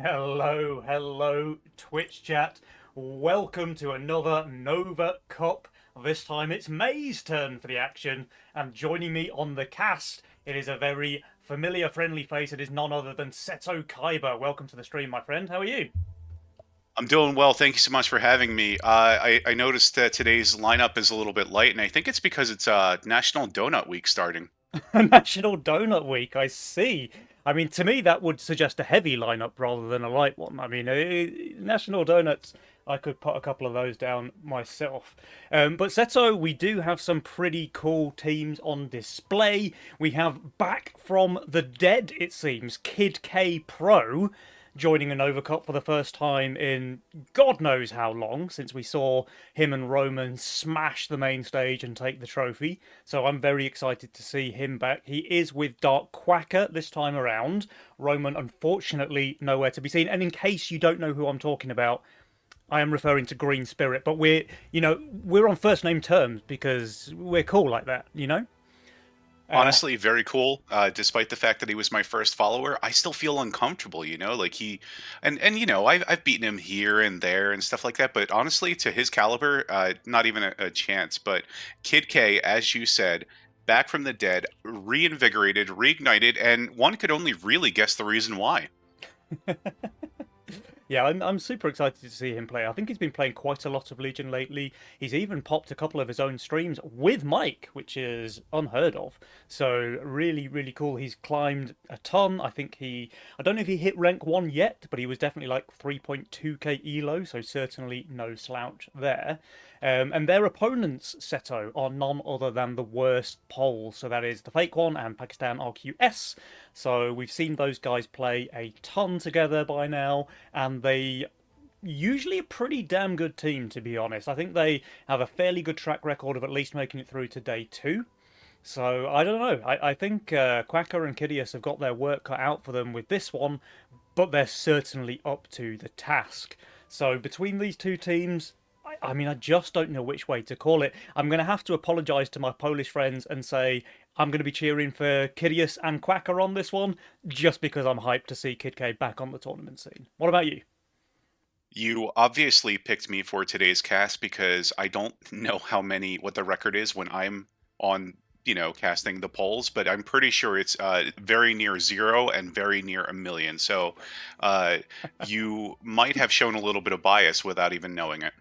Hello, hello, Twitch chat. Welcome to another Nova Cup. This time it's May's turn for the action, and joining me on the cast, it is a very familiar, friendly face. It is none other than Seto Kaiba. Welcome to the stream, my friend. How are you? I'm doing well. Thank you so much for having me. I noticed that today's lineup is a little bit light, and I think it's because it's National Donut Week starting. National Donut Week, I see. I mean, to me, that would suggest a heavy lineup rather than a light one. I mean, National Donuts, I could put a couple of those down myself. But Seto, we do have some pretty cool teams on display. We have back from the dead, it seems, Kid K Pro joining a Nova Cup for the first time in God knows how long, since we saw him and Roman smash the main stage and take the trophy. So I'm very excited to see him back. He is with Dark Quacker this time around. Roman, unfortunately, nowhere to be seen. And in case you don't know who I'm talking about, I am referring to Green Spirit, but we're on first name terms because we're cool like that, you know? Uh, Honestly, very cool. Despite the fact that he was my first follower, I still feel uncomfortable. Like I've beaten him here and there and stuff like that. But honestly, to his caliber, not even a chance. But Kid K, as you said, back from the dead, reinvigorated, reignited, and one could only really guess the reason why. Yeah, I'm super excited to see him play. I think he's been playing quite a lot of Legion lately. He's even popped a couple of his own streams with Mike, which is unheard of. So really, really cool. He's climbed a ton. I don't know if he hit rank 1 yet, but he was definitely like 3.2k elo, so certainly no slouch there. And their opponents, Seto, are none other than the worst polls. So that is the Fake One and Pakistan RQS. So we've seen those guys play a ton together by now, and they usually a pretty damn good team, to be honest. I think they have a fairly good track record of at least making it through to day two. So I don't know. I think Quacker and Kidius have got their work cut out for them with this one, but they're certainly up to the task. So between these two teams, I mean, I just don't know which way to call it. I'm going to have to apologise to my Polish friends and say I'm going to be cheering for Kidius and Quacker on this one, just because I'm hyped to see Kid K back on the tournament scene. What about you? You obviously picked me for today's cast because I don't know what the record is when I'm on, casting the polls, but I'm pretty sure it's very near zero and very near a million. So uh, you might have shown a little bit of bias without even knowing it.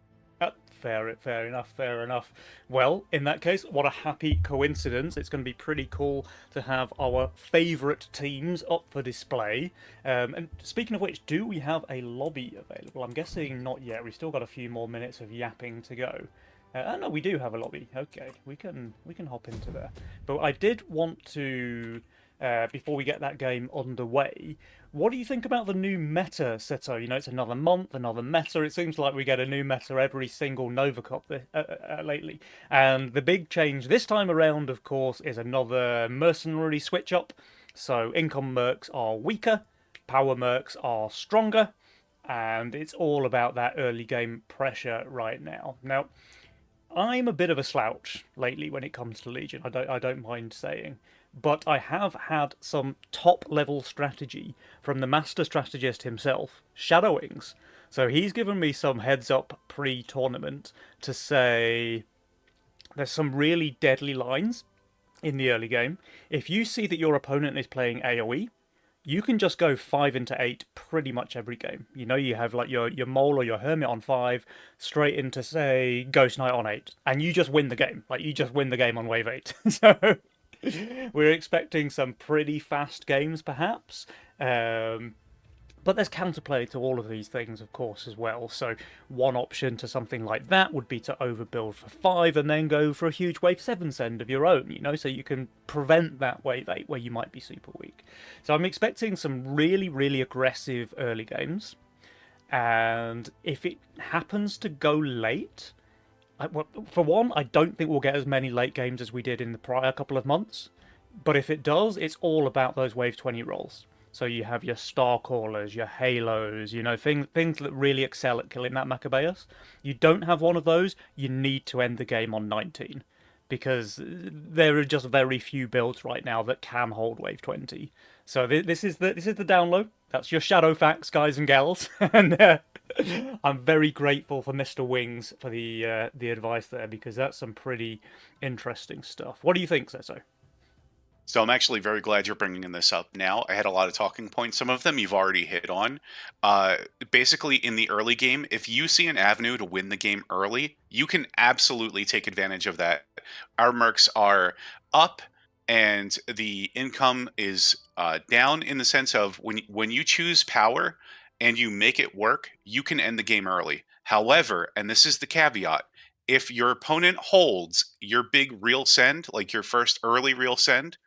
Fair enough, fair enough. Well, in that case, what a happy coincidence. It's going to be pretty cool to have our favourite teams up for display. And speaking of which, do we have a lobby available? I'm guessing not yet. We've still got a few more minutes of yapping to go. No, we do have a lobby. Okay, we can hop into there. But I did want to, before we get that game underway, what do you think about the new meta, Seto? It's another month, another meta. It seems like we get a new meta every single Nova Cup lately. And the big change this time around, of course, is another mercenary switch up. So income mercs are weaker, power mercs are stronger, and it's all about that early game pressure right now. Now, I'm a bit of a slouch lately when it comes to Legion. I don't mind saying, but I have had some top level strategy from the master strategist himself, Shadowings. So he's given me some heads up pre-tournament to say there's some really deadly lines in the early game. If you see that your opponent is playing AoE, you can just go 5 into 8 pretty much every game. You have like your mole or your hermit on 5, straight into say Ghost Knight on 8, and you just win the game. Like you just win the game on wave 8. So we're expecting some pretty fast games, perhaps. Um, but there's counterplay to all of these things, of course, as well. So one option to something like that would be to overbuild for 5 and then go for a huge wave 7 send of your own, so you can prevent that wave 8 where you might be super weak. So I'm expecting some really, really aggressive early games. And if it happens to go late, well, for one, I don't think we'll get as many late games as we did in the prior couple of months. But if it does, it's all about those wave 20 rolls. So you have your Star Callers, your Halos, things that really excel at killing that Maccabeus. You don't have one of those, you need to end the game on 19. Because there are just very few builds right now that can hold wave 20. So this is the down low. That's your shadow facts, guys and gals. And I'm very grateful for Mr. Wings for the advice there, because that's some pretty interesting stuff. What do you think, Sesso? So I'm actually very glad you're bringing this up now. I had a lot of talking points. Some of them you've already hit on. Uh, Basically, in the early game, if you see an avenue to win the game early, you can absolutely take advantage of that. Our mercs are up, and the income is down in the sense of when you choose power and you make it work, you can end the game early. However, and this is the caveat, if your opponent holds your big real send, like your first early real send,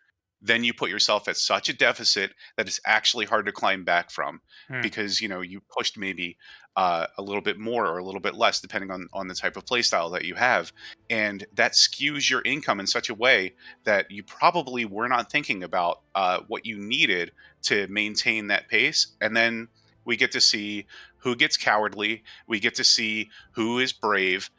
then you put yourself at such a deficit that it's actually hard to climb back from, Hmm. because you pushed maybe a little bit more or a little bit less depending on the type of play style that you have, and that skews your income in such a way that you probably were not thinking about what you needed to maintain that pace. And then we get to see who gets cowardly, we get to see who is brave.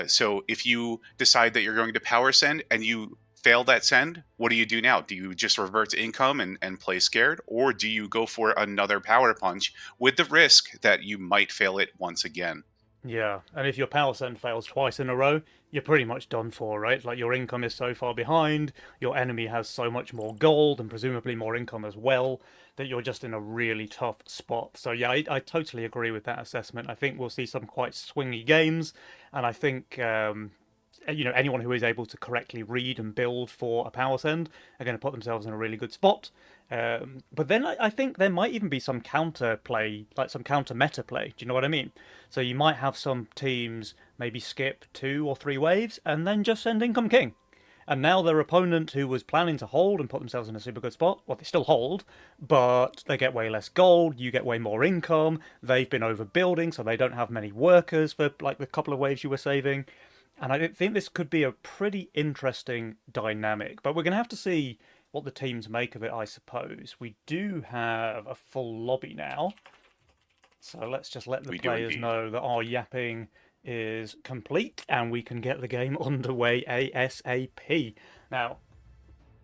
So if you decide that you're going to power send and you fail that send, what do you do now? Do you just revert to income and play scared? Or do you go for another power punch with the risk that you might fail it once again? Yeah, and if your power send fails twice in a row, you're pretty much done for, right? Like your income is so far behind, your enemy has so much more gold and presumably more income as well, that you're just in a really tough spot. So yeah, I totally agree with that assessment. I think we'll see some quite swingy games, and I think anyone who is able to correctly read and build for a power send are going to put themselves in a really good spot. But then I think there might even be some counter play, like some counter meta play. Do you know what I mean? So you might have some teams maybe skip 2 or 3 waves and then just send Income King. And now their opponent, who was planning to hold and put themselves in a super good spot, well, they still hold, but they get way less gold, you get way more income, they've been overbuilding, so they don't have many workers for like the couple of waves you were saving. And I think this could be a pretty interesting dynamic, but we're going to have to see what the teams make of it, I suppose. We do have a full lobby now, so let's just let the We do players indeed. know that our yapping is complete and we can get the game underway ASAP. Now,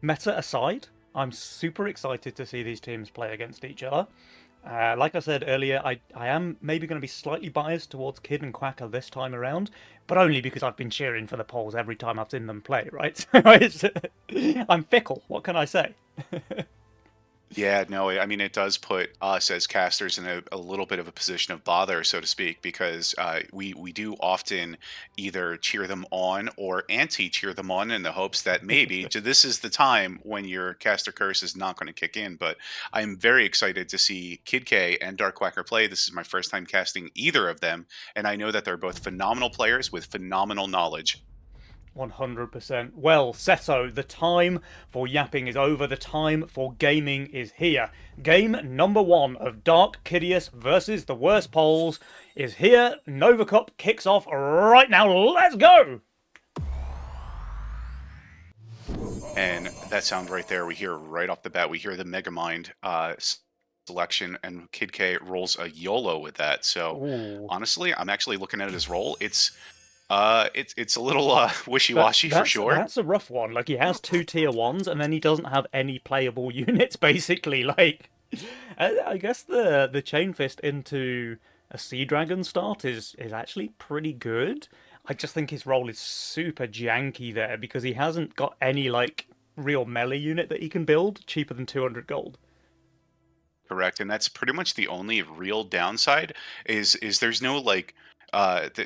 meta aside, I'm super excited to see these teams play against each other. Like I said earlier, I am maybe going to be slightly biased towards Kid and Quacker this time around, but only because I've been cheering for the Poles every time I've seen them play, right? I'm fickle, what can I say? Yeah, no, I mean, it does put us as casters in a little bit of a position of bother, so to speak, because we do often either cheer them on or anti-cheer them on in the hopes that maybe this is the time when your caster curse is not going to kick in. But I'm very excited to see Kid K and Dark Quacker play. This is my first time casting either of them, and I know that they're both phenomenal players with phenomenal knowledge. 100%. Well, Seto, the time for yapping is over. The time for gaming is here. Game number 1 of Dark Kidius versus the Worst Poles is here. Nova Cup kicks off right now. Let's go! And that sound right there, we hear right off the bat, we hear the Megamind selection, and Kid K rolls a YOLO with that. So Ooh. honestly, I'm actually looking at his roll. It's a little wishy-washy for sure. That's a rough one. Like he has 2 tier 1s and then he doesn't have any playable units basically. Like I guess the Chain Fist into a Sea Dragon start is actually pretty good. I just think his role is super janky there because he hasn't got any like real melee unit that he can build cheaper than 200 gold. Correct, and that's pretty much the only real downside is there's no like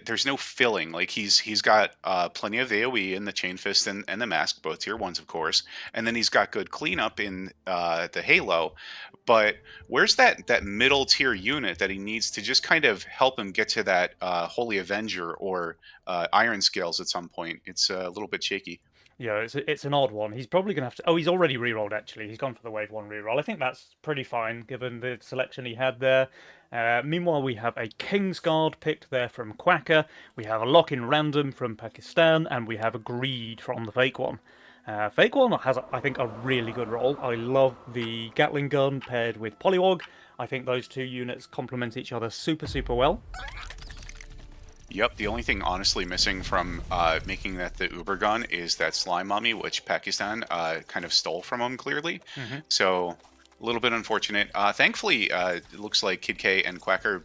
there's no filling. Like he's got plenty of AoE in the Chain Fist and the Mask, both tier ones, of course, and then he's got good cleanup in the Halo. But where's that middle tier unit that he needs to just kind of help him get to that Holy Avenger or Iron Scales at some point? It's a little bit shaky. Yeah, it's an odd one. He's probably gonna have to. Oh, he's already rerolled actually. He's gone for the wave 1 reroll. I think that's pretty fine given the selection he had there. Meanwhile, we have a Kingsguard picked there from Quacker. We have a lock-in random from Pakistan, and we have a greed from the fake one. Fake one has, I think, a really good role. I love the Gatling gun paired with Polywog. I think those two units complement each other super well. Yep, the only thing honestly missing from making that the Uber gun is that slime mummy, which Pakistan kind of stole from him clearly. Hmm. So A little bit unfortunate. Thankfully, it looks like Kid K and Quacker,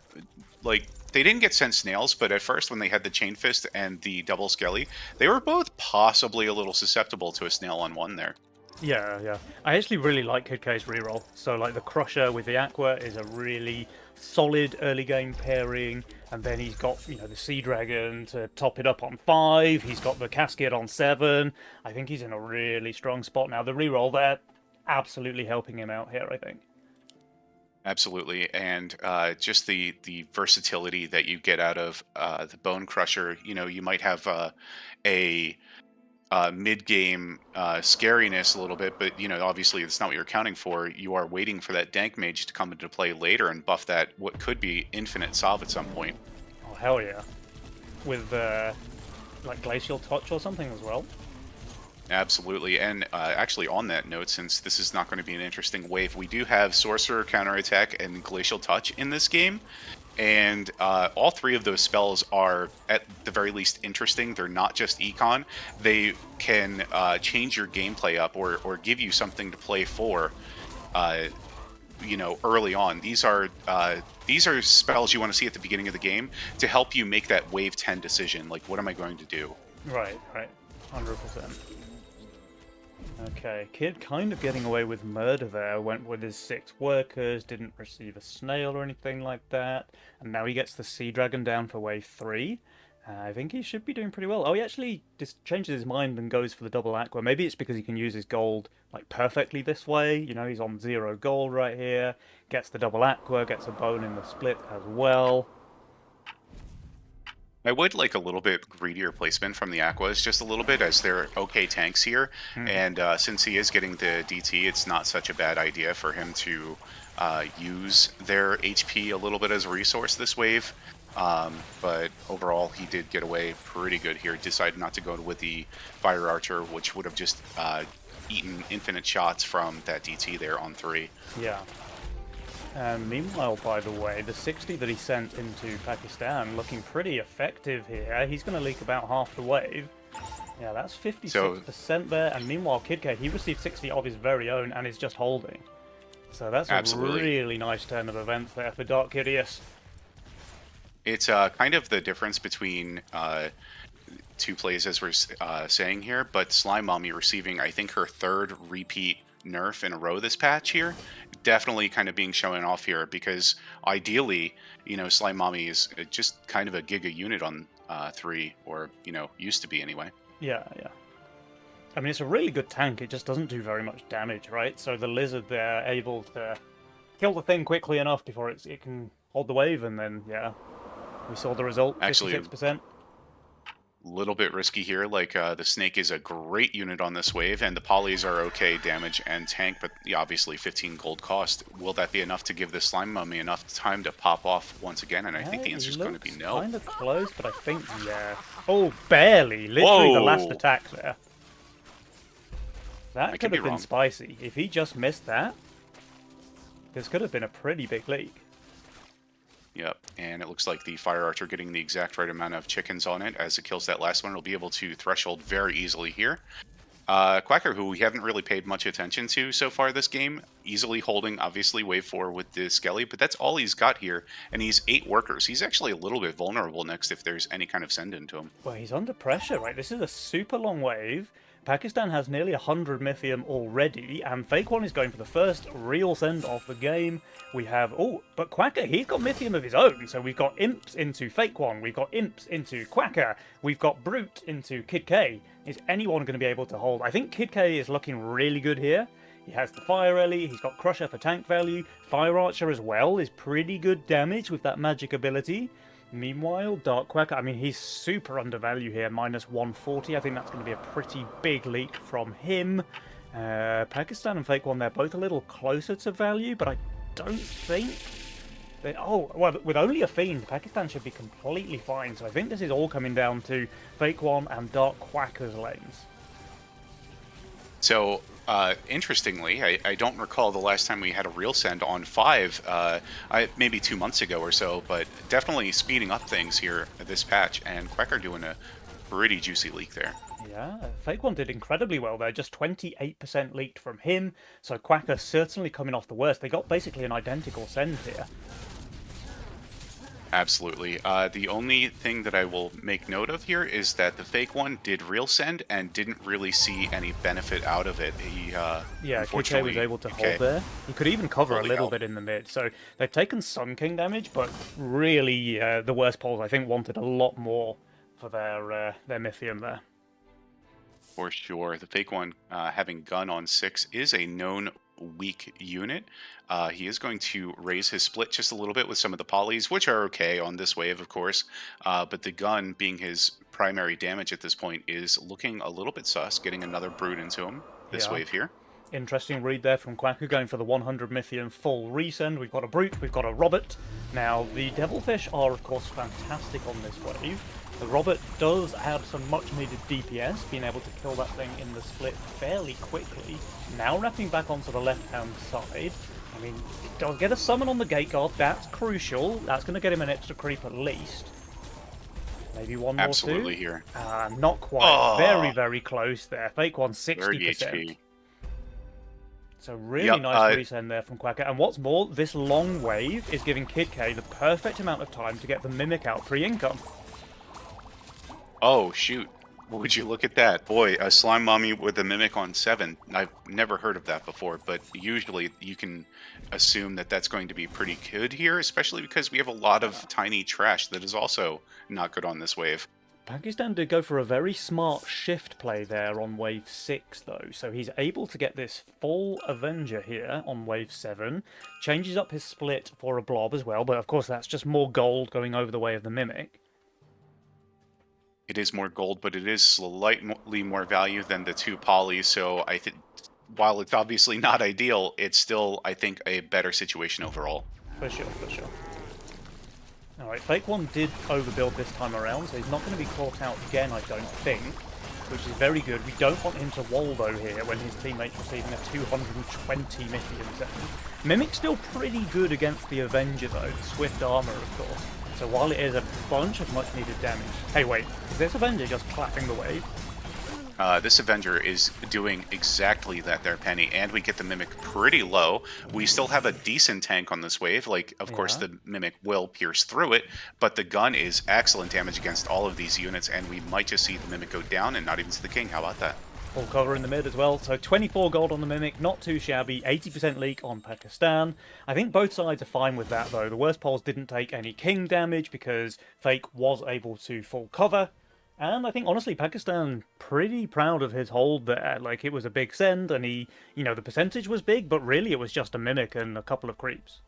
like, they didn't get sent snails, but at first when they had the Chain Fist and the Double Skelly, they were both possibly a little susceptible to a snail on one there. Yeah, yeah. I actually really like Kid K's reroll. So, like, the Crusher with the Aqua is a really solid early game pairing, and then he's got, the Sea Dragon to top it up on 5. He's got the Cascade on 7. I think he's in a really strong spot now. The reroll there, absolutely helping him out here, I think. Absolutely, and just the versatility that you get out of the Bone Crusher. You might have a mid-game scariness a little bit, but obviously it's not what you're counting for. You are waiting for that Dank Mage to come into play later and buff that what could be infinite Salve at some point. Oh, hell yeah. With, like, Glacial Touch or something as well. Absolutely, and actually on that note, since this is not going to be an interesting wave, we do have Sorcerer, Counterattack, and Glacial Touch in this game. And all three of those spells are, at the very least, interesting. They're not just econ. They can change your gameplay up or give you something to play for, early on. These are spells you want to see at the beginning of the game to help you make that wave 10 decision. Like, what am I going to do? Right, 100%. Okay, Kid kind of getting away with murder there. Went with his 6 workers, didn't receive a snail or anything like that. And now he gets the Sea Dragon down for wave 3. I think he should be doing pretty well. Oh, he actually just changes his mind and goes for the double Aqua. Maybe it's because he can use his gold like perfectly this way. He's on 0 gold right here. Gets the double Aqua, gets a bone in the split as well. I would like a little bit greedier placement from the Aquas, just a little bit, as they're okay tanks here. And since he is getting the DT, it's not such a bad idea for him to use their HP a little bit as a resource this wave. But overall, he did get away pretty good here. Decided not to go with the Fire Archer, which would have just eaten infinite shots from that DT there on 3. Yeah. Meanwhile, by the way, the 60 that he sent into Pakistan looking pretty effective here. He's going to leak about half the wave. Yeah, that's 56% there. And meanwhile, Kid K, he received 60 of his very own and is just holding. So that's Absolutely. a really nice turn of events there for Dark Hideous. It's kind of the difference between two plays, as we're saying here, but Slime Mommy receiving, I think, her 3rd repeat nerf in a row this patch here. Definitely kind of being shown off here, because ideally, Slime Mommy is just kind of a giga unit on 3, or, used to be anyway. Yeah. I mean, it's a really good tank. It just doesn't do very much damage, right? So the Lizard there able to kill the thing quickly enough before it can hold the wave, and then, yeah, we saw the result, 56%. Little bit risky here. Like the Snake is a great unit on this wave, and the Polys are okay damage and tank, but obviously 15 gold cost. Will that be enough to give the Slime Mummy enough time to pop off once again? And I think the answer is going to be no. Kind of close, but I think yeah. Oh, barely! Literally the last attack there. That could have been spicy. If he just missed that, this could have been a pretty big leak. Yep, and it looks like the Fire Archer getting the exact right amount of chickens on it. As it kills that last one, it'll be able to threshold very easily here. Quacker, who we haven't really paid much attention to so far this game, easily holding, obviously, wave 4 with the Skelly, but that's all he's got here, and he's 8 workers. He's actually a little bit vulnerable next if there's any kind of send into him. Well, he's under pressure, right? This is a super long wave. Pakistan has nearly 100 Mythium already, and Fake One is going for the first real send of the game. We have... Oh, but Quacker, he's got Mythium of his own, so we've got Imps into Fake One, we've got Imps into Quacker, we've got Brute into Kid K. Is anyone going to be able to hold? I think Kid K is looking really good here. He has the Fire Ellie, he's got Crusher for tank value, Fire Archer as well is pretty good damage with that magic ability. Meanwhile, Dark Quacker, I mean, he's super undervalued here, minus 140. I think that's going to be a pretty big leak from him. Pakistan and Fake One, they're both a little closer to value, but I don't think... well, with only a Fiend, Pakistan should be completely fine. So I think this is all coming down to Fake One and Dark Quacker's lanes. So, interestingly, I don't recall the last time we had a real send on 5, maybe 2 months ago or so, but definitely speeding up things here this patch, and Quacker doing a pretty juicy leak there. Yeah, Fake One did incredibly well there, just 28% leaked from him, so Quacker certainly coming off the worst. They got basically an identical send here. Absolutely. The only thing that I will make note of here is that the Fake One did real send and didn't really see any benefit out of it. He, Yeah, KK was unfortunately, able to KK hold there. He could even cover a holding little out. bit in the mid, so they've taken Sun King damage, but really the worst polls I think wanted a lot more for their Mythium there. For sure. The Fake One, having gun on 6, is a known weak unit. He is going to raise his split just a little bit with some of the polys, which are okay on this wave, of course. But the gun, being his primary damage at this point, is looking a little bit sus, getting another Brood into him this Yeah. wave here. Interesting read there from Quacker, going for the 100 Mythium full resend. We've got a Brute, we've got a Robert. Now, the Devilfish are, of course, fantastic on this wave. The Robert does add some much-needed DPS, being able to kill that thing in the split fairly quickly. Now wrapping back onto the left-hand side. I mean, it does get a summon on the Gate Guard, that's crucial. That's going to get him an extra creep at least. Maybe one more Absolutely too? here. Not quite. Oh, Very, very close there. Fake one, 30 60%. HP. So really Yep, nice resend there from Quacker. And what's more, this long wave is giving Kid K the perfect amount of time to get the Mimic out pre-income. Oh, shoot. Would you look at that? Boy, a Slime Mommy with a Mimic on 7. I've never heard of that before, but usually you can assume that that's going to be pretty good here, especially because we have a lot of tiny trash that is also not good on this wave. Pakistan did go for a very smart shift play there on wave 6 though, so he's able to get this full Avenger here on wave 7, changes up his split for a blob as well, but of course that's just more gold going over the way of the Mimic. It is more gold, but it is slightly more value than the 2 polys, so I think while it's obviously not ideal, it's still, I think, a better situation overall. For sure, for sure. Alright, Fake One did overbuild this time around, so he's not going to be caught out again, I don't think, which is very good. We don't want him to Waldo here when his teammate's receiving a 220 Mythium send. Mimic's still pretty good against the Avenger though, the Swift Armor of course. So while it is a bunch of much needed damage... Hey wait, is this Avenger just clapping the wave? This Avenger is doing exactly that there, Penny, and we get the Mimic pretty low. We still have a decent tank on this wave. Like, of course, the Mimic will pierce through it, but the gun is excellent damage against all of these units, and we might just see the Mimic go down and not even see the King. How about that? Full cover in the mid as well, so 24 gold on the Mimic, not too shabby, 80% leak on Pakistan. I think both sides are fine with that though. The worst polls didn't take any King damage because Fake was able to full cover. And I think, honestly, Pakistan pretty proud of his hold there. Like, it was a big send, and he, you know, the percentage was big, but really it was just a Mimic and a couple of creeps.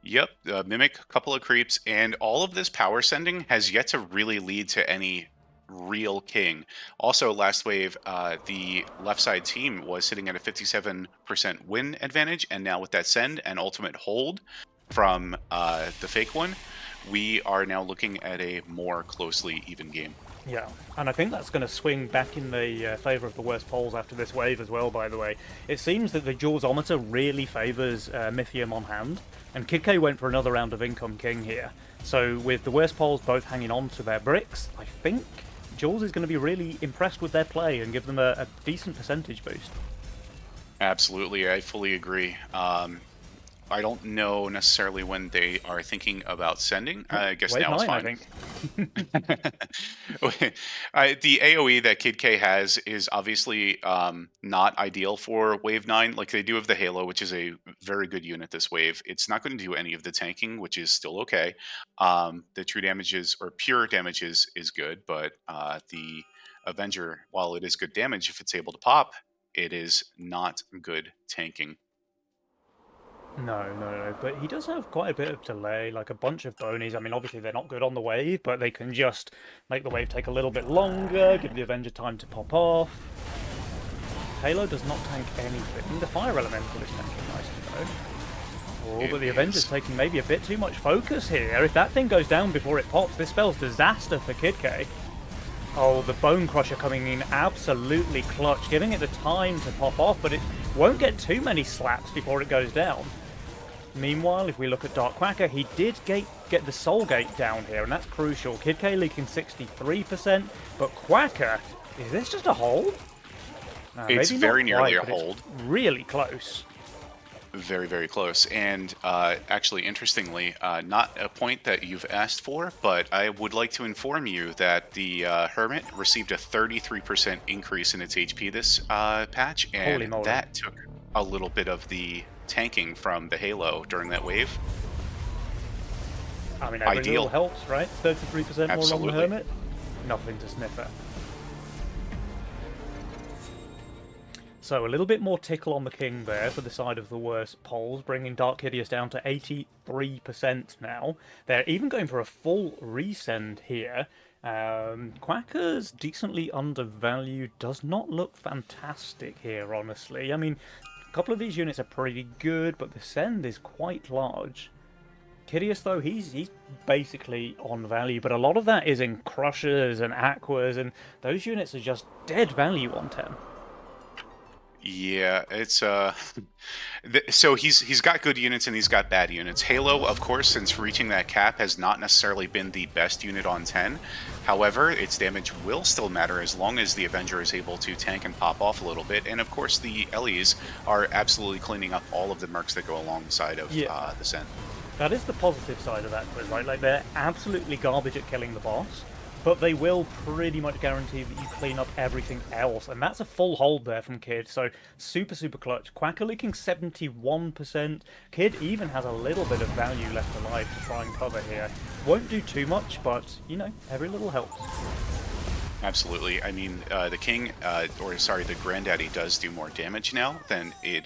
Yep, Mimic, a couple of creeps, and all of this power sending has yet to really lead to any real King. Also, last wave, the left side team was sitting at a 57% win advantage, and now with that send and ultimate hold from the Fake One, we are now looking at a more closely even game. Yeah, and I think that's going to swing back in the favour of the worst polls after this wave as well, by the way. It seems that the Jawsometer really favours Mythium on hand, and Kid K went for another round of Income King here. So with the worst polls both hanging on to their bricks, I think Jaws is going to be really impressed with their play and give them a decent percentage boost. Absolutely, I fully agree. I don't know necessarily when they are thinking about sending. I guess Wave now it's 9, fine. I think. The AoE that Kid K has is obviously not ideal for Wave 9. Like, they do have the Halo, which is a very good unit this wave. It's not going to do any of the tanking, which is still okay. The true damages, or pure damages, is good, but the Avenger, while it is good damage, if it's able to pop, it is not good tanking. No, but he does have quite a bit of delay, like a bunch of bonies. I mean, obviously they're not good on the wave, but they can just make the wave take a little bit longer, give the Avenger time to pop off. Halo does not tank anything. The Fire Elemental is tanking nicely though. Oh, but the Avenger's taking maybe a bit too much focus here. If that thing goes down before it pops, this spells disaster for Kid K. Oh, the Bone Crusher coming in absolutely clutch, giving it the time to pop off, but it won't get too many slaps before it goes down. Meanwhile, if we look at Dark Quacker, he did get the Soul Gate down here, and that's crucial. Kid K leaking 63%, but Quacker, is this just a hold? It's Maybe not very nearly quite, a but it's hold. really close. Very, very close. And actually, interestingly, not a point that you've asked for, but I would like to inform you that the Hermit received a 33% increase in its HP this patch, Holy and moly. that took a little bit of the tanking from the Halo during that wave. I mean, every little Ideal. helps, right? 33% more on the Absolutely. Hermit? Nothing to sniff at. So a little bit more tickle on the King there for the side of the worst polls, bringing Dark Hideous down to 83% now. They're even going for a full resend here. Quacker's decently undervalued, does not look fantastic here, honestly. I mean, a couple of these units are pretty good, but the send is quite large. Hideous, though, he's basically on value, but a lot of that is in Crushers and Aquas, and those units are just dead value on 10. Yeah, it's so he's got good units and he's got bad units. Halo, of course, since reaching that cap has not necessarily been the best unit on 10. However, its damage will still matter as long as the Avenger is able to tank and pop off a little bit. And of course, the Ellies are absolutely cleaning up all of the mercs that go alongside of Yeah, the Sen. that is the positive side of that quiz, right? Like, they're absolutely garbage at killing the boss, but they will pretty much guarantee that you clean up everything else, and that's a full hold there from Kid, so super, super clutch. Quacker leaking 71%. Kid even has a little bit of value left alive to try and cover here. Won't do too much, but, you know, every little helps. Absolutely. I mean, the King, or sorry, the Granddaddy does do more damage now than it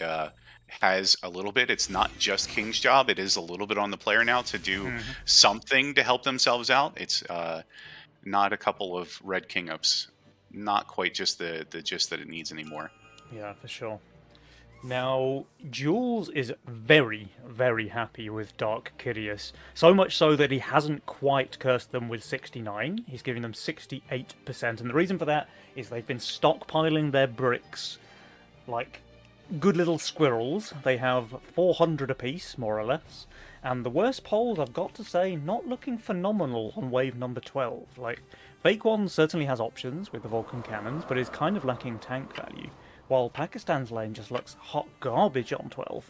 has a little bit. It's not just King's job. It is a little bit on the player now to do Hmm. something to help themselves out. It's not a couple of red king ups. Not quite just the gist that it needs anymore. Yeah, for sure. Now, Jules is very, very happy with Dark Kyrios. So much so that he hasn't quite cursed them with 69. He's giving them 68%. And the reason for that is they've been stockpiling their bricks like good little squirrels. They have 400 apiece, more or less. And the worst polls, I've got to say, not looking phenomenal on wave number 12. Like, Fake One certainly has options with the Vulcan cannons, but is kind of lacking tank value, while Pakistan's lane just looks hot garbage on 12.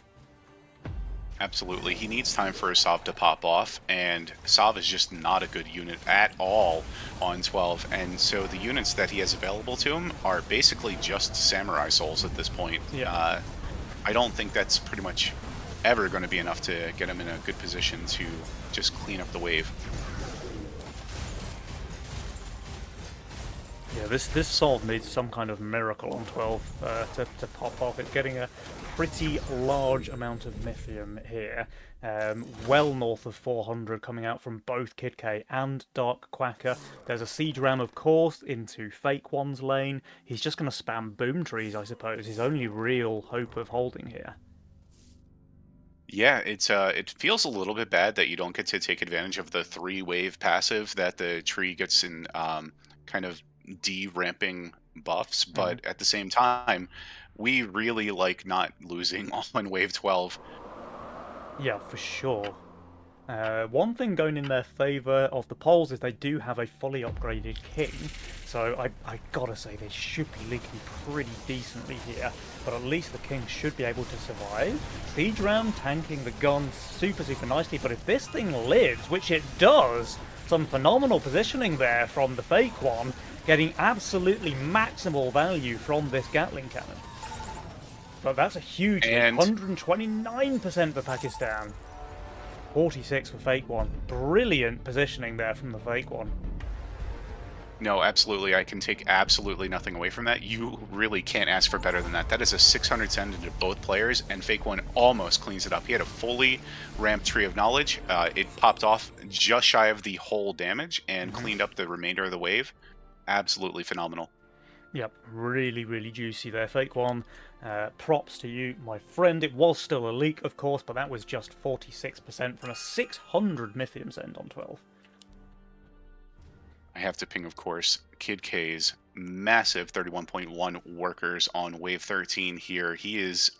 Absolutely. He needs time for Sav to pop off, and Sav is just not a good unit at all on 12. And so the units that he has available to him are basically just Samurai Souls at this point. Yeah. I don't think that's pretty much ever going to be enough to get him in a good position to just clean up the wave. Yeah, this solve needs some kind of miracle on 12 to pop off. It's getting a pretty large amount of Mythium here. Well north of 400 coming out from both Kid K and Dark Quacker. There's a Siege Ram, of course, into Fake One's lane. He's just going to spam Boom Trees, I suppose. His only real hope of holding here. Yeah, it feels a little bit bad that you don't get to take advantage of the 3-wave passive that the tree gets in kind of de-ramping buffs, Mhm. but at the same time, we really like not losing on wave 12. Yeah, for sure. One thing going in their favour of the polls is they do have a fully upgraded king, so I gotta say they should be leaking pretty decently here, but at least the king should be able to survive. Siege Ram tanking the gun super, super nicely, but if this thing lives, which it does, some phenomenal positioning there from the Fake One, getting absolutely maximal value from this Gatling cannon. But that's a huge lead, And 129% for Pakistan. 46 for Fake One. Brilliant positioning there from the Fake One. no, absolutely, I can take absolutely nothing away from that. You really can't ask for better than that. That is a 600 send into both players, and Fake One almost cleans it up. He had a fully ramped Tree of Knowledge. It popped off just shy of the whole damage and cleaned up the remainder of the wave. Absolutely phenomenal. Yep, really, really juicy there. Fake One, props to you, my friend. It was still a leak, of course, but that was just 46% from a 600 Mythium send on 12. I have to ping, of course, Kid K's massive 31.1 workers on wave 13 here. He is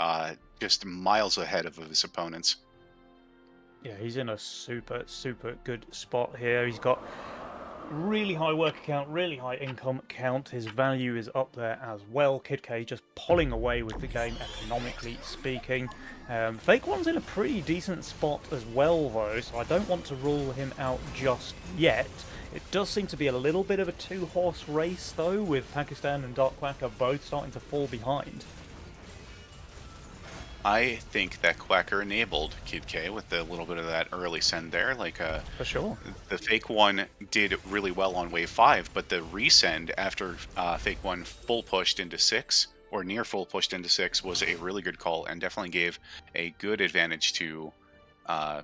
just miles ahead of his opponents. Yeah, he's in a super, super good spot here. He's got really high work count, really high income count. His value is up there as well. Kid K just pulling away with the game, economically speaking. Fake One's in a pretty decent spot as well, though, so I don't want to rule him out just yet. It does seem to be a little bit of a two-horse race, though, with Pakistan and Dark Quacker both starting to fall behind. I think that Quacker enabled Kid K with a little bit of that early send there. Like For sure. the Fake One did really well on wave 5, but the resend after Fake One full pushed into 6 or near full pushed into 6 was a really good call and definitely gave a good advantage to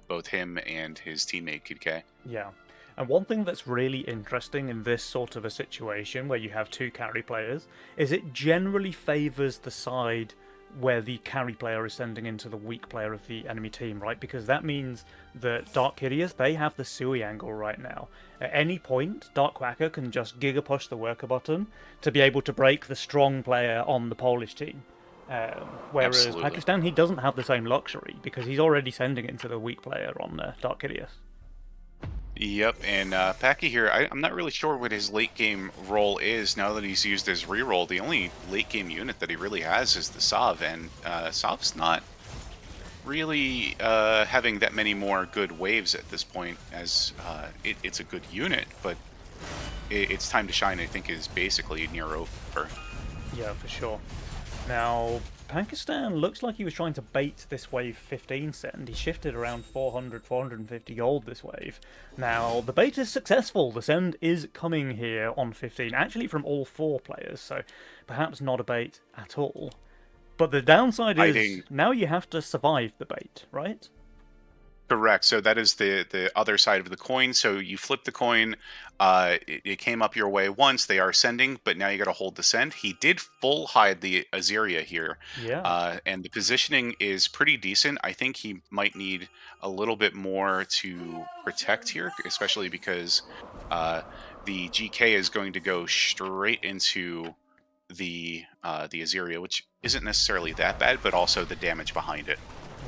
both him and his teammate Kid K. Yeah. And one thing that's really interesting in this sort of a situation where you have two carry players is it generally favours the side where the carry player is sending into the weak player of the enemy team, right? Because that means that Dark Hideous, they have the Sui angle right now. At any point, Dark Quacker can just Giga Push the worker button to be able to break the strong player on the Polish team. Whereas Absolutely. Pakistan, he doesn't have the same luxury because he's already sending it into the weak player on Dark Hideous. Yep, and Packy here, I'm not really sure what his late game role is now that he's used his reroll. The only late game unit that he really has is the Sav, and Sav's not really having that many more good waves at this point, as it's a good unit, but its time to shine, I think, is basically near over. Yeah, for sure. Now, Pakistan looks like he was trying to bait this wave 15 send. He shifted around 400, 450 gold this wave. Now, the bait is successful. The send is coming here on 15, actually from all four players, so perhaps not a bait at all. But the downside is Hiding. now you have to survive the bait, right? Correct. So that is the other side of the coin. So you flip the coin. It came up your way once. They are sending, but now you got to hold the send. He did full hide the Azeria here, Yeah. and the positioning is pretty decent. I think he might need a little bit more to protect here, especially because uh, the GK is going to go straight into the Azeria, which isn't necessarily that bad, but also the damage behind it.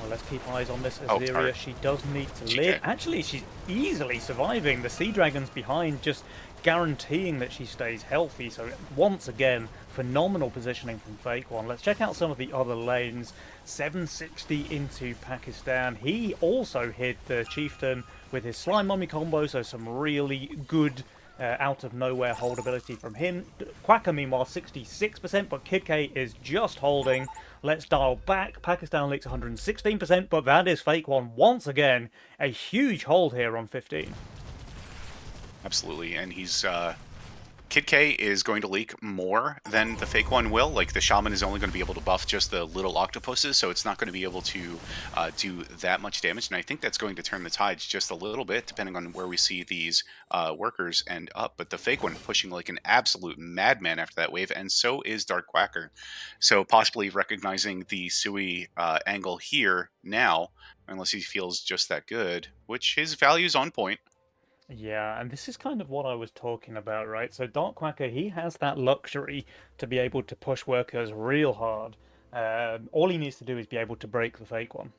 Well, let's keep eyes on this Oh, Azeria. sorry, She does need to live. GK. Actually, she's easily surviving. The Sea Dragon's behind, just guaranteeing that she stays healthy. So, once again, phenomenal positioning from Fake One. Let's check out some of the other lanes. 760 into Pakistan. He also hit the Chieftain with his Slime Mummy combo, so some really good out of nowhere hold ability from him. Quacker, meanwhile, 66%, but Kid K is just holding. Let's dial back. Pakistan leaks 116%, but that is Fake One once again. A huge hold here on 15. Absolutely, and he's Kid K is going to leak more than the Fake One will. Like the Shaman is only going to be able to buff just the little octopuses, so it's not going to be able to do that much damage. And I think that's going to turn the tides just a little bit, depending on where we see these workers end up. But the Fake One pushing like an absolute madman after that wave, and so is Dark Quacker. So possibly recognizing the Sui angle here now, unless he feels just that good, which his value's on point. Yeah, and this is kind of what I was talking about, right? So Dark Quacker, he has that luxury to be able to push workers real hard. All he needs to do is be able to break the Fake One.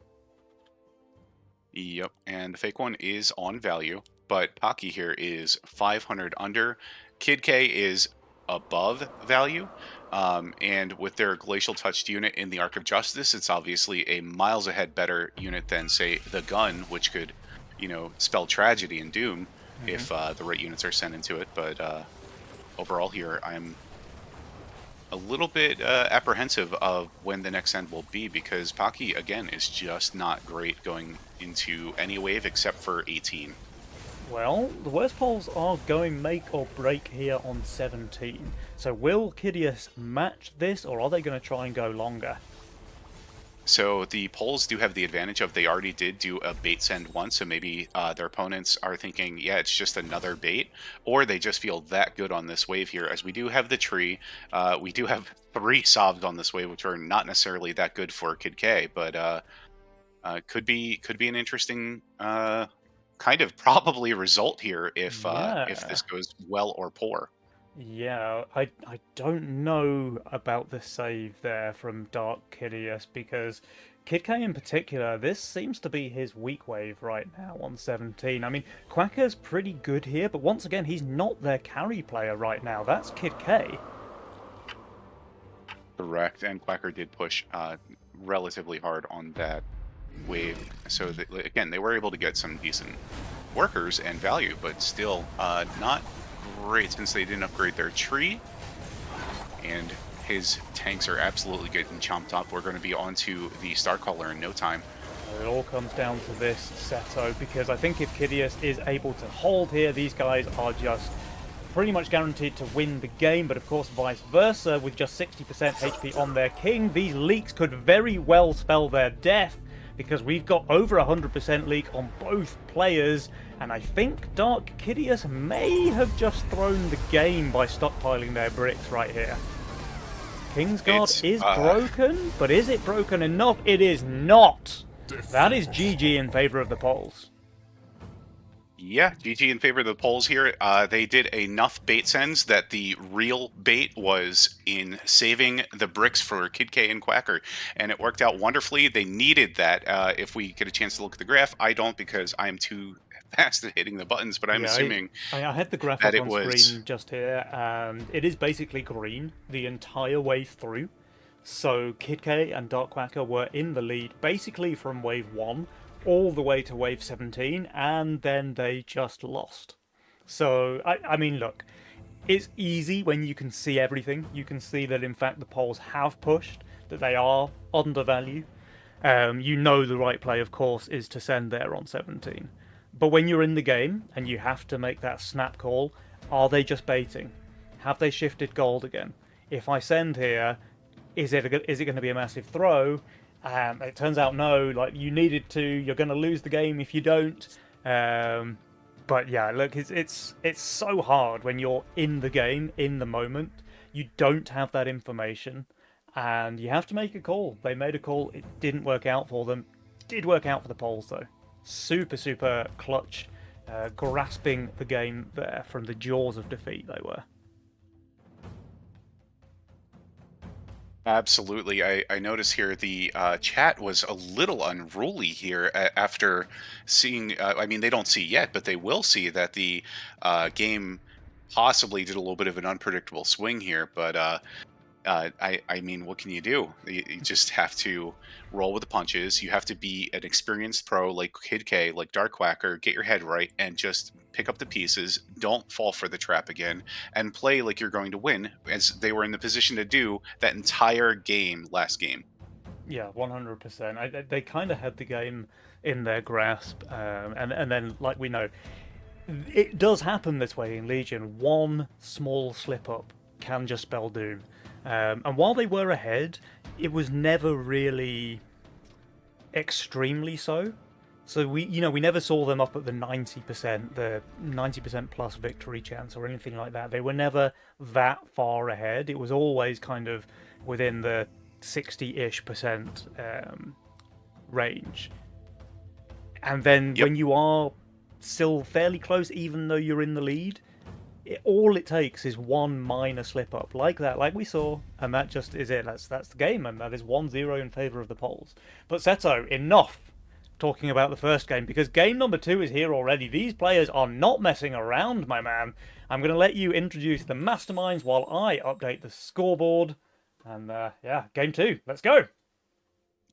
Yep, and the Fake One is on value, but Pocky here is 500 under. Kid K is above value, and with their Glacial Touched unit in the Arc of Justice, it's obviously a miles ahead better unit than, say, the Gun, which could, spell tragedy and doom Hmm. if the right units are sent into it. But overall here, I'm a little bit apprehensive of when the next end will be because Pocky again is just not great going into any wave except for 18. Well, the worst polls are going make or break here on 17. So will Kidius match this, or are they going to try and go longer? So the polls do have the advantage of they already did do a bait send once, so maybe their opponents are thinking, yeah, it's just another bait, or they just feel that good on this wave here. As we do have the tree, we do have three Sovs on this wave, which are not necessarily that good for Kid K, but could be an interesting kind of probably result here if Yeah. this goes well or poor. Yeah, I don't know about the save there from Dark Kidius because Kid K in particular, this seems to be his weak wave right now on 17. I mean, Quacker's pretty good here, but once again, he's not their carry player right now. That's Kid K. Correct, and Quacker did push relatively hard on that wave. So that, again, they were able to get some decent workers and value, but still not great since they didn't upgrade their tree. And his tanks are absolutely getting chomped up. We're going to be onto the Starcaller in no time. It all comes down to this Seto, because I think if Kidius is able to hold here, these guys are just pretty much guaranteed to win the game, but of course vice versa. With just 60% HP on their king, these leaks could very well spell their death, because we've got over 100% leak on both players, and I think Dark Kidius may have just thrown the game by stockpiling their bricks right here. Kingsguard is broken, but is it broken enough? It is not! That is GG in favor of the Poles. Yeah, GG in favor of the Poles here. They did enough bait sends that the real bait was in saving the bricks for Kid K and Quacker, and it worked out wonderfully. They needed that. If we get a chance to look at the graph, I don't, because I am too fast at hitting the buttons, but I'm assuming I had the graph that up on screen just here, and it is basically green the entire way through. So Kid K and Dark Quacker were in the lead basically from wave 1 all the way to wave 17, and then they just lost. So, I mean, look, it's easy when you can see everything. You can see that, in fact, the Poles have pushed, that they are undervalued. You know the right play, of course, is to send there on 17. But when you're in the game and you have to make that snap call, are they just baiting? Have they shifted gold again? If I send here, is it going to be a massive throw? It turns out no, like you needed to. You're going to lose the game if you don't. But yeah, look, it's so hard when you're in the game, in the moment. You don't have that information, and you have to make a call. They made a call. It didn't work out for them. Did work out for the Poles though. Super clutch, grasping the game there from the jaws of defeat. They were. Absolutely. I notice here the chat was a little unruly here after seeing. I mean, they don't see yet, but they will see that the game possibly did a little bit of an unpredictable swing here. But I mean, what can you do? You just have to roll with the punches. You have to be an experienced pro like Kid K, like Dark Quacker, get your head right, and just pick up the pieces. Don't fall for the trap again, and play like you're going to win, as they were in the position to do that entire game last game. Yeah, 100%. They kind of had the game in their grasp, and then, like we know, it does happen this way in Legion. One small slip up can just spell doom. And while they were ahead, it was never really extremely so. So we never saw them up at the 90% plus victory chance or anything like that. They were never that far ahead. It was always kind of within the 60-ish% range. And then when you are still fairly close, even though you're in the lead, all it takes is one minor slip up like that, like we saw, and that just is it. That's the game, and that is 1-0 in favor of the Poles. But Seto, enough talking about the first game, because game number 2 is here already. These players are not messing around, my man. I'm going to let you introduce the masterminds while I update the scoreboard. And yeah, game 2, let's go.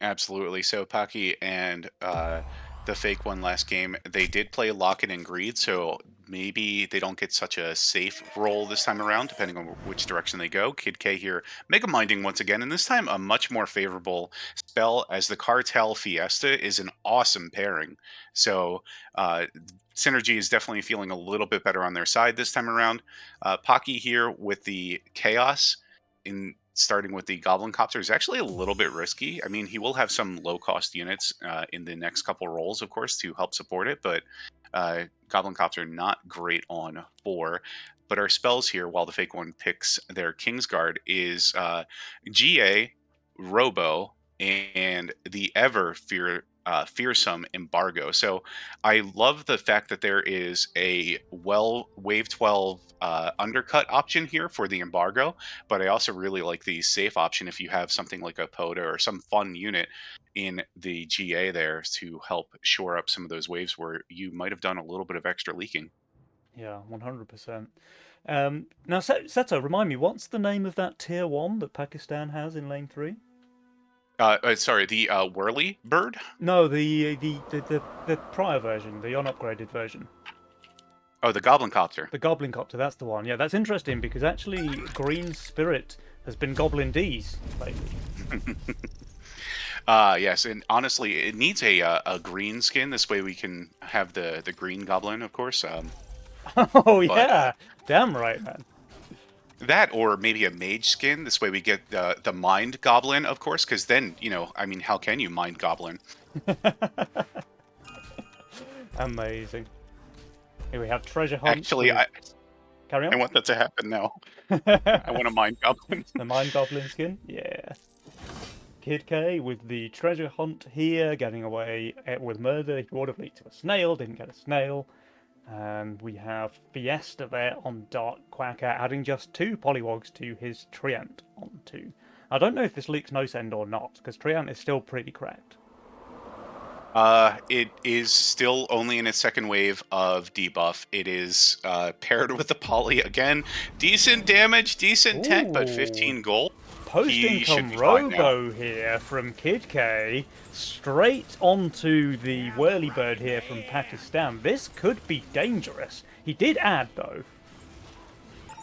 Absolutely. So Paki and the fake one last game, they did play Locket and Greed, so maybe they don't get such a safe roll this time around, depending on which direction they go. Kid K here, Mega Minding once again, and this time a much more favorable spell, as the Cartel Fiesta is an awesome pairing. So Synergy is definitely feeling a little bit better on their side this time around. Paki here with the Chaos in starting with the Goblin Copter is actually a little bit risky. I mean, he will have some low-cost units in the next couple rolls, of course, to help support it, but Goblin Copter not great on 4. But our spells here, while the fake one picks their Kingsguard, is GA, Robo, and the ever fearsome embargo. So I love the fact that there is a wave 12 undercut option here for the embargo, but I also really like the safe option if you have something like a POTA or some fun unit in the GA there to help shore up some of those waves where you might have done a little bit of extra leaking. Yeah, 100%. Now, Seto, remind me, what's the name of that tier 1 that Pakistan has in lane 3? Sorry, the whirly bird. No, the prior version, the unupgraded version. Oh, the goblin copter. The Goblin Copter, that's the one. Yeah, that's interesting because actually Green Spirit has been Goblin D's lately. Yes, and honestly, it needs a green skin. This way, we can have the green goblin, of course. Oh, But yeah. Damn right, man. that, or maybe a mage skin. This way, we get the mind goblin, of course, because then I mean, how can you mind goblin? Amazing. Here we have Treasure Hunt. Actually, Carry I on. want that to happen now. I want a mind goblin. The Mind Goblin skin? Yeah. Kid K with the treasure hunt here, getting away with murder. He would have lead to a snail, didn't get a snail. And we have Fiesta there on Dark Quacker, adding just 2 Polywogs to his Treant on 2. I don't know if this leaks No Send or not, because Treant is still pretty cracked. It is still only in its second wave of debuff. It is paired with the poly again. Decent damage, decent tech, but Ooh. 15 gold. Post-income Robo here from Kid K, straight onto the Whirlybird here from Pakistan. This could be dangerous. He did add, though.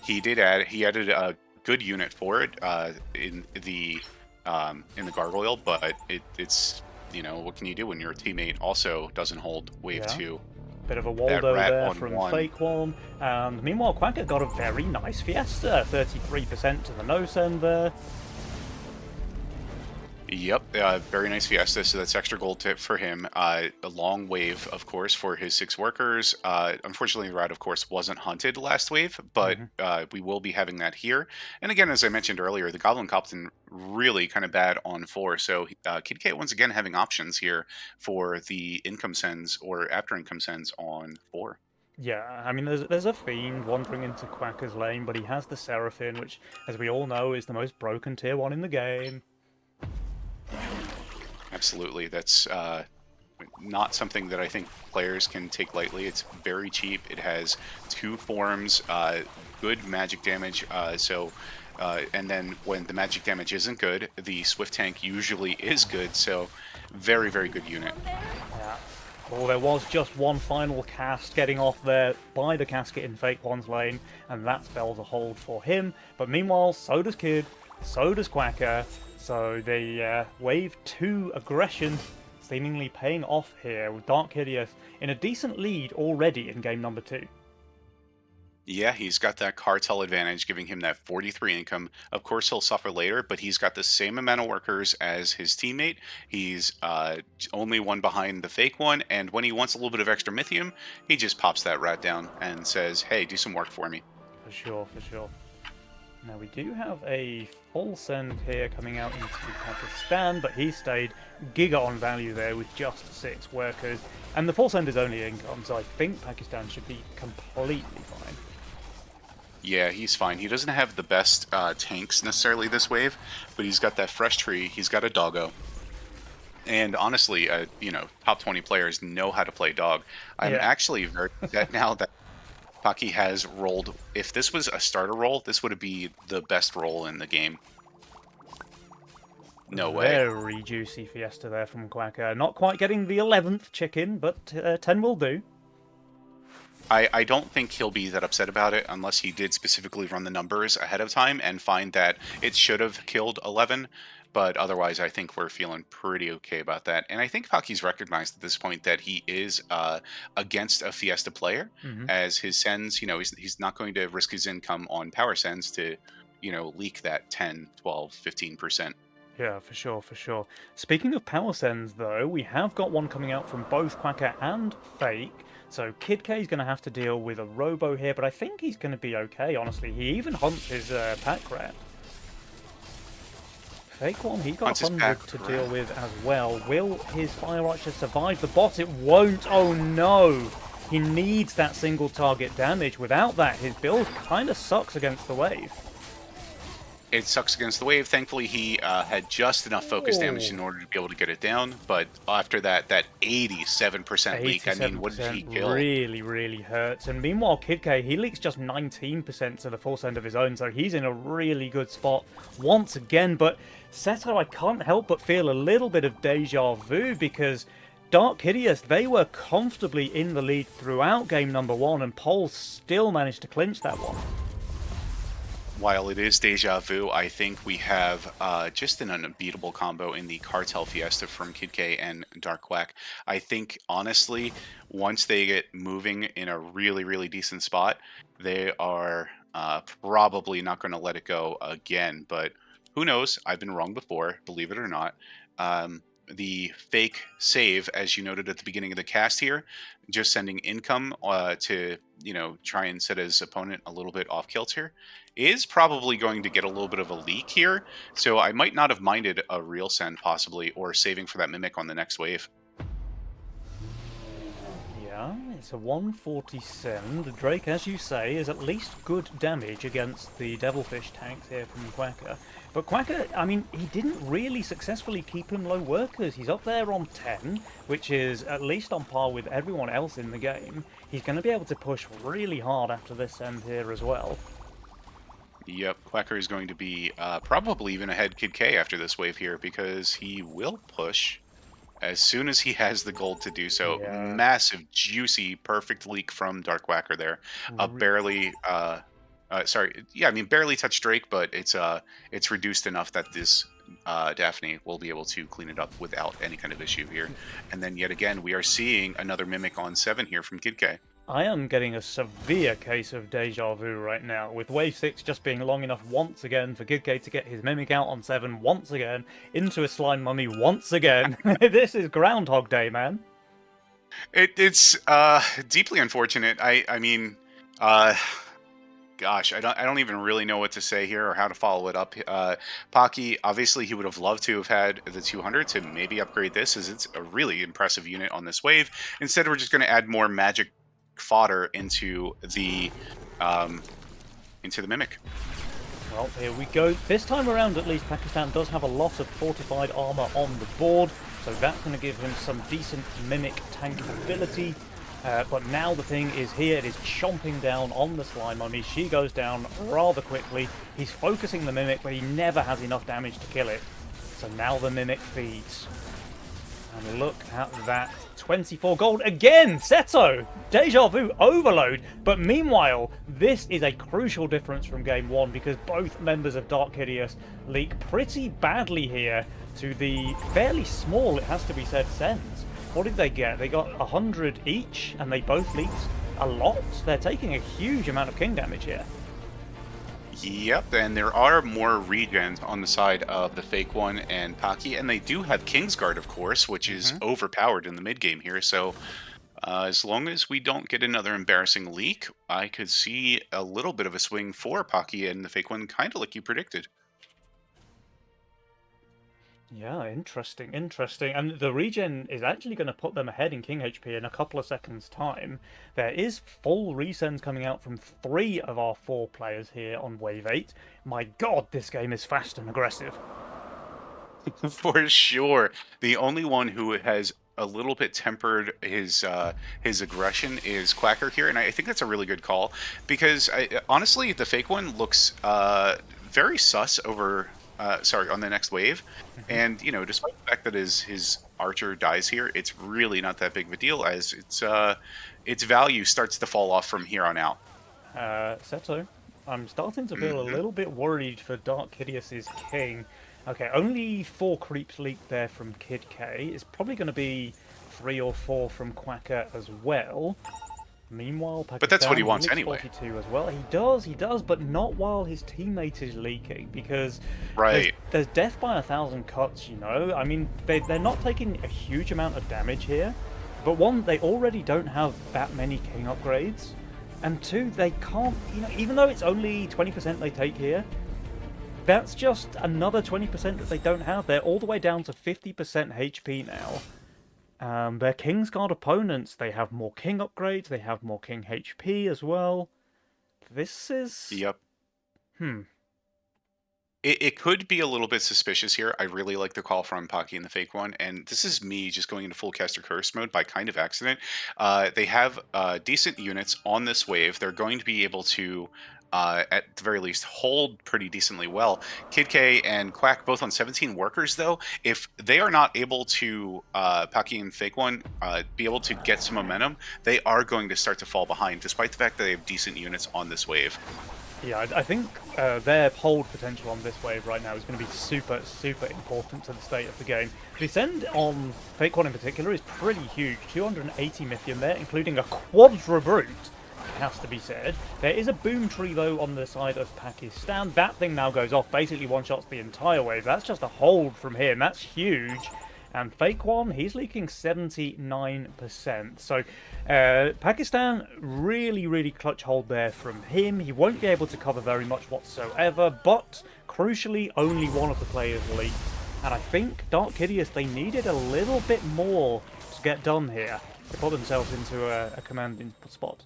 He did add. He added a good unit for it in the gargoyle, but it's what can you do when your teammate also doesn't hold wave 2? Bit of a Waldo there from Fake One. And meanwhile, Quacker got a very nice Fiesta. 33% to the no send there. Yep, very nice Fiesta, so that's extra gold tip for him. A long wave, of course, for his 6 workers. Unfortunately, the rat, of course, wasn't hunted last wave, but we will be having that here. And again, as I mentioned earlier, the Goblin Copton really kind of bad on 4, so Kid K once again having options here for the income sends or after income sends on 4. Yeah, I mean, there's a Fiend wandering into Quacker's lane, but he has the Seraphim, which, as we all know, is the most broken tier 1 in the game. Absolutely, that's not something that I think players can take lightly. It's very cheap. It has 2 forms, good magic damage. And then when the magic damage isn't good, the Swift Tank usually is good. So, very, very good unit. Yeah. Well, there was just one final cast getting off there by the casket in Fake One's lane, and that spells a hold for him. But meanwhile, so does Kid, so does Quacker. So the wave 2 aggression seemingly paying off here with Dark Hideous in a decent lead already in game number 2. Yeah, he's got that cartel advantage, giving him that 43 income. Of course, he'll suffer later, but he's got the same amount of workers as his teammate. He's only one behind the Fake One, and when he wants a little bit of extra Mythium, he just pops that rat down and says, hey, do some work for me. For sure, for sure. Now we do have a full send here coming out into Pakistan, but he stayed giga on value there with just 6 workers. And the full send is only income, so I think Pakistan should be completely fine. Yeah, he's fine. He doesn't have the best tanks necessarily this wave, but he's got that fresh tree. He's got a doggo. And honestly, top 20 players know how to play dog. I'm actually very upset now that Paki has rolled. If this was a starter roll, this would be the best roll in the game. No way. Very juicy Fiesta there from Quacker. Not quite getting the 11th chicken, but 10 will do. I don't think he'll be that upset about it unless he did specifically run the numbers ahead of time and find that it should have killed 11. But otherwise, I think we're feeling pretty okay about that. And I think Paki's recognized at this point that he is against a Fiesta player, as his sends, he's not going to risk his income on power sends to, leak that 10, 12, 15%. Yeah, for sure, for sure. Speaking of power sends, though, we have got one coming out from both Quacker and Fake. So Kid K is going to have to deal with a Robo here, but I think he's going to be okay, honestly. He even hunts his pack rat. Fake One, he's got Punches 100 back to around. deal with as well. Will his Fire Archer survive the bot? It won't. Oh no! He needs that single target damage. Without that, his build kind of sucks against the wave. It sucks against the wave. Thankfully, he had just enough focus damage in order to be able to get it down. But after that 87% leak, I mean, what did he 87% kill? really, really hurts. And meanwhile, Kid K, he leaks just 19% to the force end of his own, so he's in a really good spot once again. But Seto, I can't help but feel a little bit of deja vu because Dark Hideous, they were comfortably in the lead throughout game number 1, and Pole still managed to clinch that one. While it is deja vu, I think we have just an unbeatable combo in the Cartel Fiesta from Kid K and Dark Quack. I think, honestly, once they get moving in a really, really decent spot, they are probably not going to let it go again. But who knows? I've been wrong before, believe it or not. The fake save, as you noted at the beginning of the cast here, just sending income to, try and set his opponent a little bit off kilter, is probably going to get a little bit of a leak here. So I might not have minded a real send possibly, or saving for that mimic on the next wave. Yeah, it's a 147. The Drake, as you say, is at least good damage against the Devilfish tanks here from Quacker. But Quacker, I mean, he didn't really successfully keep him low workers. He's up there on 10, which is at least on par with everyone else in the game. He's going to be able to push really hard after this end here as well. Yep, Quacker is going to be probably even ahead Kid K after this wave here, because he will push as soon as he has the gold to do so. Yeah. Massive, juicy, perfect leak from Dark Quacker there. Barely, barely touched Drake, but it's reduced enough that this Daphne will be able to clean it up without any kind of issue here. And then yet again, we are seeing another Mimic on 7 here from Kid K. I am getting a severe case of deja vu right now, with Wave 6 just being long enough once again for Kid K to get his Mimic out on 7 once again, into a Slime Mummy once again. This is Groundhog Day, man. It's deeply unfortunate. I mean, gosh, I don't even really know what to say here or how to follow it up. Pocky, obviously, he would have loved to have had the 200 to maybe upgrade this, as it's a really impressive unit on this wave. Instead, we're just going to add more magic fodder into the Mimic. Well, here we go. This time around, at least, Pakistan does have a lot of fortified armor on the board, so that's going to give him some decent Mimic tank ability. But now the thing is here, it is chomping down on the Slime Mummy. She goes down rather quickly. He's focusing the Mimic, but he never has enough damage to kill it. So now the Mimic feeds. And look at that. 24 gold again! Seto! Deja vu overload! But meanwhile, this is a crucial difference from game 1 because both members of Dark Hideous leak pretty badly here to the fairly small, it has to be said, sends. What did they get? They got 100 each, and they both leaked a lot. They're taking a huge amount of king damage here. Yep, and there are more regens on the side of the Fake One and Pocky, and they do have Kingsguard, of course, which is overpowered in the mid-game here, so as long as we don't get another embarrassing leak, I could see a little bit of a swing for Pocky and the Fake One, kind of like you predicted. Yeah, interesting. And the regen is actually going to put them ahead in King HP in a couple of seconds' time. There is full resends coming out from 3 of our 4 players here on Wave 8. My god, this game is fast and aggressive. For sure. The only one who has a little bit tempered his aggression is Quacker here, and I think that's a really good call, because honestly, the Fake One looks very sus over... on the next wave. And, despite the fact that his archer dies here, it's really not that big of a deal, as its value starts to fall off from here on out. Seto, I'm starting to feel a little bit worried for Dark Hidious's king. Okay, only 4 creeps leaked there from Kid K. It's probably going to be 3 or 4 from Quacker as well. Meanwhile, Pakistan, but that's what he wants anyway. 42 as well. He does, but not while his teammate is leaking, because there's death by 1,000 cuts, I mean, they're not taking a huge amount of damage here, but 1, they already don't have that many king upgrades, and 2, they can't, even though it's only 20% they take here, that's just another 20% that they don't have. They're all the way down to 50% HP now. Their Kingsguard opponents, they have more King upgrades, they have more King HP as well. This is... Yep. Hmm. It could be a little bit suspicious here. I really like the call from Pocky and the fake one, and this is me just going into full caster curse mode by kind of accident. They have decent units on this wave. They're going to be able to, at the very least, hold pretty decently well. Kid K and Quack both on 17 workers, though. If they are not able to, Pocky and fake one, be able to get some momentum, they are going to start to fall behind, despite the fact that they have decent units on this wave. Yeah, I think their hold potential on this wave right now is going to be super, super important to the state of the game. Descend on Fake One in particular is pretty huge. 280 Mythium there, including a Quadra Brute, has to be said. There is a Boom Tree, though, on the side of Pakistan. That thing now goes off, basically one-shots the entire wave. That's just a hold from him. That's huge. And Fake One, he's leaking 79%. So Pakistan, really, really clutch hold there from him. He won't be able to cover very much whatsoever, but crucially, only one of the players leaked. And I think Dark Hideous, they needed a little bit more to get done here to put themselves into a commanding spot.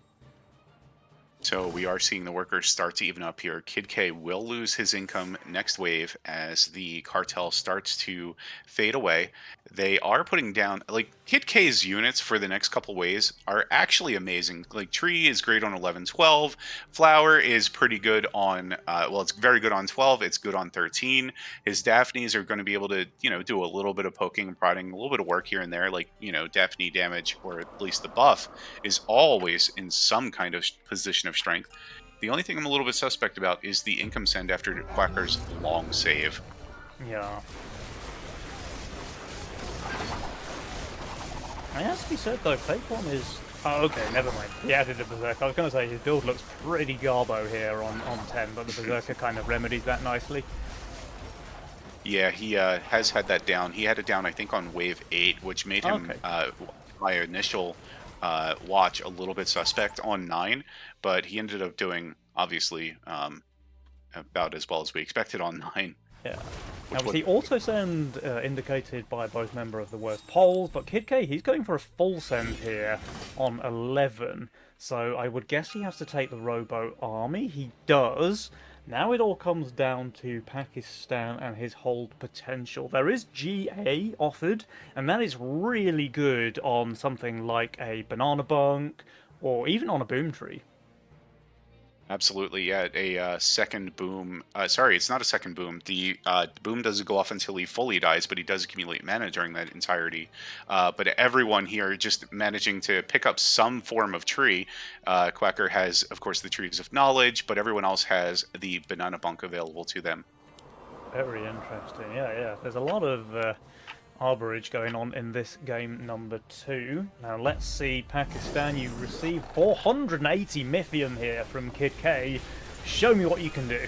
So we are seeing the workers start to even up here. Kid K will lose his income next wave as the cartel starts to fade away. They are putting down, like, Kid K's units for the next couple waves are actually amazing. Like, Tree is great on 11, 12. Flower is pretty good on, well, it's very good on 12. It's good on 13. His Daphnes are going to be able to, do a little bit of poking and prodding, a little bit of work here and there. Like, Daphne damage, or at least the buff, is always in some kind of position of strength. The only thing I'm a little bit suspect about is the income send after Quacker's long save. Yeah. It has to be said, though, Fake One is... Oh, okay, never mind. He added a Berserker. I was going to say his build looks pretty garbo here on 10, but the Berserker kind of remedies that nicely. Yeah, he has had that down. He had it down, I think, on wave 8, which made him, my initial watch, a little bit suspect on 9, but he ended up doing, obviously, about as well as we expected on 9. Yeah. Now, we see auto send indicated by both member of the worst polls, but Kid K, he's going for a full send here on 11. So I would guess he has to take the Robo Army. He does. Now it all comes down to Pakistan and his hold potential. There is GA offered, and that is really good on something like a Banana Bunk, or even on a Boom Tree. Absolutely, yeah. A second boom. Sorry, it's not a second boom. The boom doesn't go off until he fully dies, but he does accumulate mana during that entirety. But everyone here just managing to pick up some form of tree. Quacker has, of course, the trees of knowledge, but everyone else has the banana bunk available to them. Very interesting. Yeah. There's a lot of arborage going on in this game number 2. Now let's see, Pakistan, you receive 480 Mythium here from Kid K. Show me what you can do.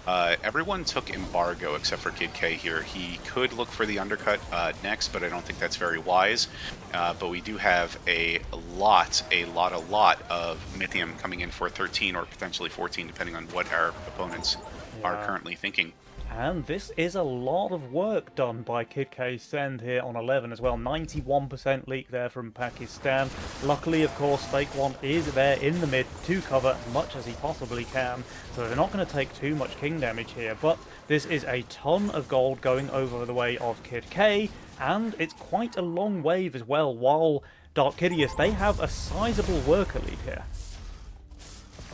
Everyone took embargo except for Kid K here. He could look for the undercut next, but I don't think that's very wise. But we do have a lot of Mythium coming in for 13 or potentially 14, depending on what our opponents are currently thinking. And this is a lot of work done by Kid K Send here on 11 as well. 91% leak there from Pakistan. Luckily, of course, Fake One is there in the mid to cover as much as he possibly can. So they're not going to take too much king damage here. But this is a ton of gold going over the way of Kid K. And it's quite a long wave as well. While Dark Hideous, they have a sizable worker lead here.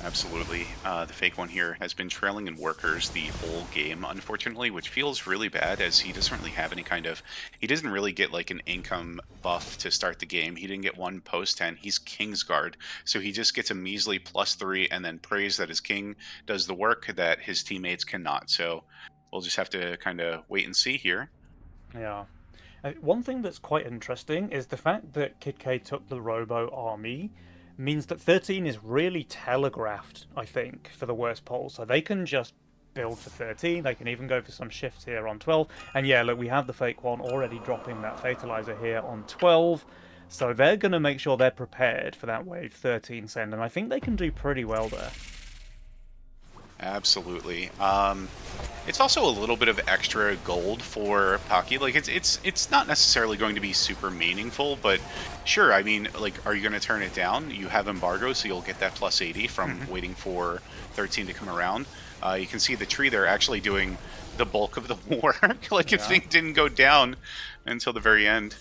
Absolutely. The Fake One here has been trailing in workers the whole game, unfortunately, which feels really bad as he doesn't really have any kind of... He doesn't really get like an income buff to start the game. He didn't get one post-10. He's Kingsguard, so he just gets a measly +3 and then prays that his king does the work that his teammates cannot. So we'll just have to kind of wait and see here. Yeah. One thing that's quite interesting is the fact that Kid K took the Robo Army means that 13 is really telegraphed, I think, for the worst poll. So they can just build for 13. They can even go for some shifts here on 12. And yeah, look, we have the Fake One already dropping that Fatalizer here on 12. So they're going to make sure they're prepared for that wave 13 send. And I think they can do pretty well there. Absolutely. It's also a little bit of extra gold for Pocky. Like it's not necessarily going to be super meaningful, but sure. I mean, like, are you going to turn it down? You have embargo, so you'll get that plus 80 from Mhm. waiting for 13 to come around. You can see the tree there actually doing the bulk of the work. Like if Yeah. things didn't go down until the very end.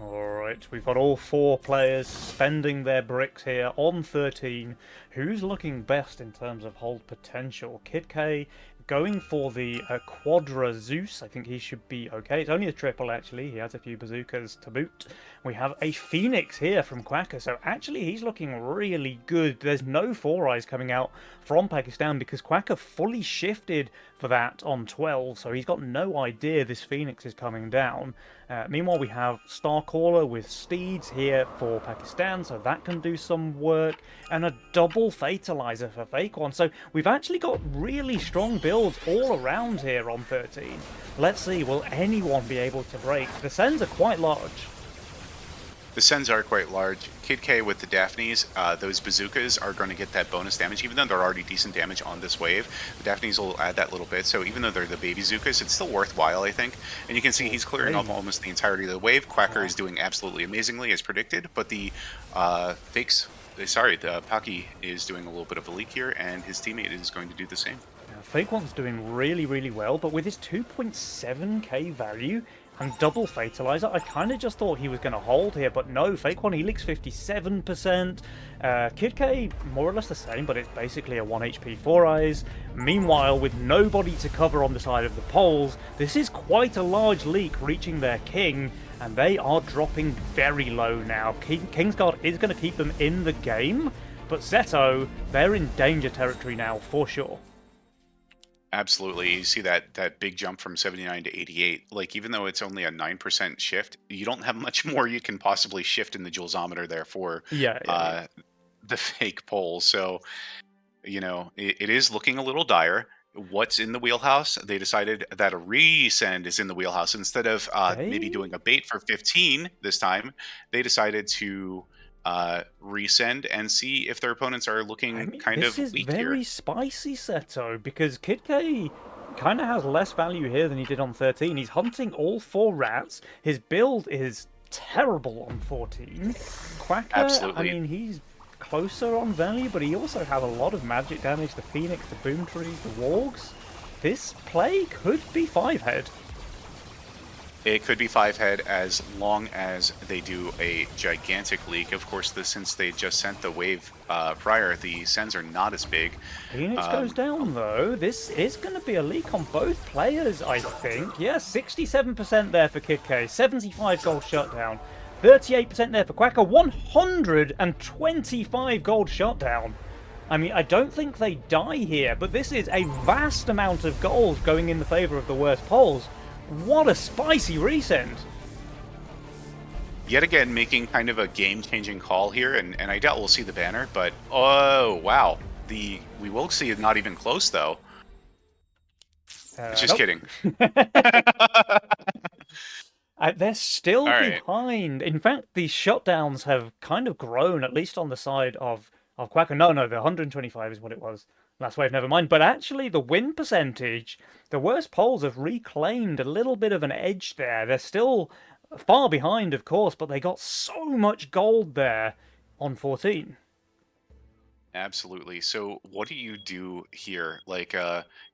Alright, we've got all four players spending their bricks here on 13. Who's looking best in terms of hold potential? Kid K going for the Quadra Zeus. I think he should be okay. It's only a triple, actually. He has a few bazookas to boot. We have a Phoenix here from Quacker, so actually he's looking really good. There's no Four Eyes coming out from Pakistan because Quacker fully shifted for that on 12, so he's got no idea this Phoenix is coming down. Meanwhile, we have Starcaller with Steeds here for Pakistan, so that can do some work, and a double Fatalizer for Fake One. So we've actually got really strong builds all around here on 13. Let's see, will anyone be able to break? The Sens are quite large. The Sens are quite large. Kid K with the Daphnes, those bazookas are going to get that bonus damage, even though they're already decent damage on this wave. The Daphnes will add that little bit, so even though they're the baby Zookas, it's still worthwhile, I think. And you can see he's clearing off Flame. almost the entirety of the wave. Quacker Yeah. is doing absolutely amazingly, as predicted, but the fakes, the Paki is doing a little bit of a leak here, and his teammate is going to do the same. Yeah, Fake One's doing really, really well, but with his 2.7k value and double Fatalizer, I kind of just thought he was going to hold here, but no, Fake One, he leaks 57%. Kid K, more or less the same, but it's basically a 1 HP 4 Eyes. Meanwhile, with nobody to cover on the side of the poles, this is quite a large leak reaching their king, and they are dropping very low now. Kingsguard is going to keep them in the game, but Seto, they're in danger territory now, for sure. Absolutely. You see that big jump from 79 to 88. Like even though it's only a 9% shift, you don't have much more you can possibly shift in the joulesometer there for Yeah, yeah, yeah. uh the fake poll. So, it is looking a little dire. What's in the wheelhouse? They decided that a resend is in the wheelhouse instead of maybe They, doing a bait for 15 this time. They decided to resend and see if their opponents are I looking mean, kind this of is weak here. very spicy, Seto, because Kid K kind of has less value here than he did on 13. He's hunting all four rats. His build is terrible on 14. Quacker, I Absolutely. mean, he's closer on value, but he also has a lot of magic damage. The Phoenix, the Boom Trees, the Wargs. This play could be 5-head. It could be five head as long as they do a gigantic leak. Of course, since they just sent the wave prior, the sends are not as big. Phoenix goes Um, down though. This is going to be a leak on both players, I think. Yeah, 67% there for Kid K, 75 gold shutdown, 38% there for Quacker, 125 gold shutdown. I mean, I don't think they die here, but this is a vast amount of gold going in the favour of the worst polls. What a spicy resend! Yet again, making kind of a game-changing call here, and I doubt we'll see the banner, but oh wow, we will see it not even close though. Just Nope. kidding. They're still All right. behind. In fact, these shutdowns have kind of grown, at least on the side of Quacker. No, no, the 125 is what it was last wave. Never mind. But actually, the win percentage, the worst polls have reclaimed a little bit of an edge there. They're still far behind, of course, but they got so much gold there on 14. Absolutely. So what do you do here? Like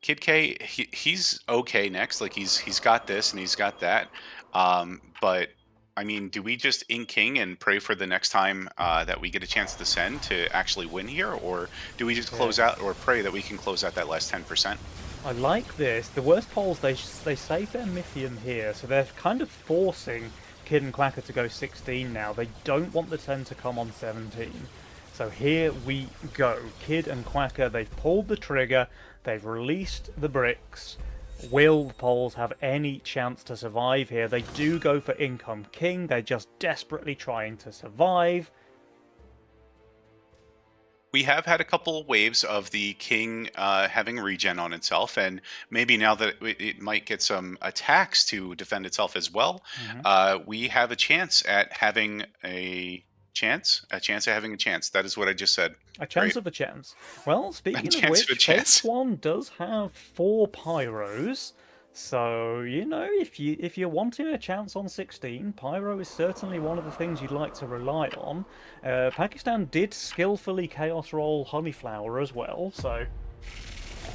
Kid K, he's okay next. Like he's got this and he's got that. But I mean, do we just in King and pray for the next time that we get a chance to send to actually win here, or do we just Yeah. close out or pray that we can close out that last 10%? I like this. The worst polls, they save their Mythium here, so they're kind of forcing Kid and Quacker to go 16 now. They don't want the 10 to come on 17. So here we go. Kid and Quacker, they've pulled the trigger, they've released the bricks. Will the Poles have any chance to survive here? They do go for Income King, they're just desperately trying to survive. We have had a couple of waves of the king having regen on itself, and maybe now that it might get some attacks to defend itself as well, Mhm. we have a chance at having a chance, a chance of having a chance. That is what I just said. A chance Great. of a chance. Well, A speaking of chance of a which, Phase chance. 1 does have 4 pyros. So, you know, if you're wanting a chance on 16, pyro is certainly one of the things you'd like to rely on. Pakistan did skillfully chaos roll Honeyflower as well, so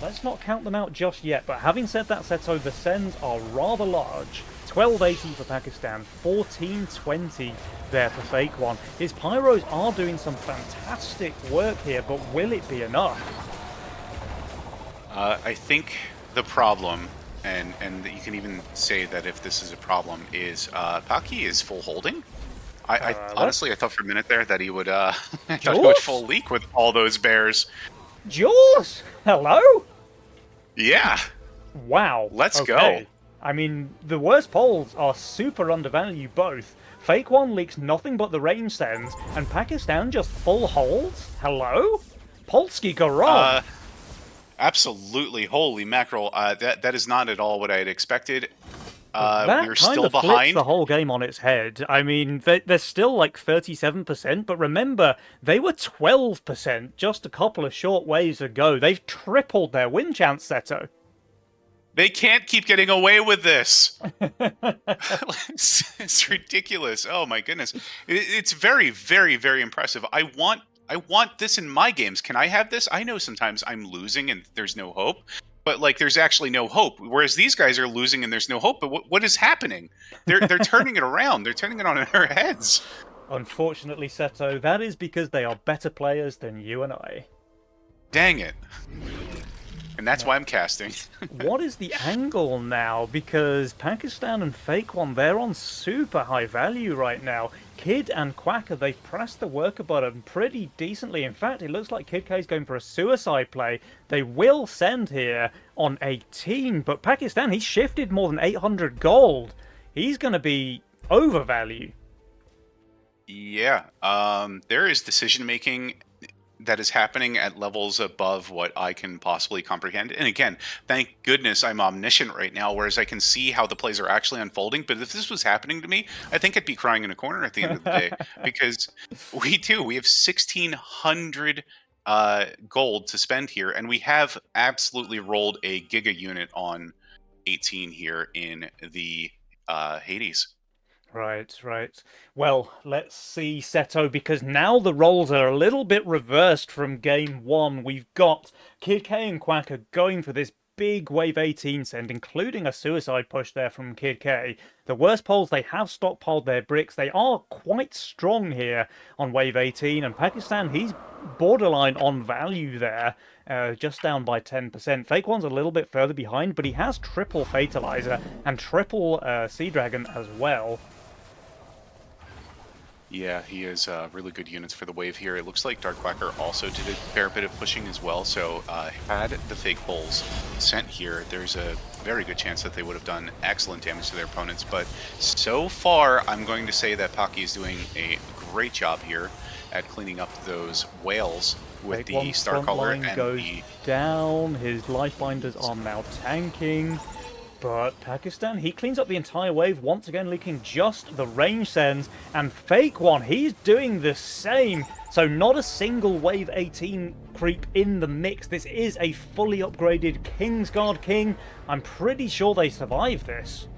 let's not count them out just yet. But having said that, Seto, the sends are rather large. 1280 for Pakistan, 1420 there for Fake One. His pyros are doing some fantastic work here, but will it be enough? I think the problem, and you can even say that if this is a problem, is Paki is full holding. I honestly, I thought for a minute there that he would, I thought he would full leak with all those bears. Jules, hello. Yeah. Wow. Let's okay. go. I mean, the worst polls are super undervalued both. Fake One leaks nothing but the range sends, and Pakistan just full holds? Hello? Polsky Garon! Absolutely. Holy mackerel. That is not at all what I had expected. That We're kind still of flips behind. the whole game on its head. I mean, they're still like 37%, but remember, they were 12% just a couple of short waves ago. They've tripled their win chance, Seto. They can't keep getting away with this. It's ridiculous. Oh my goodness. It's very, very, very impressive. I want this in my games. Can I have this? I know sometimes I'm losing and there's no hope, but like there's actually no hope. Whereas these guys are losing and there's no hope. But what is happening? They're turning it around. They're turning it on their heads. Unfortunately, Seto, that is because they are better players than you and I. Dang it. And that's why I'm casting. What is the angle now? Because Pakistan and Fake One, they're on super high value right now. Kid and Quacker, they've pressed the worker button pretty decently. In fact, it looks like Kid K is going for a suicide play. They will send here on 18, but Pakistan, he's shifted more than 800 gold. He's going to be overvalue. Yeah. There is decision making that is happening at levels above what I can possibly comprehend. And again, thank goodness I'm omniscient right now, whereas I can see how the plays are actually unfolding. But if this was happening to me, I think I'd be crying in a corner at the end of the day because we have 1,600 gold to spend here, and we have absolutely rolled a giga unit on 18 here in the Hades. Right. Well, let's see, Seto, because now the roles are a little bit reversed from game 1. We've got Kid K and Quacker going for this big wave 18 send, including a suicide push there from Kid K. The worst polls, they have stockpiled their bricks. They are quite strong here on wave 18, and Pakistan, he's borderline on value there. Just down by 10%. Fake One's a little bit further behind, but he has triple Fatalizer and triple Sea Dragon as well. Yeah, he has really good units for the wave here. It looks like Dark Quacker also did a fair bit of pushing as well, so had the fake bulls sent here, there's a very good chance that they would have done excellent damage to their opponents. But so far, I'm going to say that Paki is doing a great job here at cleaning up those whales with Fake the One's Star front Color line and goes the... down. His Lifebinders are now tanking. But Pakistan, he cleans up the entire wave, once again leaking just the range sends. And Fake One, he's doing the same. So not a single wave 18 creep in the mix. This is a fully upgraded Kingsguard King. I'm pretty sure they survive this.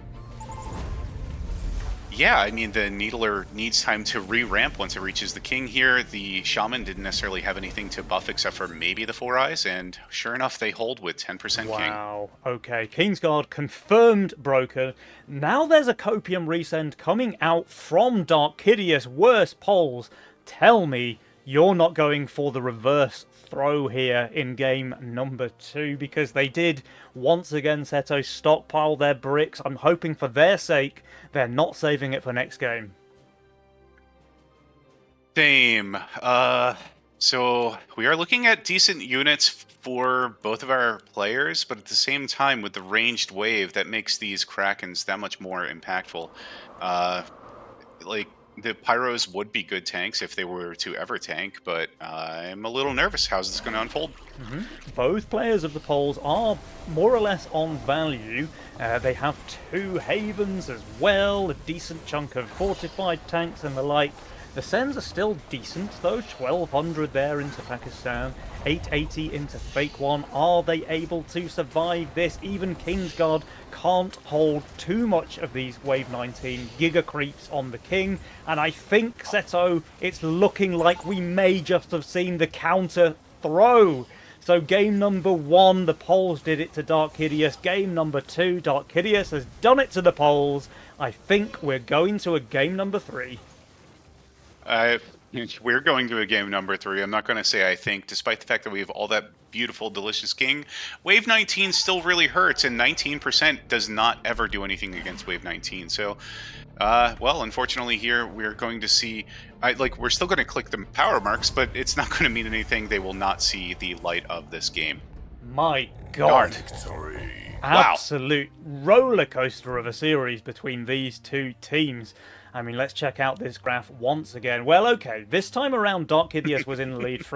Yeah, I mean, the Needler needs time to re-ramp once it reaches the King here. The Shaman didn't necessarily have anything to buff except for maybe the Four Eyes, and sure enough, they hold with 10% King. Wow, okay, Kingsguard confirmed broken. Now there's a Copium resend coming out from Dark Kidius. Worst polls. Tell me you're not going for the reverse throw here in game number 2, because they did once again, Seto, stockpile their bricks. I'm hoping for their sake they're not saving it for next game. Same. So we are looking at decent units for both of our players, but at the same time, with the ranged wave, that makes these Krakens that much more impactful. Like, the Pyros would be good tanks if they were to ever tank, but I'm a little nervous. How's this going to unfold? Both players of the polls are more or less on value. They have 2 Havens as well, a decent chunk of fortified tanks and the like. The Sens are still decent though, 1200 there into Pakistan, 880 into Fake One. Are they able to survive this? Even Kingsguard can't hold too much of these Wave 19 Giga Creeps on the King, and I think, Seto, it's looking like we may just have seen the counter throw. So game number 1, the Poles did it to Dark Hideous. Game number 2, Dark Hideous has done it to the Poles. I think we're going to a game number 3. We're going to a game number 3. I'm not going to say I think, despite the fact that we have all that beautiful, delicious king. Wave 19 still really hurts, and 19% does not ever do anything against Wave 19. So, well, unfortunately here we're going to see, we're still going to click the power marks, but it's not going to mean anything. They will not see the light of this game. My God. Darn. Absolute roller coaster of a series between these two teams. I mean, let's check out this graph once again. Well, okay, this time around, Dark Hideous was in the lead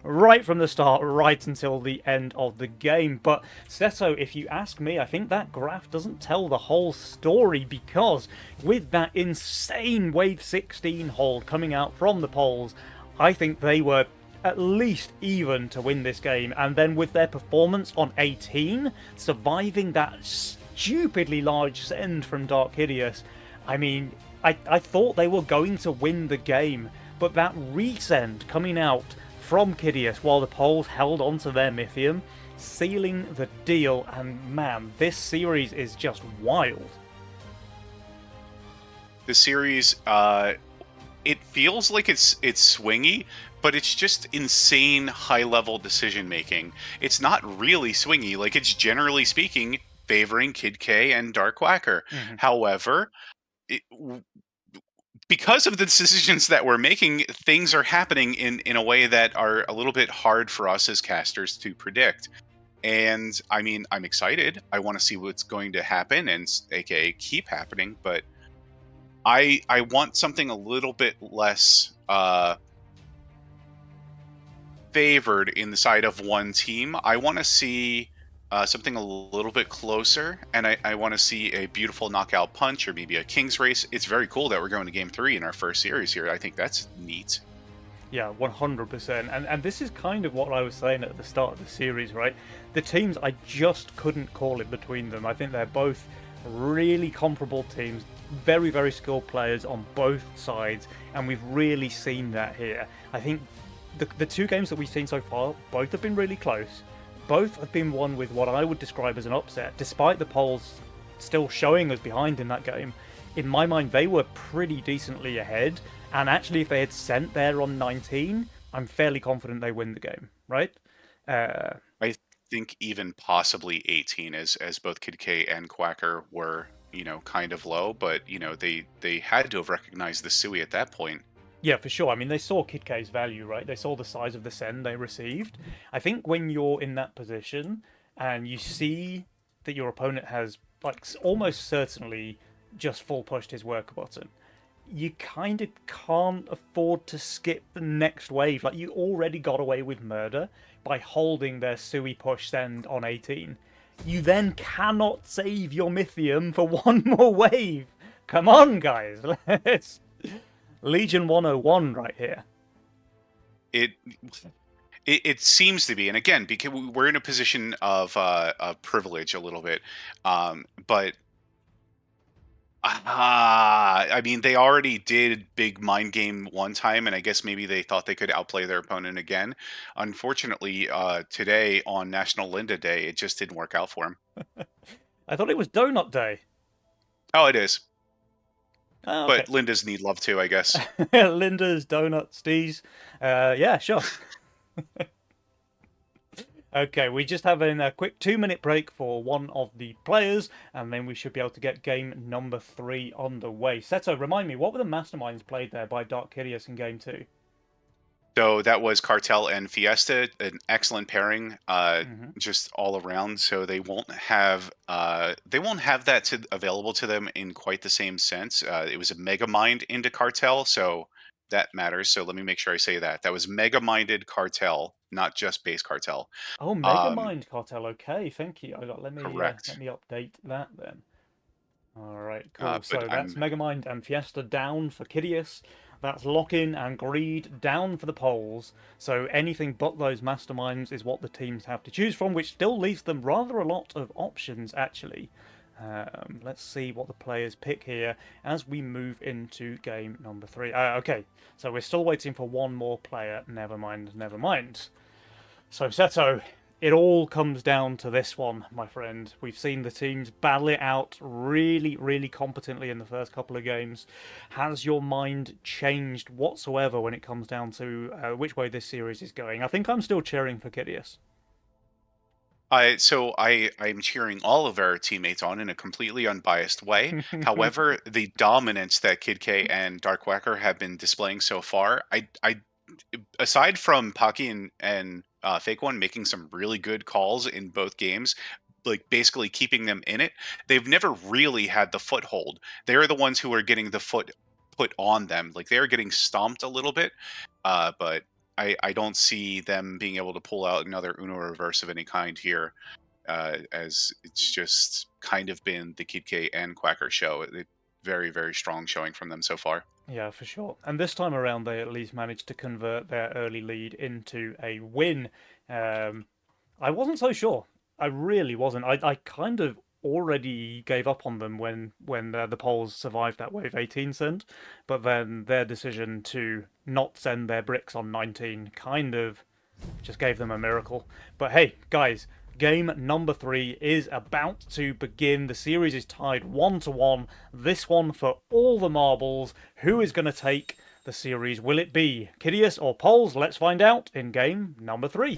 right from the start, right until the end of the game. But, Seto, if you ask me, I think that graph doesn't tell the whole story, because with that insane Wave 16 hold coming out from the Poles, I think they were at least even to win this game. And then with their performance on 18, surviving that stupidly large send from Dark Hideous, I mean, I thought they were going to win the game, but that resend coming out from Kidius while the Poles held on to their Mythium, sealing the deal, and man, this series is just wild. The series, it feels like it's swingy, but it's just insane high-level decision-making. It's not really swingy, like it's generally speaking favoring Kid K and Dark Quacker. Mm-hmm. However, because of the decisions that we're making, things are happening in a way that are a little bit hard for us as casters to predict. And I mean, I'm excited. I want to see what's going to happen and aka keep happening, but I want something a little bit less favored in the side of one team. I want to see something a little bit closer, and I want to see a beautiful knockout punch or maybe a King's Race. It's very cool that we're going to Game 3 in our first series here. I think that's neat. Yeah, 100%. And this is kind of what I was saying at the start of the series, right? The teams, I just couldn't call it between them. I think they're both really comparable teams, very, very skilled players on both sides, and we've really seen that here. I think the two games that we've seen so far, both have been really close. Both have been won with what I would describe as an upset, despite the Poles still showing us behind in that game. In my mind, they were pretty decently ahead, and actually if they had sent there on 19, I'm fairly confident they win the game, right? I think even possibly 18, as both Kid K and Quacker were, kind of low, but they had to have recognized the Sui at that point. Yeah, for sure. I mean, they saw Kid K's value, right? They saw the size of the send they received. I think when you're in that position and you see that your opponent has, like, almost certainly just full pushed his worker button, you kind of can't afford to skip the next wave. Like, you already got away with murder by holding their Sui push send on 18. You then cannot save your Mythium for one more wave. Come on, guys. Let's... Legion 101 right here. It seems to be, and again, because we're in a position of privilege a little bit, but I mean, they already did big mind game one time, and I guess maybe they thought they could outplay their opponent again. Unfortunately, today on National Linda Day, it just didn't work out for him. I thought it was Donut Day. Oh, it is. Oh, okay. But Lindas need love too, I guess. Linda's, donuts, Steez. Yeah, sure. Okay, we just have a quick 2-minute break for one of the players, and then we should be able to get game number 3 underway. Seto, remind me, what were the masterminds played there by Dark Hideous in game 2? So that was Cartel and Fiesta, an excellent pairing, just all around. So they won't have that available to them in quite the same sense. It was a Mega Mind into Cartel, so that matters. So let me make sure I say that was Mega Minded Cartel, not just base Cartel. Oh, Megamind Cartel. Okay, thank you. Let me Correct. update that then. All right, cool. So But that's Megamind and Fiesta down for Kidius. That's Lock-In and Greed down for the polls. So anything but those masterminds is what the teams have to choose from, which still leaves them rather a lot of options, actually. Let's see what the players pick here as we move into game number 3. Okay, so we're still waiting for one more player. Never mind, never mind. So, Seto, it all comes down to this one, my friend. We've seen the teams battle it out really, really competently in the first couple of games. Has your mind changed whatsoever when it comes down to which way this series is going? I think I'm still cheering for Kidius. I'm cheering all of our teammates on in a completely unbiased way. However, the dominance that Kid K and Dark Whacker have been displaying so far, aside from Pocky and Fake One making some really good calls in both games, like basically keeping them in it, they've never really had the foothold. They're the ones who are getting the foot put on them. Like they're getting stomped a little bit, but I don't see them being able to pull out another Uno reverse of any kind here, as it's just kind of been the Kid K and Quacker show. Very, very strong showing from them so far. Yeah, for sure. And this time around, they at least managed to convert their early lead into a win. I wasn't so sure. I really wasn't. I kind of already gave up on them when the polls survived that wave 18 send, but then their decision to not send their bricks on 19 kind of just gave them a miracle. But hey, guys, game number 3 is about to begin. The series is tied 1-1. This one for all the marbles. Who is going to take the series? Will it be Kidius or Pols? Let's find out in game number 3.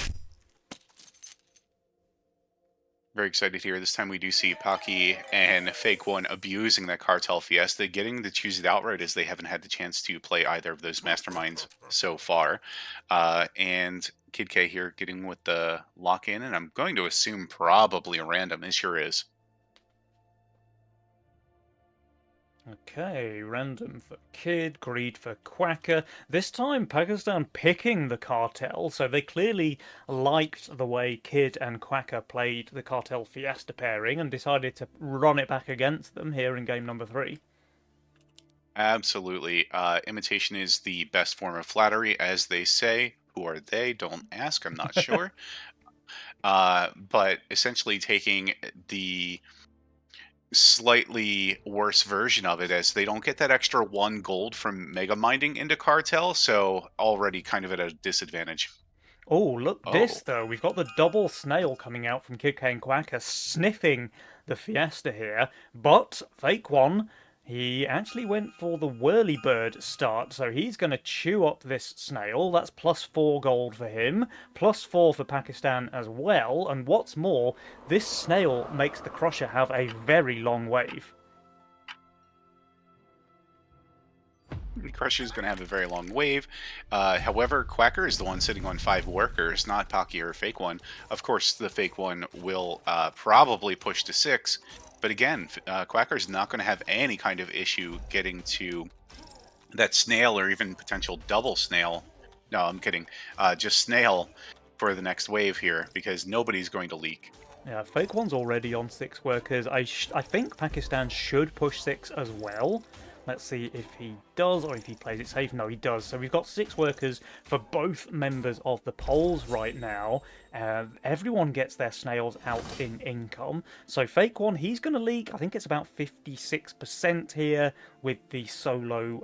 Very excited here. This time we do see Pocky and Fake One abusing that Cartel Fiesta, getting to choose it outright as they haven't had the chance to play either of those masterminds so far. And Kid K here getting with the lock-in, and I'm going to assume probably a random. It sure is. Okay, random for Kid, Greed for Quacker. This time, Pakistan picking the Cartel, so they clearly liked the way Kid and Quacker played the Cartel Fiesta pairing and decided to run it back against them here in game number 3. Absolutely. Imitation is the best form of flattery, as they say. Who are they? Don't ask. I'm not sure. But essentially taking the slightly worse version of it, as they don't get that extra 1 gold from mega minding into Cartel, so already kind of at a disadvantage. Oh, look this, Oh, though. We've got the double snail coming out from Kid K and Quacker, sniffing the Fiesta here. But Fake One, he actually went for the Whirlybird start, so he's going to chew up this snail. That's +4 gold for him, +4 for Pakistan as well. And what's more, this snail makes the Crusher have a very long wave. Crusher's going to have a very long wave. However, Quacker is the one sitting on 5 workers, not Pocky or Fake One. Of course, the Fake One will probably push to 6. But again, Quacker's not going to have any kind of issue getting to that snail or even potential double snail. No, I'm kidding. Just snail for the next wave here, because nobody's going to leak. Yeah, Fake One's already on 6 workers. I think Pakistan should push 6 as well. Let's see if he does or if he plays it safe. No, he does. So we've got 6 workers for both members of the polls right now. Everyone gets their snails out in income. So Fake One, he's going to leak. I think it's about 56% here with the solo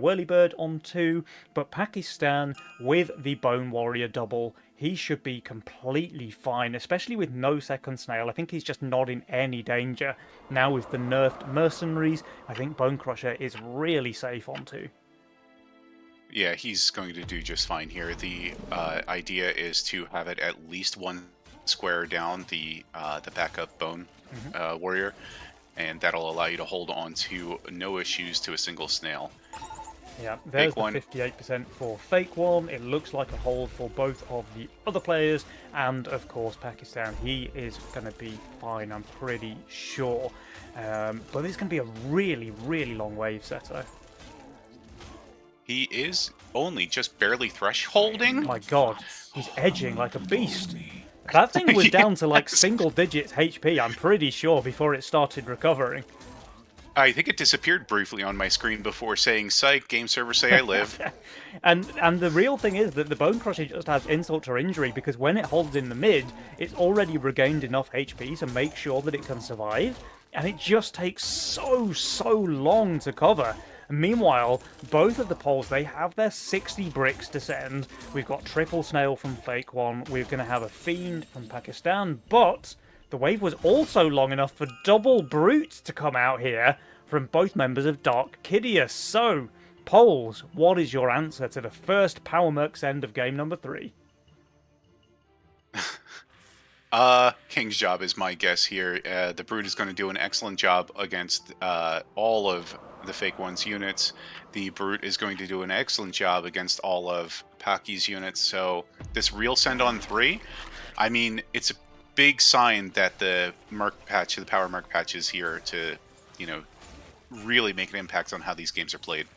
Whirlybird on 2. But Pakistan with the Bone Warrior double, he should be completely fine, especially with no second snail. I think he's just not in any danger. Now with the nerfed mercenaries, I think Bone Crusher is really safe on 2. Yeah, he's going to do just fine here. The idea is to have it at least 1 square down the backup Bone Warrior, and that'll allow you to hold on to no issues to a single snail. Yeah, there's the 58% for Fake One. It looks like a hold for both of the other players. And, of course, Pakistan, he is going to be fine, I'm pretty sure. But it's going to be a really, really long wave setter. He is only just barely thresholding. My god, he's edging like a beast. That thing was down to like single digits HP, I'm pretty sure, before it started recovering. I think it disappeared briefly on my screen before saying, "Psych, game server say I live." And the real thing is that the Bone Crusher just has insult to injury, because when it holds in the mid, it's already regained enough HP to make sure that it can survive, and it just takes so long to cover. Meanwhile, both of the poles, they have their 60 bricks to send. We've got triple snail from Fake One, we're going to have a fiend from Pakistan, but the wave was also long enough for double brute to come out here from both members of Dark Kidius. So, Poles, what is your answer to the first Power Merc send of game number 3? King's Job is my guess here. The Brute is going to do an excellent job against all of the Fake One's units. The Brute is going to do an excellent job against all of Paki's units. So this real send on 3, I mean, it's a big sign that the Merc patch, the Power Merc patch, is here to, you know, really make an impact on how these games are played.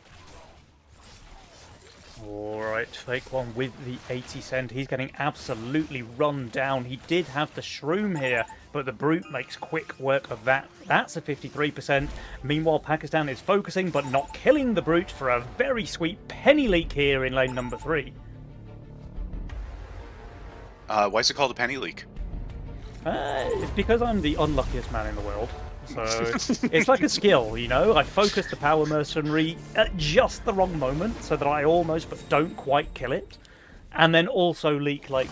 Alright, Fake One with the 80 cent. He's getting absolutely run down. He did have the Shroom here, but the Brute makes quick work of that. That's a 53%. Meanwhile, Pakistan is focusing but not killing the Brute for a very sweet penny leak here in lane number 3. Why is it called a penny leak? It's because I'm the unluckiest man in the world. So it's like a skill, you know? I focus the Power Mercenary at just the wrong moment so that I almost but don't quite kill it. And then also leak, like,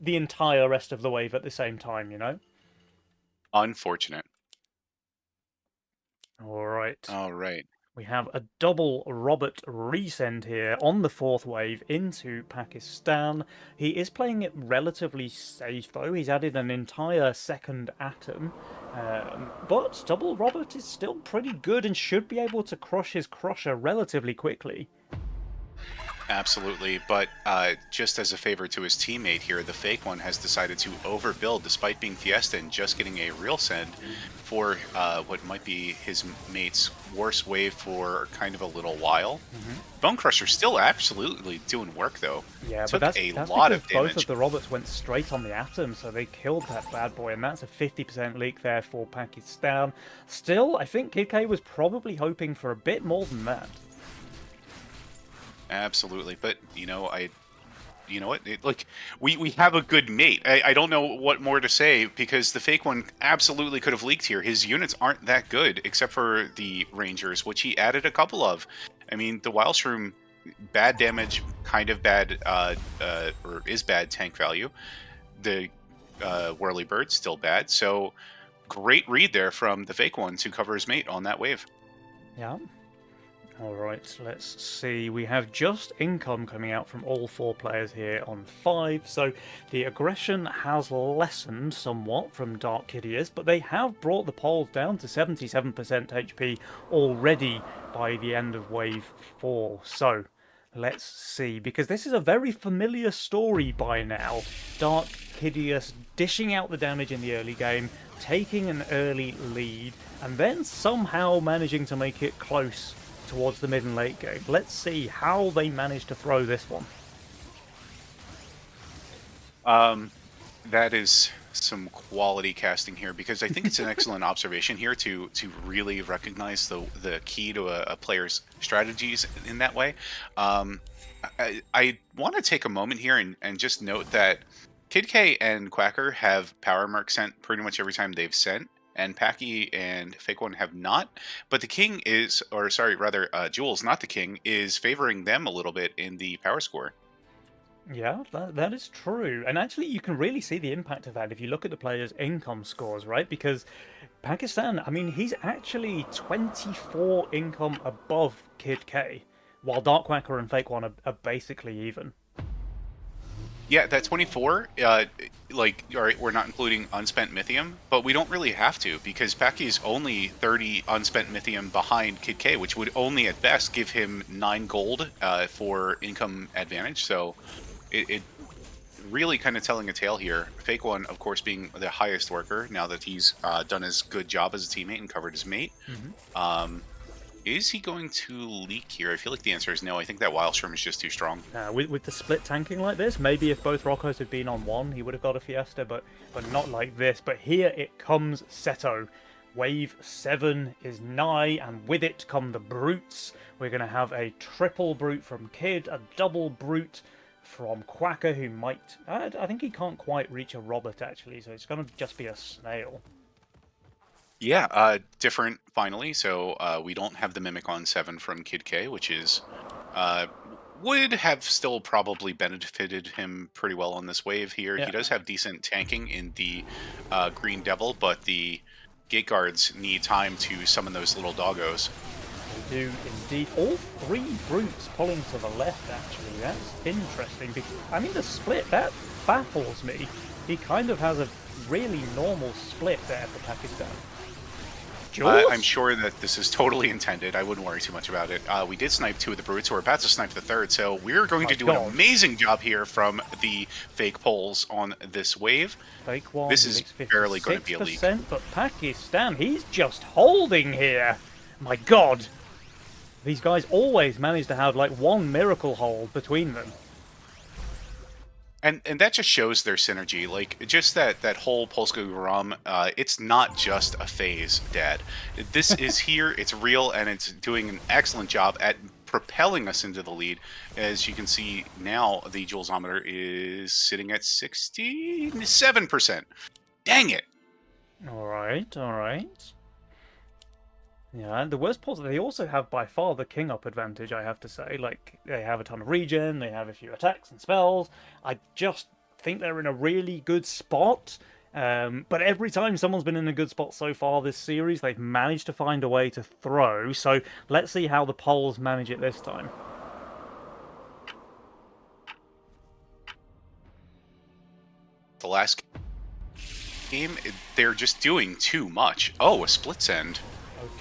the entire rest of the wave at the same time, you know? Unfortunate. Alright. Alright. We have a double Robert resend here on the 4th wave into Pakistan. He is playing it relatively safe, though. He's added an entire second atom. But double Robert is still pretty good and should be able to crush his Crusher relatively quickly. Absolutely, but just as a favor to his teammate here, the Fake One has decided to overbuild despite being Fiesta and just getting a real send for what might be his mate's worst wave for kind of a little while. Bone Crusher still absolutely doing work, though. Yeah, Took but that's lot because of damage. both of the Roberts went straight on the atom, so they killed that bad boy, and that's a 50% leak there for Pakistan. Still, I think Kid K was probably hoping for a bit more than that. Absolutely, but you know, you know what? Like we have a good mate. I don't know what more to say because the Fake One absolutely could have leaked here. His units aren't that good except for the Rangers, which he added a couple of. I mean, the Wildstorm, bad damage, kind of bad, or is bad tank value. The Whirlybird still bad. So great read there from the Fake One to cover his mate on that wave. Yeah. Alright, let's see. We have just income coming out from all 4 players here on 5, so the aggression has lessened somewhat from Dark Kidius, but they have brought the poles down to 77% HP already by the end of wave 4. So, let's see, because this is a very familiar story by now. Dark Kidius dishing out the damage in the early game, taking an early lead, and then somehow managing to make it close towards the mid and late game. Let's see how they manage to throw this one. That is some quality casting here because I think it's an excellent observation here to really recognize the key to a player's strategies in that way. I want to take a moment here and just note that Kid K and Quacker have Power Merc sent pretty much every time they've sent, and Packy and Fake One have not. But the King is, or sorry, rather, Jules, not the King, is favoring them a little bit in the power score. Yeah, that is true. And actually, you can really see the impact of that if you look at the players' income scores, right? Because Pakistan, I mean, he's actually 24 income above Kid K, while Dark Quacker and Fake One are basically even. Yeah, that 24, like, all right, we're not including unspent Mythium, but we don't really have to because Packy's only 30 unspent Mythium behind Kid K, which would only at best give him 9 gold for income advantage. So it really kind of telling a tale here. Fake One, of course, being the highest worker now that he's done his good job as a teammate and covered his mate. Is he going to leak here? I feel like the answer is no. I think that Wildstorm is just too strong. With the split tanking like this, maybe if both Rockos had been on one, he would have got a Fiesta, but not like this. But here it comes Seto. Wave 7 is nigh, and with it come the brutes. We're going to have a triple brute from Kid, a double brute from Quacker, who might... I think he can't quite reach a Robert, actually, so it's going to just be a snail. Yeah, different finally. So we don't have the Mimic on 7 from Kid K, which is uh, would have still probably benefited him pretty well on this wave here. Yeah. He does have decent tanking in the Green Devil, but the Gate Guards need time to summon those little doggos. They do indeed. All three brutes pulling to the left, actually. That's interesting. I mean, the split, that baffles me. He kind of has a really normal split there for Pakistan. I'm sure that this is totally intended. I wouldn't worry too much about it. We did snipe 2 of the brutes. We're about to snipe the 3rd, so we're going to do an amazing job here from the fake poles on this wave. Fake one. This is barely going to be a leak. But Pakistan, he's just holding here. My God. These guys always manage to have like one miracle hold between them. And that just shows their synergy. Like, just that whole Polska Rum, it's not just a phase, Dad. This is here, it's real, and it's doing an excellent job at propelling us into the lead. As you can see now, the Joulsometer is sitting at 67%. Dang it! Alright, alright. Yeah, and the worst part is they also have by far the king up advantage, I have to say. Like, they have a ton of regen, they have a few attacks and spells. I just think they're in a really good spot. But every time someone's been in a good spot so far this series, they've managed to find a way to throw. So let's see how the Poles manage it this time. The last game, they're just doing too much. Oh, a splits end.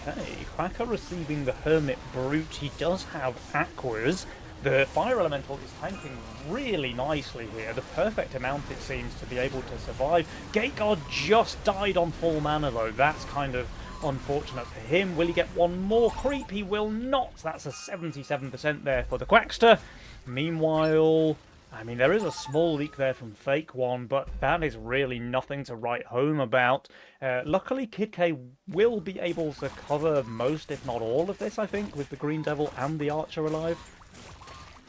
Okay, Quacker receiving the Hermit Brute. He does have Aquas. The Fire Elemental is tanking really nicely here. The perfect amount, it seems, to be able to survive. Gate Guard just died on full mana, though. That's kind of unfortunate for him. Will he get one more creep? He will not. That's a 77% there for the Quackster. Meanwhile... I mean, there is a small leak there from Fake One, but that is really nothing to write home about. Luckily, Kid K will be able to cover most, if not all, of this, I think, with the Green Devil and the Archer alive.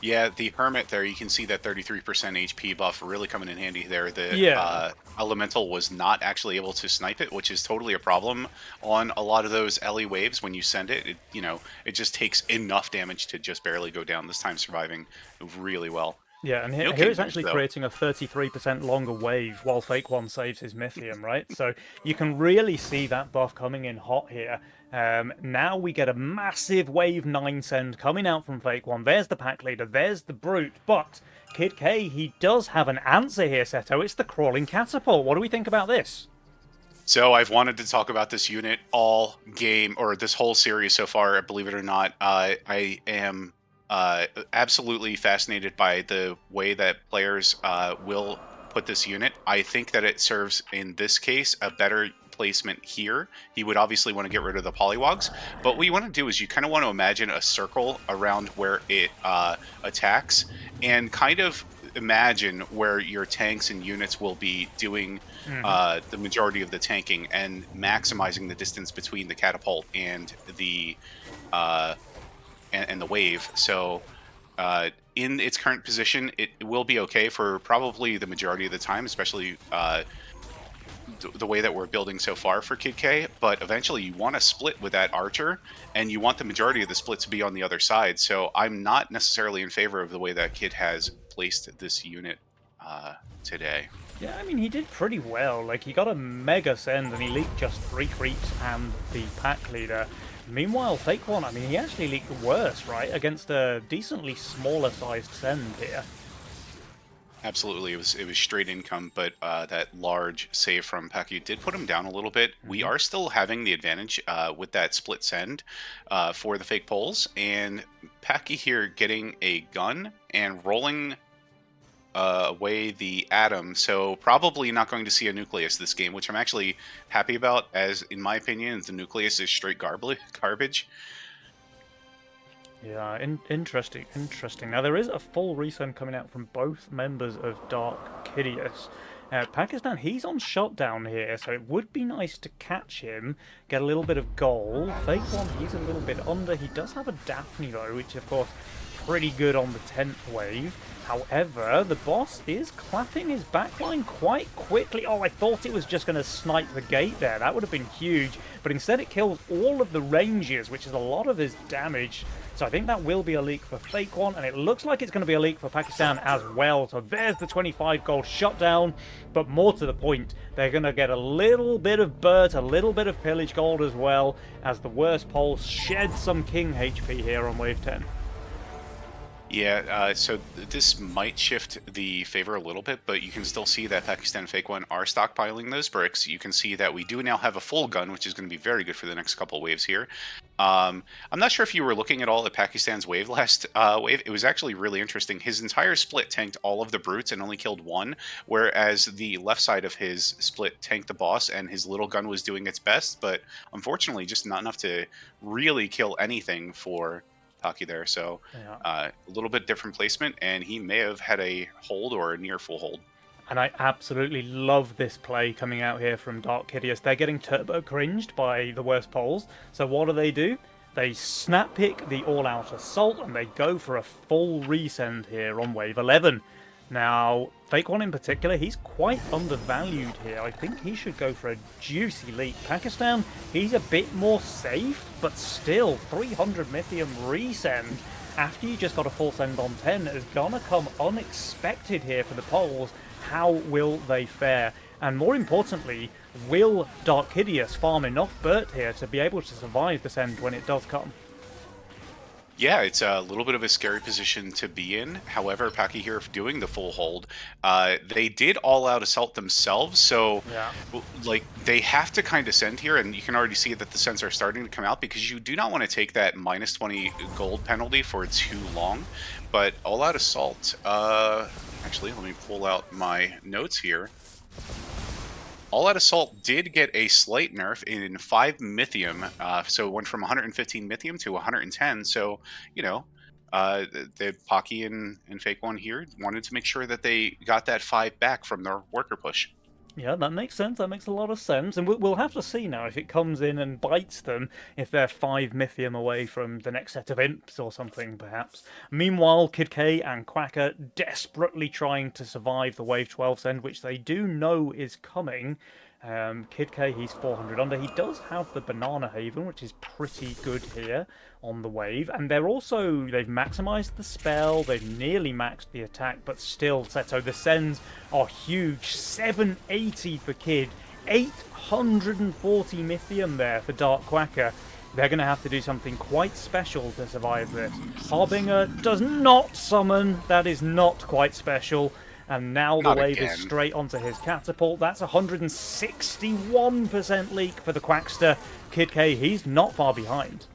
Yeah, the Hermit there, you can see that 33% HP buff really coming in handy there. The Elemental was not actually able to snipe it, which is totally a problem on a lot of those LE waves. When you send it, it just takes enough damage to just barely go down. This time surviving really well. Yeah, and here it's actually creating a 33% longer wave while Fake One saves his Mythium, right? So you can really see that buff coming in hot here. Now we get a massive wave 9 send coming out from Fake One. There's the pack leader, there's the Brute, but Kid K, he does have an answer here, Seto. It's the Crawling Catapult. What do we think about this? So I've wanted to talk about this unit all game, or this whole series so far, believe it or not. I am... absolutely fascinated by the way that players will put this unit. I think that it serves, in this case, a better placement here. He would obviously want to get rid of the Polywogs, but what you want to do is you kind of want to imagine a circle around where it attacks, and kind of imagine where your tanks and units will be doing the majority of the tanking and maximizing the distance between the catapult and the and the wave. So in its current position, it will be okay for probably the majority of the time, especially the way that we're building so far for Kid K. But eventually you want to split with that Archer, and you want the majority of the split to be on the other side. So I'm not necessarily in favor of the way that Kid has placed this unit today. Yeah, I mean, he did pretty well. Like, he got a mega send and he leaked just 3 creeps and the pack leader. Meanwhile, Fake One, I mean, he actually leaked worse, right? Against a decently smaller sized send here. Absolutely, it was straight income, but that large save from Paki did put him down a little bit. We are still having the advantage with that split send for the fake poles, and Paki here getting a gun and rolling away the Atom, so probably not going to see a Nucleus this game, which I'm actually happy about, as in my opinion, the Nucleus is straight garbage. Yeah, interesting. Now, there is a full resend coming out from both members of Dark Kidius. Pakistan, he's on shutdown here, so it would be nice to catch him, get a little bit of gold. Fake One, he's a little bit under. He does have a Daphne, though, which, of course, pretty good on the 10th wave. However, the boss is clapping his backline quite quickly. Oh, I thought it was just going to snipe the gate there. That would have been huge. But instead it kills all of the ranges, which is a lot of his damage. So I think that will be a leak for Fake One, and it looks like it's going to be a leak for Pakistan as well. So there's the 25 gold shutdown. But more to the point, they're going to get a little bit of Burt, a little bit of pillage gold as well, as the worst Poles shed some King HP here on wave 10. Yeah, so this might shift the favor a little bit, but you can still see that Pakistan and Fake One are stockpiling those bricks. You can see that we do now have a full gun, which is going to be very good for the next couple waves here. I'm not sure if you were looking at all at Pakistan's wave last wave. It was actually really interesting. His entire split tanked all of the brutes and only killed one, whereas the left side of his split tanked the boss, and his little gun was doing its best, but unfortunately just not enough to really kill anything for Taki there. So a little bit different placement, and he may have had a hold or a near full hold. And I absolutely love this play coming out here from Dark Hideous. They're getting turbo cringed by the worst Poles. So what do? They snap pick the all-out assault, and they go for a full resend here on wave 11. Now, Fake One in particular, he's quite undervalued here. I think he should go for a juicy leak. Pakistan, he's a bit more safe, but still, 300 Mythium resend after you just got a full send on 10 is gonna come unexpected here for the Poles. How will they fare? And more importantly, will Dark Hideous farm enough Burt here to be able to survive the send when it does come? Yeah, it's a little bit of a scary position to be in. However, Paki here doing the full hold. They did all-out assault themselves, so Yeah. like they have to kind of send here, and you can already see that the sends are starting to come out because you do not want to take that minus 20 gold penalty for too long. But all-out assault. Actually, let me pull out my notes here. All Out Assault did get a slight nerf in 5 Mythium, so it went from 115 Mythium to 110. So, you know, the Pocky and Fake One here wanted to make sure that they got that 5 back from their worker push. Yeah, that makes sense. That makes a lot of sense. And we'll have to see now if it comes in and bites them, if they're 5 Mythium away from the next set of imps or something, perhaps. Meanwhile, Kid K and Quacker desperately trying to survive the Wave 12 send, which they do know is coming. Kid K, he's 400 under. He does have the Banana Haven, which is pretty good here on the wave. And they've maximized the spell, they've nearly maxed the attack, but still, Seto, the sends are huge. 780 for Kid, 840 Mythium there for Dark Quacker. They're going to have to do something quite special to survive this. Harbinger does not summon. That is not quite special. And now the wave is straight onto his catapult. That's 161% leak for the Quackster. Kid K, he's not far behind.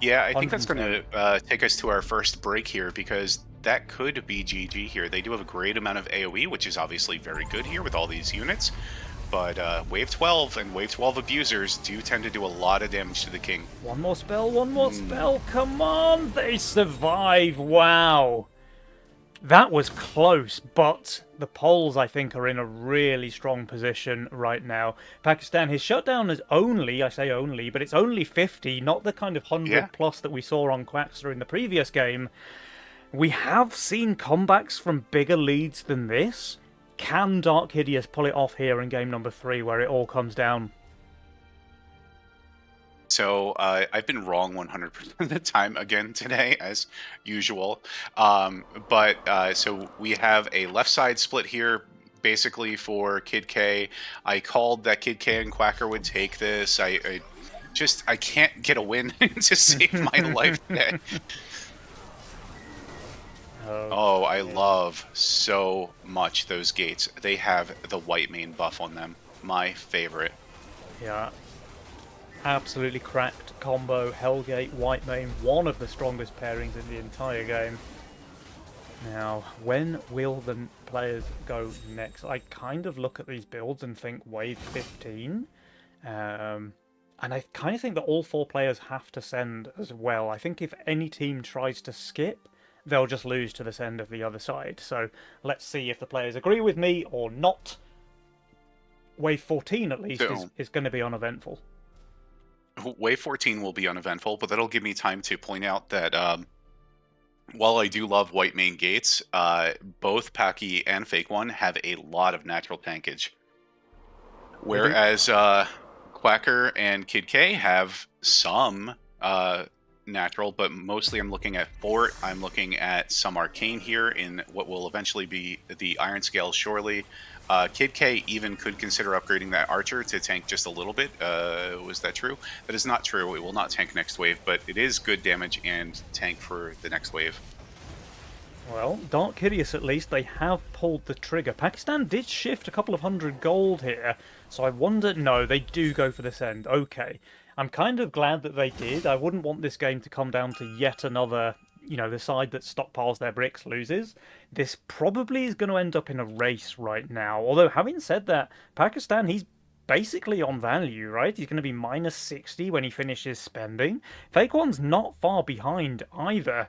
Yeah, I think that's going to take us to our first break here, because that could be GG here. They do have a great amount of AoE, which is obviously very good here with all these units. But Wave 12 and Wave 12 abusers do tend to do a lot of damage to the king. One more spell, come on! They survive, wow! That was close, but the Poles, I think, are in a really strong position right now. Pakistan, his shutdown is only, I say only, but it's only 50, not the kind of 100 plus that we saw on Quackster in the previous game. We have seen comebacks from bigger leads than this. Can Dark Hideous pull it off here in game number 3, where it all comes down? So I've been wrong 100% of the time again today, as usual. So we have a left side split here, basically for Kid K. I called that Kid K and Quacker would take this. I can't get a win to save my life today. Oh, I love so much those gates. They have the white main buff on them. My favorite. Yeah. Absolutely cracked combo. Hellgate, White Mane, one of the strongest pairings in the entire game. Now, when will the players go next? I kind of look at these builds and think wave 15. And I kind of think that all 4 players have to send as well. I think if any team tries to skip, they'll just lose to this end of the other side. So let's see if the players agree with me or not. Wave 14, at least, is going to be uneventful. Wave 14 will be uneventful, but that'll give me time to point out that while I do love white main gates, both Paki and Fake One have a lot of natural tankage. Whereas Quacker and Kid K have some natural, but mostly I'm looking at Fort. I'm looking at some Arcane here in what will eventually be the Iron Scale, surely. Kid K even could consider upgrading that Archer to tank just a little bit. Was that true? That is not true. It will not tank next wave, but it is good damage and tank for the next wave. Well, Dark Hideous, at least, they have pulled the trigger. Pakistan did shift a couple of 100 gold here, so I wonder... No, they do go for this end. Okay. I'm kind of glad that they did. I wouldn't want this game to come down to yet another... You know, the side that stockpiles their bricks loses. This probably is going to end up in a race right now. Although, having said that, Pakistan, he's basically on value, right? He's going to be minus 60 when he finishes spending. Fake One's not far behind either.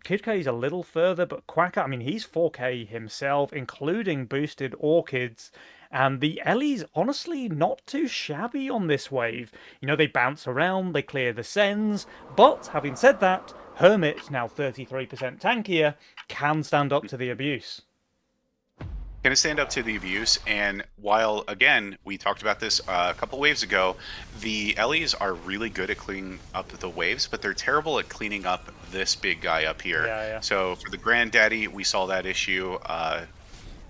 Kid K's a little further, but Quacker, I mean, he's 4k himself, including boosted Orchids. And the Ellie's honestly not too shabby on this wave. You know, they bounce around, they clear the Sens, but having said that, Hermit, now 33% tankier, can stand up to the abuse. Can it stand up to the abuse? And while, again, we talked about this a couple waves ago, the Ellies are really good at cleaning up the waves, but they're terrible at cleaning up this big guy up here. Yeah. So for the Granddaddy, we saw that issue,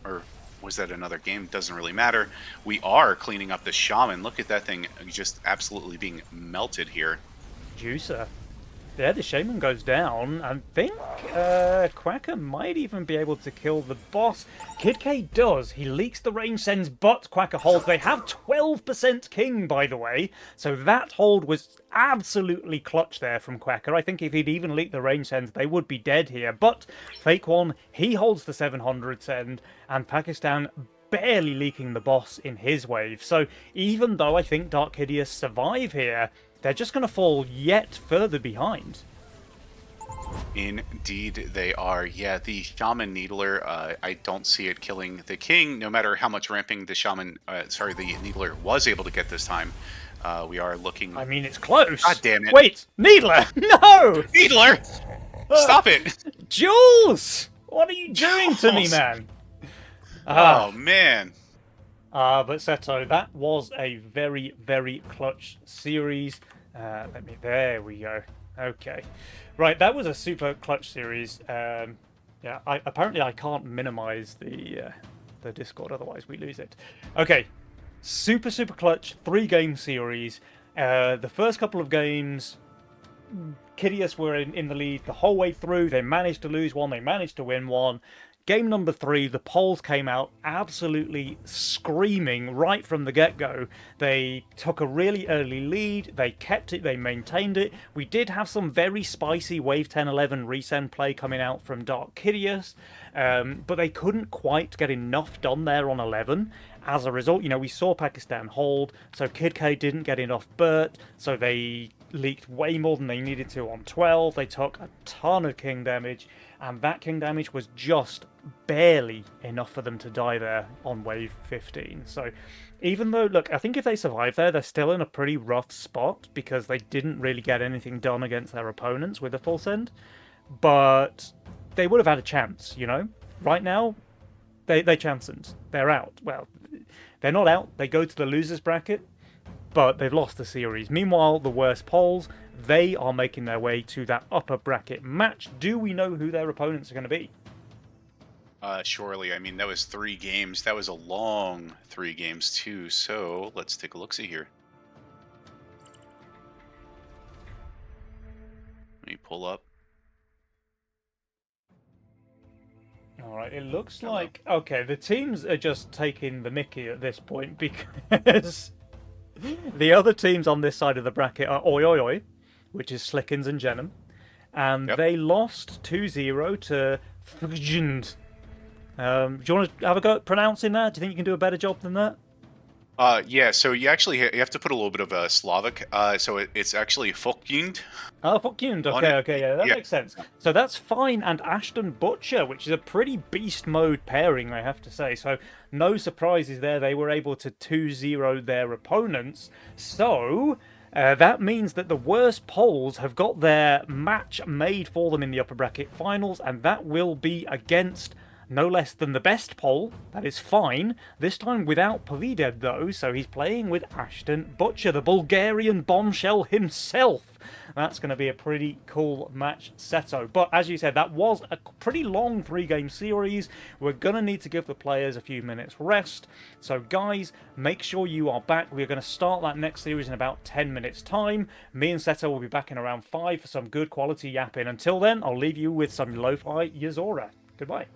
or was that another game? Doesn't really matter. We are cleaning up the Shaman. Look at that thing just absolutely being melted here. Juicer. Yeah, the Shaman goes down. I think Quacker might even be able to kill the boss. Kid K does. He leaks the range sends, but Quacker holds. They have 12% King, by the way. So that hold was absolutely clutch there from Quacker. I think if he'd even leaked the range sends, they would be dead here. But Fake One, he holds the 700 send, and Pakistan barely leaking the boss in his wave. So even though I think Dark Hideous survive here, they're just going to fall yet further behind. Indeed, they are. Yeah, the Shaman Needler, I don't see it killing the King, no matter how much ramping the Shaman, the Needler was able to get this time. We are looking... I mean, it's close. God damn it. Wait, Needler! No! Needler! Stop it! Jules! What are you doing to me, man? Oh, man. But Seto, that was a very, very clutch series. There we go. Okay. Right, that was a super clutch series. Yeah, apparently I can't minimize the Discord, otherwise we lose it. Okay, super, super clutch, 3-game series. The first couple of games, Kidius were in the lead the whole way through. They managed to lose one, they managed to win one. Game number 3, the polls came out absolutely screaming right from the get-go. They took a really early lead, they kept it, they maintained it. We did have some very spicy Wave 10-11 resend play coming out from Dark Hideous, but they couldn't quite get enough done there on 11. As a result, you know, we saw Pakistan hold, so Kid K didn't get enough Burt, so they leaked way more than they needed to on 12. They took a ton of King damage, and that King damage was just barely enough for them to die there on wave 15. So even though, look, I think if they survive there, they're still in a pretty rough spot because they didn't really get anything done against their opponents with a full send, but they would have had a chance, you know? Right now, they chancened. They're out. Well, they're not out. They go to the losers bracket, but they've lost the series. Meanwhile, the worst polls, they are making their way to that upper bracket match. Do we know who their opponents are going to be? Surely. I mean, that was 3 games. That was a long 3 games, too. So let's take a look-see here. Let me pull up. Alright, it looks like... Okay, the teams are just taking the mickey at this point because the other teams on this side of the bracket are Oi Oi Oi, which is Slickens and Jenem, and they lost 2-0 to Fjund. Do you want to have a go at pronouncing that? Do you think you can do a better job than that? Yeah, so you have to put a little bit of a Slavic. So it's actually Folkjund Oh, Fortune. on Okay, it. okay, yeah, that Yeah. makes sense. So that's fine, and Ashton Butcher, which is a pretty beast mode pairing, I have to say. So no surprises there. They were able to 2-0 their opponents. So that means that the worst Poles have got their match made for them in the upper bracket finals, and that will be against no less than the best Pole. That is fine. This time without Povided, though, so he's playing with Ashton Butcher, the Bulgarian bombshell himself. That's going to be a pretty cool match, Seto. But as you said, that was a pretty long 3-game series. We're going to need to give the players a few minutes rest. So, guys, make sure you are back. We're going to start that next series in about 10 minutes' time. Me and Seto will be back in around 5 for some good quality yapping. Until then, I'll leave you with some lo-fi Yozora. Goodbye.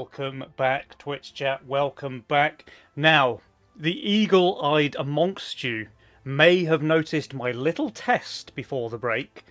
welcome back, Twitch chat, welcome back. Now, the eagle-eyed amongst you may have noticed my little test before the break,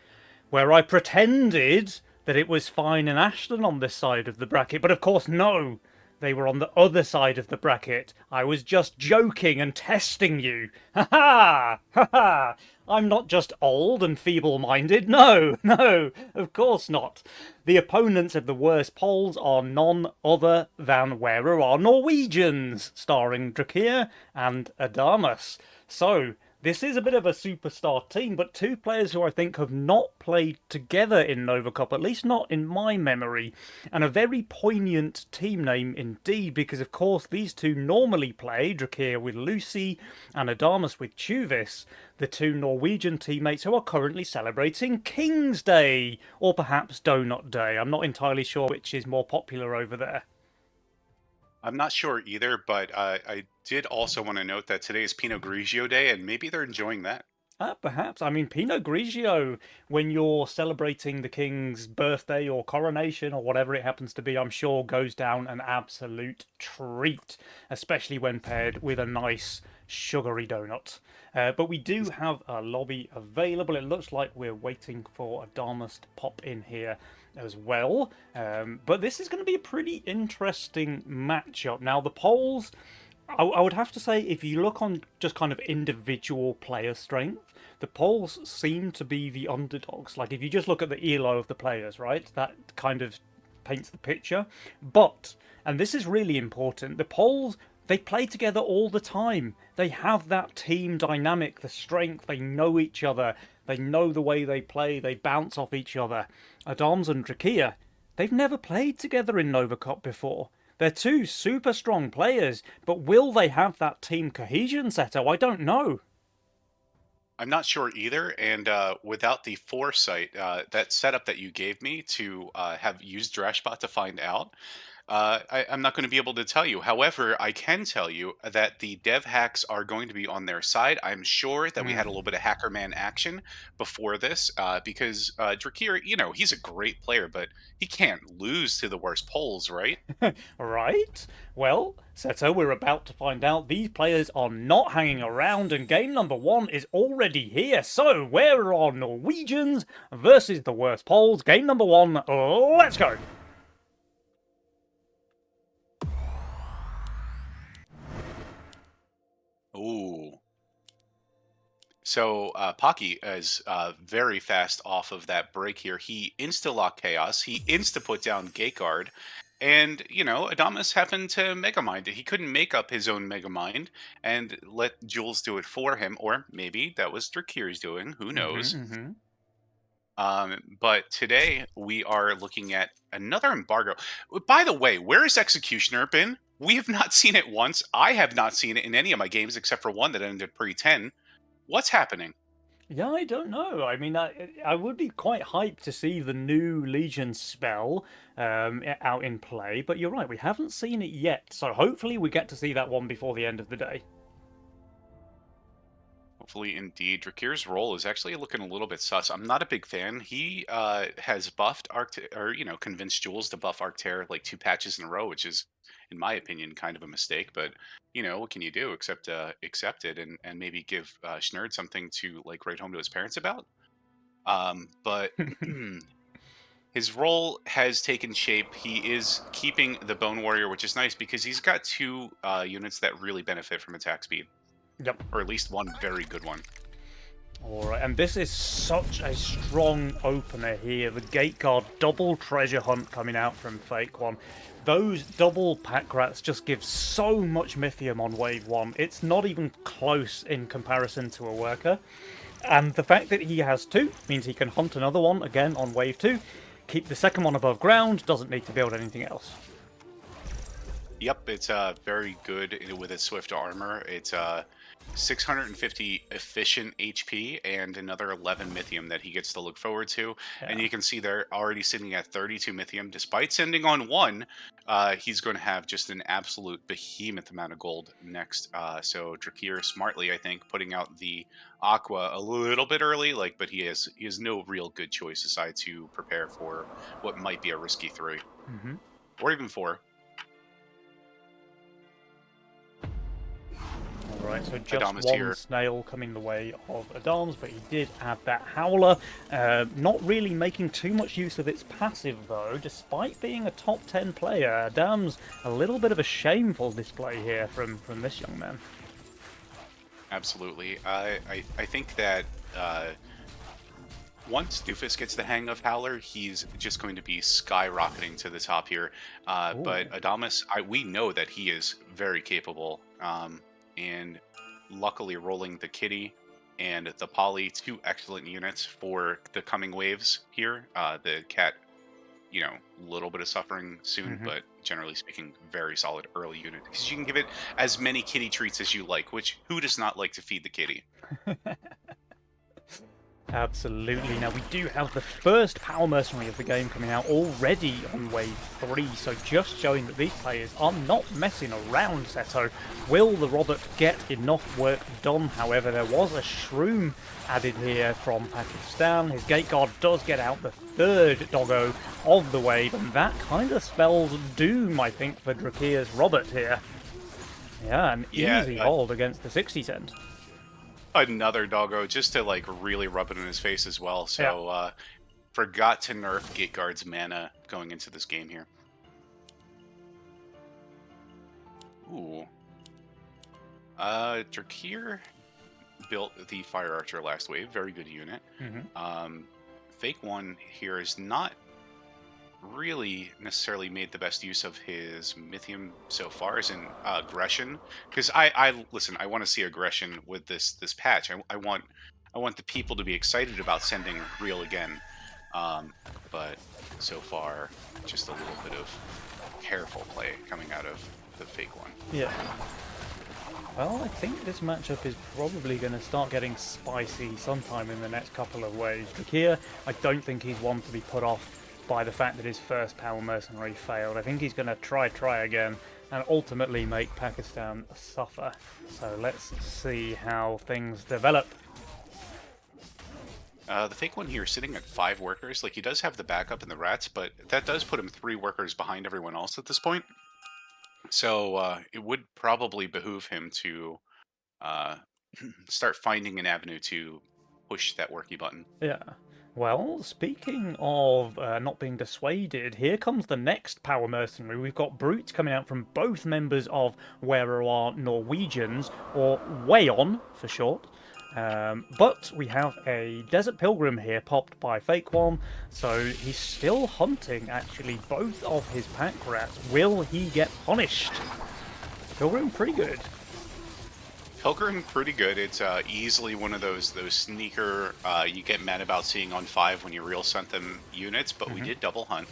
where I pretended that it was Fine and Ashton on this side of the bracket, but of course, no! They were on the other side of the bracket. I was just joking and testing you. Ha ha! Ha ha! I'm not just old and feeble-minded. No, no, of course not. The opponents of the worst polls are none other than Where Are Norwegians, starring Drakir and Adamus. So, this is a bit of a superstar team, but two players who I think have not played together in Nova Cup, at least not in my memory, and a very poignant team name indeed, because of course these two normally play, Drakir with Lucy and Adamus with Tuvis, the two Norwegian teammates who are currently celebrating King's Day, or perhaps Donut Day. I'm not entirely sure which is more popular over there. I'm not sure either, but I did also want to note that today is Pinot Grigio Day, and maybe they're enjoying that. Perhaps. I mean, Pinot Grigio, when you're celebrating the king's birthday or coronation or whatever it happens to be, I'm sure goes down an absolute treat, especially when paired with a nice sugary donut. But we do have a lobby available. It looks like we're waiting for Adamus to pop in here as well. But this is going to be a pretty interesting matchup. Now, the polls, I would have to say, if you look on just kind of individual player strength, the polls seem to be the underdogs. Like, if you just look at the elo of the players, right, that kind of paints the picture. But, and this is really important, the polls, they play together all the time. They have that team dynamic, the strength, they know each other, they know the way they play, they bounce off each other. Adams and Drakir, they've never played together in Nova Cup before. They're two super strong players, but will they have that team cohesion, Seto? I don't know. I'm not sure either, and without the foresight, that setup that you gave me to have used Drashbot to find out, I'm not going to be able to tell you. However, I can tell you that the dev hacks are going to be on their side. I'm sure that we had a little bit of Hackerman action before this, because Drakir, he's a great player, but he can't lose to the worst polls, right? Right? Well, Seto, we're about to find out. These players are not hanging around, and game number one is already here. So, where are Norwegians versus the worst polls? Game number one, let's go! Ooh. So Pocky is very fast off of that break here. He insta-lock Chaos. He insta-put down Gate And, Adamas happened to Megamind. He couldn't make up his own Megamind and let Jules do it for him. Or maybe that was Drakir's doing. Who knows? But today we are looking at another embargo. By the way, where has Executioner been? We have not seen it once. I have not seen it in any of my games except for one that ended pre-10. What's happening? Yeah, I don't know. I mean, I would be quite hyped to see the new Legion spell out in play, but you're right, we haven't seen it yet. So hopefully we get to see that one before the end of the day. Hopefully, indeed. Drakir's role is actually looking a little bit sus. I'm not a big fan. He has buffed or convinced Jules to buff Arctera like 2 patches in a row, which is, in my opinion, kind of a mistake. But what can you do except accept it and maybe give Schnerd something to like write home to his parents about? But his role has taken shape. He is keeping the Bone Warrior, which is nice because he's got two units that really benefit from attack speed. Yep. Or at least one very good one. Alright, and this is such a strong opener here. The Gate Guard double treasure hunt coming out from Fake One. Those double pack rats just give so much Mythium on wave 1. It's not even close in comparison to a worker. And the fact that he has two means he can hunt another one again on wave 2. Keep the second one above ground, doesn't need to build anything else. Yep, it's very good with its swift armor. It's 650 efficient HP and another 11 Mythium that he gets to look forward to. Yeah. And you can see they're already sitting at 32 Mythium. Despite sending on one, he's going to have just an absolute behemoth amount of gold next. So Drakir smartly, I think, putting out the Aqua a little bit early, but he has no real good choice aside to prepare for what might be a risky 3. Mm-hmm. Or even 4. Right, so just Adamas one here. snail coming the way of Adams, but he did add that Howler. Not really making too much use of its passive, though, despite being a top 10 player. Adams, a little bit of a shameful display here from this young man. Absolutely. I think that once Doofus gets the hang of Howler, he's just going to be skyrocketing to the top here. But Ooh. Adamas, we know that he is very capable. And luckily, rolling the Kitty and the Polly, two excellent units for the coming waves here. The Cat, a little bit of suffering soon, Mhm. but generally speaking, very solid early unit. Because you can give it as many kitty treats as you like, which who does not like to feed the kitty? Absolutely. Now, we do have the first Power Mercenary of the game coming out already on Wave 3, so just showing that these players are not messing around, Seto. Will the Robert get enough work done? However, there was a Shroom added here from Pakistan. His Gate Guard does get out the third doggo of the wave, and that kind of spells doom, I think, for Drakir's Robert here. Yeah, an Yeah, easy hold against the 60 cent. another doggo just to like really rub it in his face as well. Yeah. So forgot to nerf Gate Guard's mana going into this game here. Ooh. Drakir built the Fire Archer last wave. Very good unit. Fake One here is not really necessarily made the best use of his Mythium so far as in aggression, because I listen, I want to see aggression with this patch. I want the people to be excited about sending real again, but so far just a little bit of careful play coming out of the Fake One. Yeah. Well, I think this matchup is probably going to start getting spicy sometime in the next couple of waves. Drakir, I don't think he's one to be put off by the fact that his first Power Mercenary failed. I think he's going to try again and ultimately make Pakistan suffer. So let's see how things develop. The Fake One here sitting at 5 workers. Like, he does have the backup in the rats, but that does put him 3 workers behind everyone else at this point. So it would probably behoove him to uh, start finding an avenue to push that worky button. Yeah. Well, speaking of not being dissuaded, here comes the next Power Mercenary. We've got brutes coming out from both members of Wererar Norwegians, or Wayon for short. But we have a Desert Pilgrim here popped by Fake One, so he's still hunting actually both of his pack rats. Will he get punished? Pilgrim pretty good. Pilgrim pretty good. It's easily one of those sneaker you get mad about seeing on 5 when you real sent them units, but we did double hunt.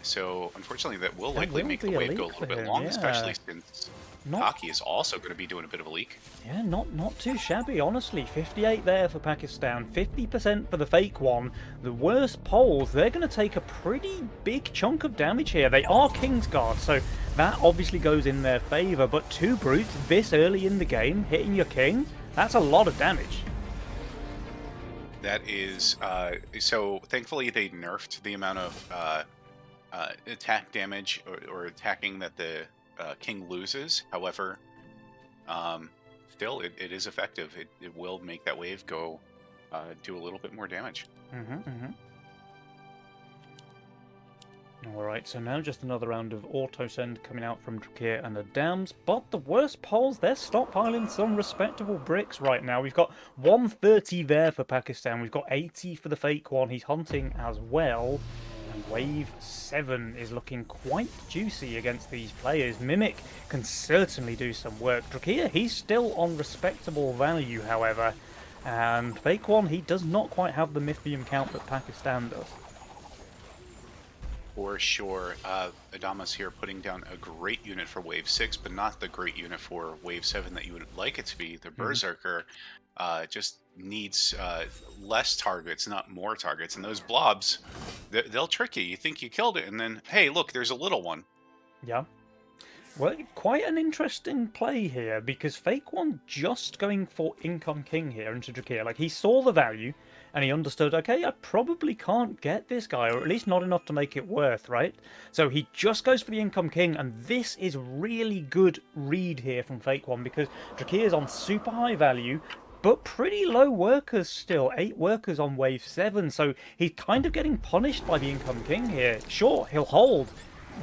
So unfortunately that will likely will make the be a wave go a leak little for bit him, long, yeah. especially since Not Taki is also going to be doing a bit of a leak. Yeah, not too shabby, honestly. 58 there for Pakistan, 50% for the Fake One. The worst polls, they're going to take a pretty big chunk of damage here. They are Kingsguard, so that obviously goes in their favour, but 2 brutes this early in the game hitting your king, that's a lot of damage. That is so. Thankfully, they nerfed the amount of attack damage or attacking that the king loses. However, still, it is effective. It will make that wave go do a little bit more damage. Alright, so now just another round of auto-send coming out from Drakir and Adams, but the worst polls, they're stockpiling some respectable bricks right now. We've got 130 there for Pakistan, we've got 80 for the Fake One, he's hunting as well, and Wave 7 is looking quite juicy against these players. Mimic can certainly do some work. Drakir, he's still on respectable value, however, and Fake One, he does not quite have the Mythium count that Pakistan does. For sure. Adamas here putting down a great unit for Wave 6, but not the great unit for Wave 7 that you would like it to be. The Berserker just needs less targets, not more targets. And those blobs, they'll trick you. You think you killed it, and then, hey, look, there's a little one. Yeah. Well, quite an interesting play here because Fake One just going for Income King here into Drakir. Like, he saw the value and he understood, okay, I probably can't get this guy, or at least not enough to make it worth, right? So he just goes for the Income King, and this is really good read here from Fake One because Drakir is on super high value, but pretty low workers still. 8 workers on wave 7, so he's kind of getting punished by the Income King here. Sure, he'll hold,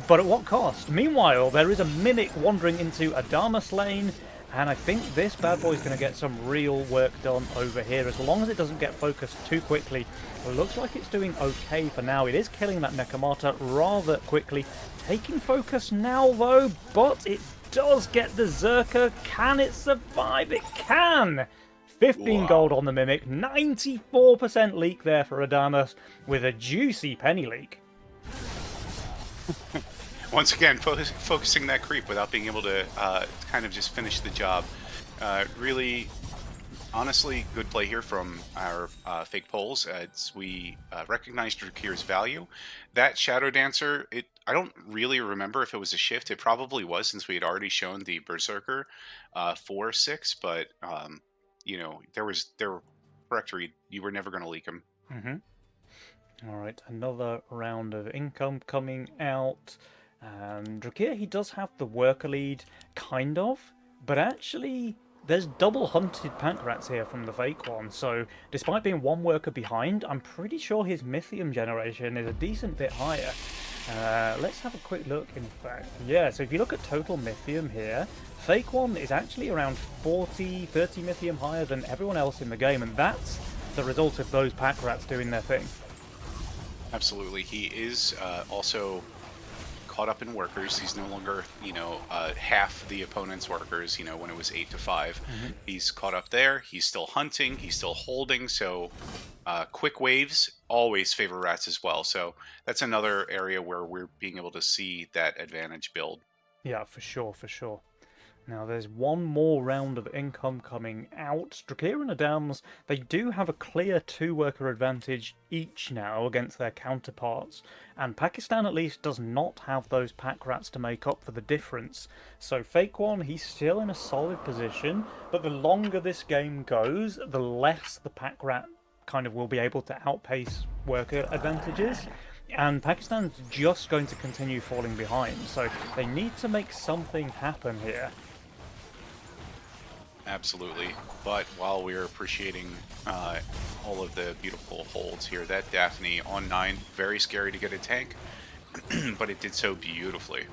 but at what cost? Meanwhile, there is a Mimic wandering into Adamas lane, and I think this bad boy's going to get some real work done over here, as long as it doesn't get focused too quickly. It looks like it's doing okay for now. It is killing that Nekomata rather quickly. Taking focus now, though, but it does get the Zerker. Can it survive? It can! 15 gold on the Mimic, 94% leak there for Adamas, with a juicy penny leak. Once again, focusing that creep without being able to kind of just finish the job. Really, honestly, good play here from our fake polls. We recognized Drakir's value. That Shadow Dancer, I don't really remember if it was a shift. It probably was, since we had already shown the Berserker 4/6, but you know, there were correct read. You were never going to leak him. Alright, another round of income coming out. Drakir, he does have the worker lead, kind of, but actually there's double hunted pack rats here from the Fake One, so despite being 1 worker behind, I'm pretty sure his Mythium generation is a decent bit higher. Let's have a quick look, in fact. Yeah, so if you look at total Mythium here, Fake One is actually around 30 Mythium higher than everyone else in the game, and that's the result of those pack rats doing their thing. Absolutely. He is also caught up in workers. He's no longer, you know, half the opponent's workers, you know, when it was 8 to 5. He's caught up there. He's still hunting. He's still holding. So quick waves always favor rats as well. So that's another area where we're being able to see that advantage build. Yeah, for sure, for sure. Now, there's one more round of income coming out. Drakir and Adams, they do have a clear 2-worker advantage each now against their counterparts, and Pakistan at least does not have those pack rats to make up for the difference. So Fake One, he's still in a solid position, but the longer this game goes, the less the pack rat kind of will be able to outpace worker advantages. And Pakistan's just going to continue falling behind, so they need to make something happen here. Absolutely. But while we're appreciating all of the beautiful holds here, that Daphne on 9, very scary to get a tank, but it did so beautifully.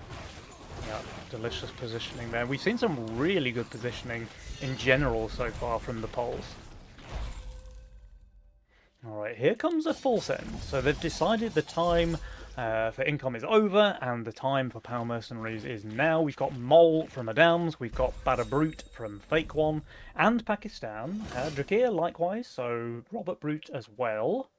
Yeah, delicious positioning there. We've seen some really good positioning in general so far from the polls. Alright, here comes a full send. So they've decided the time for income is over, and the time for Power Mercenaries is now. We've got Mole from Adams, we've got Bada Brute from Fake One, and Pakistan. Drakir likewise, so Robert Brute as well.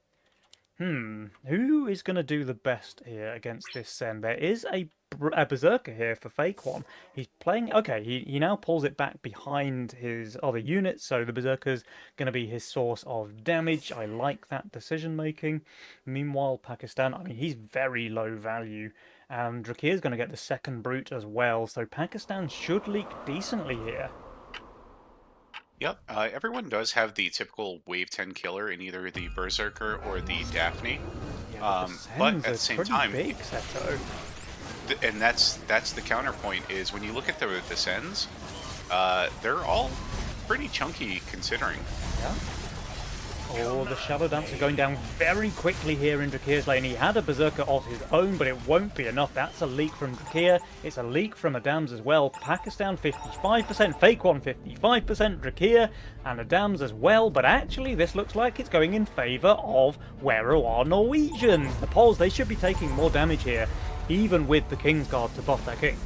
Who is going to do the best here against this send? There is a Berserker here for Fake One. He's playing... Okay, he now pulls it back behind his other units, so the Berserker's going to be his source of damage. I like that decision-making. Meanwhile, Pakistan, I mean, he's very low value, and Drakir's going to get the second Brute as well, so Pakistan should leak decently here. Yep, everyone does have the typical wave 10 killer in either the Berserker or the Daphne. Yeah, but at the same time, big, Seto. And that's the counterpoint, is when you look at the sends, they're all pretty chunky considering. Yeah. Oh, the Shadow Dancer going down very quickly here in Drakir's lane. He had a Berserker of his own, but it won't be enough. That's a leak from Drakir. It's a leak from Adams as well. Pakistan 55%, Fake One 55%, Drakir and Adams as well. But actually, this looks like it's going in favour of Wero are Norwegians. The Poles, they should be taking more damage here, even with the King's Guard to buff their king.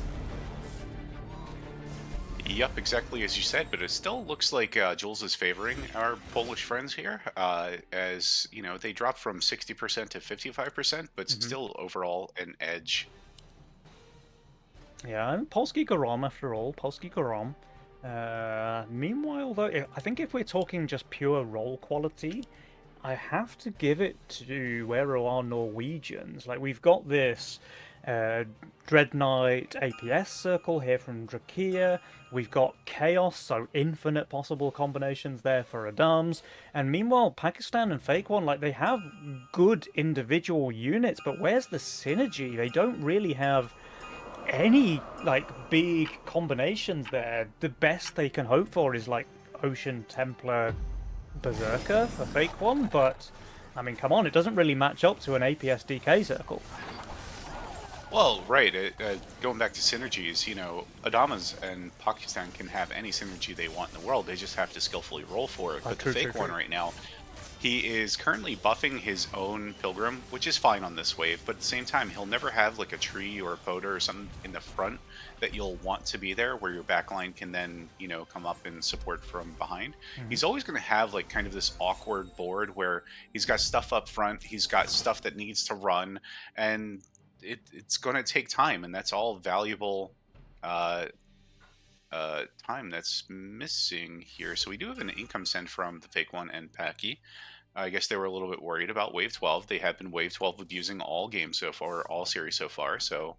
Yep, exactly as you said, but it still looks like Jules is favoring our Polish friends here, as, you know, they dropped from 60% to 55%, but still overall an edge. Yeah, and Polski Gorom after all, Polski Gorom. Meanwhile, though, I think if we're talking just pure roll quality, I have to give it to Wero are Norwegians. Like, we've got this uh, Dread Knight APS Circle here from Drakia. We've got Chaos, so infinite possible combinations there for Adams. And meanwhile, Pakistan and Fake One, like, they have good individual units, but where's the synergy? They don't really have any, like, big combinations there. The best they can hope for is, like, Ocean Templar Berserker for Fake One, but, I mean, come on, it doesn't really match up to an APS DK Circle. Well, right. Going back to synergies, Adamas and Pakistan can have any synergy they want in the world. They just have to skillfully roll for it. But the Fake One right now, he is currently buffing his own Pilgrim, which is fine on this wave. But at the same time, he'll never have like a tree or a Poder or something in the front that you'll want to be there, where your backline can then, come up and support from behind. He's always going to have like kind of this awkward board where he's got stuff up front, he's got stuff that needs to run, and it's going to take time, and that's all valuable time that's missing here. So we do have an income send from the Fake One and Packy. I guess they were a little bit worried about Wave 12. They have been Wave 12 abusing all games so far, all series so far, so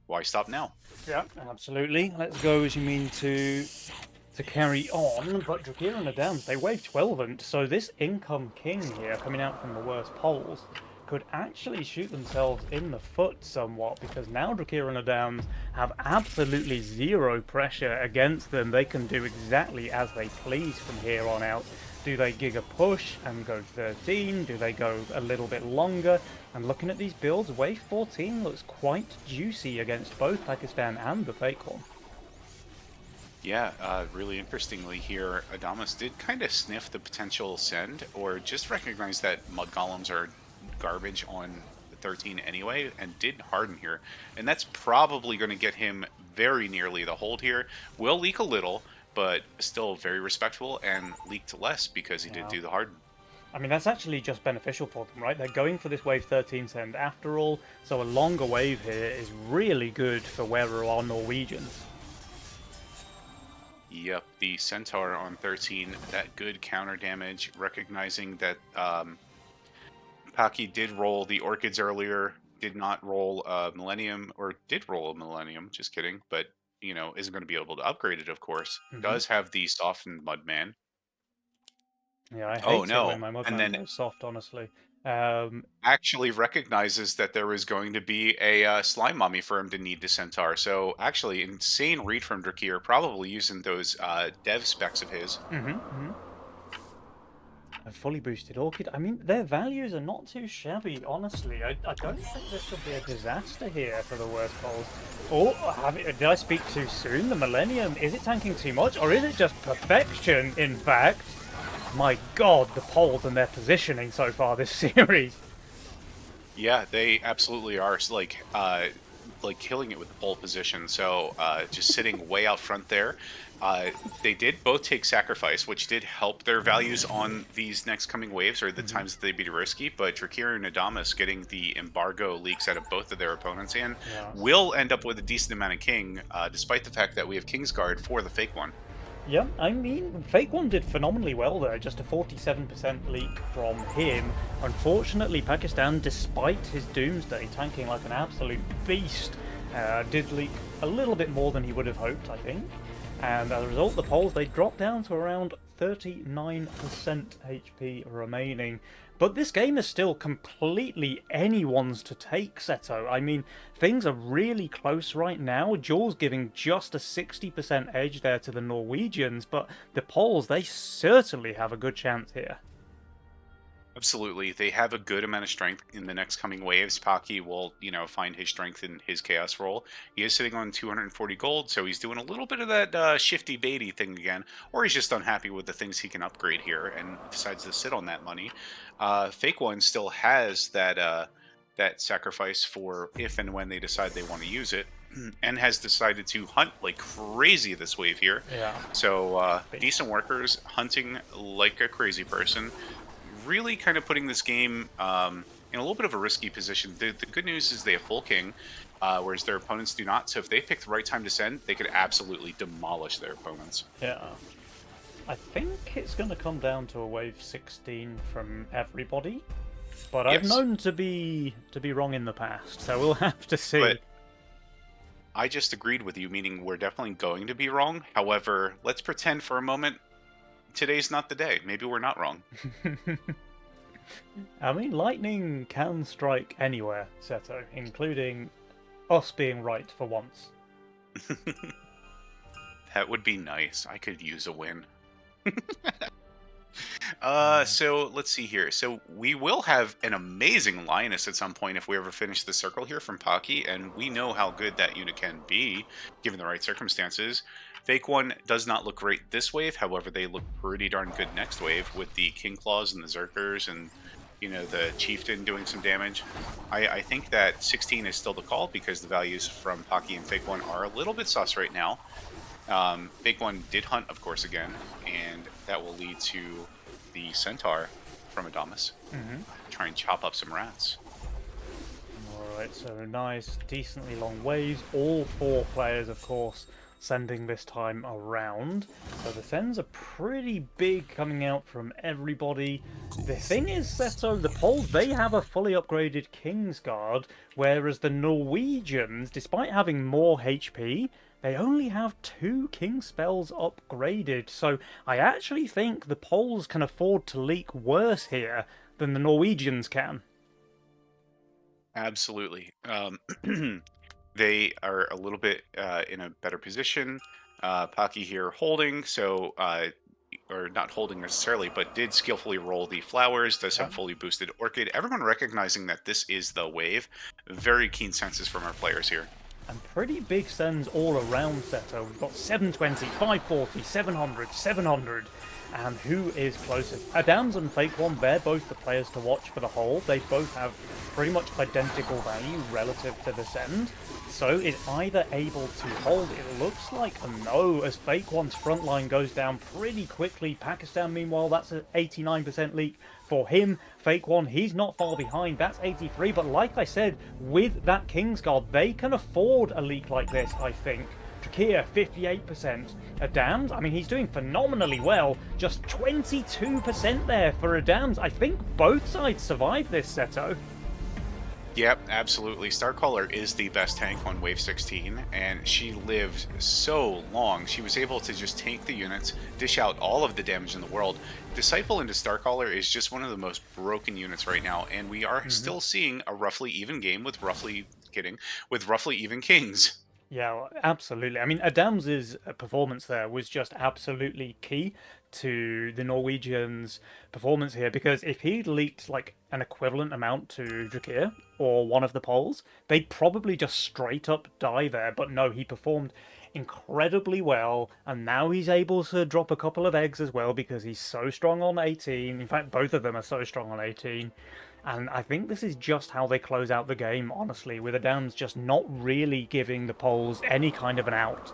why stop now? Yeah, absolutely. Let's go, as you mean, to carry on, but Drakira and Adams, they Wave 12, so this income king here, coming out from the worst poles, could actually shoot themselves in the foot somewhat, because now Drakira and Adams have absolutely zero pressure against them. They can do exactly as they please from here on out. Do they Giga push and go 13? Do they go a little bit longer? And looking at these builds, Wave 14 looks quite juicy against both Pakistan and the Fake One. Yeah, really interestingly here, Adamas did kind of sniff the potential send, or just recognize that Mud Golems are garbage on the 13 anyway, and did harden here, and that's probably going to get him very nearly the hold here. Will leak a little, but still very respectable, and leaked less because he did do the harden. I mean, that's actually just beneficial for them, right? They're going for this wave 13 send after all, so a longer wave here is really good for where there are Norwegians. Yep, the Centaur on 13, that good counter damage, recognizing that Packy did roll the Orchids earlier, did not roll a Millennium, or did roll a Millennium, just kidding, but, isn't going to be able to upgrade it, of course. Does have the softened Mudman. Yeah, I Oh, hate it when no. my And Mudman then goes soft, honestly. actually recognizes that there was going to be a Slime Mummy for him to need to Centaur. So, actually, insane read from Drakir, probably using those dev specs of his. A fully boosted Orchid. I mean, their values are not too shabby, honestly. I don't think this will be a disaster here for the worst polls. Oh, did I speak too soon? The Millennium, is it tanking too much? Or is it just perfection, in fact? My god, the polls and their positioning so far this series. Yeah, they absolutely are. Like killing it with the pole position. So just sitting way out front there. They did both take sacrifice, which did help their values on these next coming waves, or the times that they'd be risky. But Drakir and Adamas getting the embargo leaks out of both of their opponents and will end up with a decent amount of king, despite the fact that we have Kingsguard for the Fake One. Yeah, I mean, Fake One did phenomenally well there, just a 47% leak from him. Unfortunately, Pakistan, despite his Doomsday tanking like an absolute beast, did leak a little bit more than he would have hoped, I think. And as a result, the polls, they dropped down to around 39% HP remaining. But this game is still completely anyone's to take, Seto. I mean, things are really close right now. Jules giving just a 60% edge there to the Norwegians, but the Poles, they certainly have a good chance here. Absolutely. They have a good amount of strength in the next coming waves. Packy will, find his strength in his chaos roll. He is sitting on 240 gold, so he's doing a little bit of that shifty baity thing again, or he's just unhappy with the things he can upgrade here and decides to sit on that money. Fake One still has that sacrifice for if and when they decide they want to use it, and has decided to hunt like crazy this wave here. Yeah. So decent workers hunting like a crazy person. Really kind of putting this game in a little bit of a risky position. The good news is they have full king, whereas their opponents do not. So if they pick the right time to send, they could absolutely demolish their opponents. Yeah. I think it's going to come down to a wave 16 from everybody. But I've Yes, known to be wrong in the past, so we'll have to see. but I just agreed with you, meaning we're definitely going to be wrong. However, let's pretend for a moment today's not the day. Maybe we're not wrong. I mean, lightning can strike anywhere, Seto, including us being right for once. That would be nice. I could use a win. Mm. So let's see here. So we will have an amazing Lioness at some point if we ever finish the circle here from Pocky, and we know how good that unit can be given the right circumstances. Fake One does not look great this wave, however, they look pretty darn good next wave with the King Claws and the Zerkers and the Chieftain doing some damage. I think that 16 is still the call because the values from Pocky and Fake One are a little bit sus right now. Fake One did hunt, of course, again, and that will lead to the Centaur from Adamas. Try and chop up some rats. Alright, so nice, decently long waves. All 4 players, of course, sending this time around. So the sends are pretty big coming out from everybody. The thing is, Seto, the Poles, they have a fully upgraded Kingsguard, whereas the Norwegians, despite having more HP, they only have 2 King spells upgraded. So I actually think the Poles can afford to leak worse here than the Norwegians can. Absolutely. They are a little bit in a better position. Pocky here holding, so or not holding necessarily, but did skillfully roll the flowers, does have Yeah. fully boosted Orchid. Everyone recognizing that this is the wave. Very keen senses from our players here. And pretty big sends all around Seto. We've got 720, 540, 700, 700. And who is closest? Adams and Fake One, they're both the players to watch for the whole. They both have pretty much identical value relative to the send. So is either able to hold? It looks like a no, as Fake One's front line goes down pretty quickly. Pakistan, meanwhile, that's an 89% leak for him. Fake One, he's not far behind. That's 83. But like I said, with that Kingsguard, they can afford a leak like this, I think. Drakir, 58%. Adams, I mean, he's doing phenomenally well. Just 22% there for Adams. I think both sides survived this, Seto. Yep, absolutely. Starcaller is the best tank on Wave 16, and she lived so long. She was able to just tank the units, dish out all of the damage in the world. Disciple into Starcaller is just one of the most broken units right now, and we are still seeing a roughly even game with roughly even kings. Yeah, well, absolutely. I mean, Adams's performance there was just absolutely key to the Norwegians' performance here, because if he'd leaked like an equivalent amount to Drakir or one of the Poles, they'd probably just straight up die there. But no, he performed incredibly well, and now he's able to drop a couple of eggs as well because he's so strong on 18. In fact, both of them are so strong on 18. And I think this is just how they close out the game, honestly, with Adams just not really giving the Poles any kind of an out.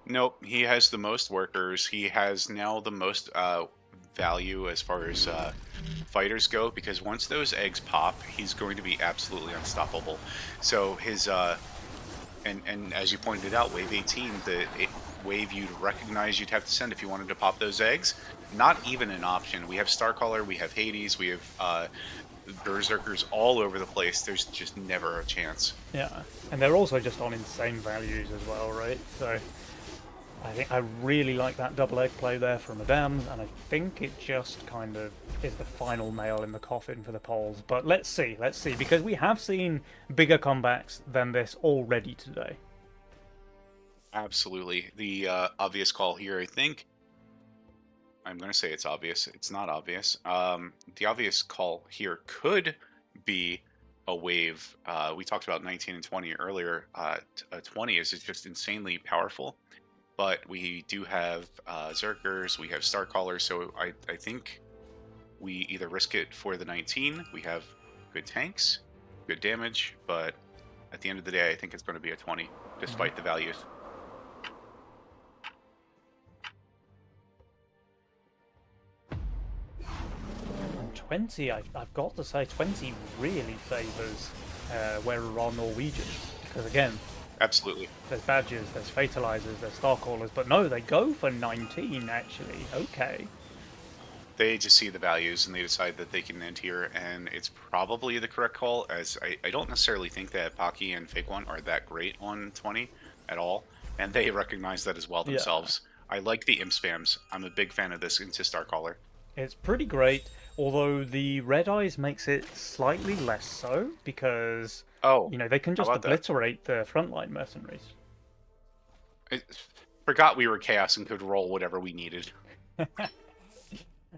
Nope, he has the most workers. He has now the most value as far as fighters go, because once those eggs pop, he's going to be absolutely unstoppable. So his and as you pointed out, wave 18, the wave you'd recognize you'd have to send if you wanted to pop those eggs, not even an option. We have Starcaller, we have Hades, we have Berserkers all over the place. There's just never a chance. Yeah, and they're also just on insane values as well, right? So I think I really like that double egg play there from Adams, and I think it just kind of is the final nail in the coffin for the Poles. But let's see, because we have seen bigger comebacks than this already today. Absolutely. The obvious call here, I think. I'm going to say it's obvious. It's not obvious. The obvious call here could be a wave. We talked about 19 and 20 earlier. 20 is just insanely powerful. But we do have Zerkers, we have Starcallers, so I think we either risk it for the 19. We have good tanks, good damage, but at the end of the day, I think it's going to be a 20, despite the values. 20, I've got to say, 20 really favours where we're on Norwegians. Because again, Absolutely. there's badges, there's fatalizers, there's starcallers, but no, they go for 19 actually. Okay. They just see the values and they decide that they can end here, and it's probably the correct call. As I don't necessarily think that Pocky and Fake One are that great on 20 at all, and they recognize that as well Yeah. themselves. I like the imp spams. I'm a big fan of this into Starcaller. It's pretty great, although the Red Eyes makes it slightly less so because, Oh, they can how just about that? obliterate the frontline mercenaries. I forgot we were chaos and could roll whatever we needed.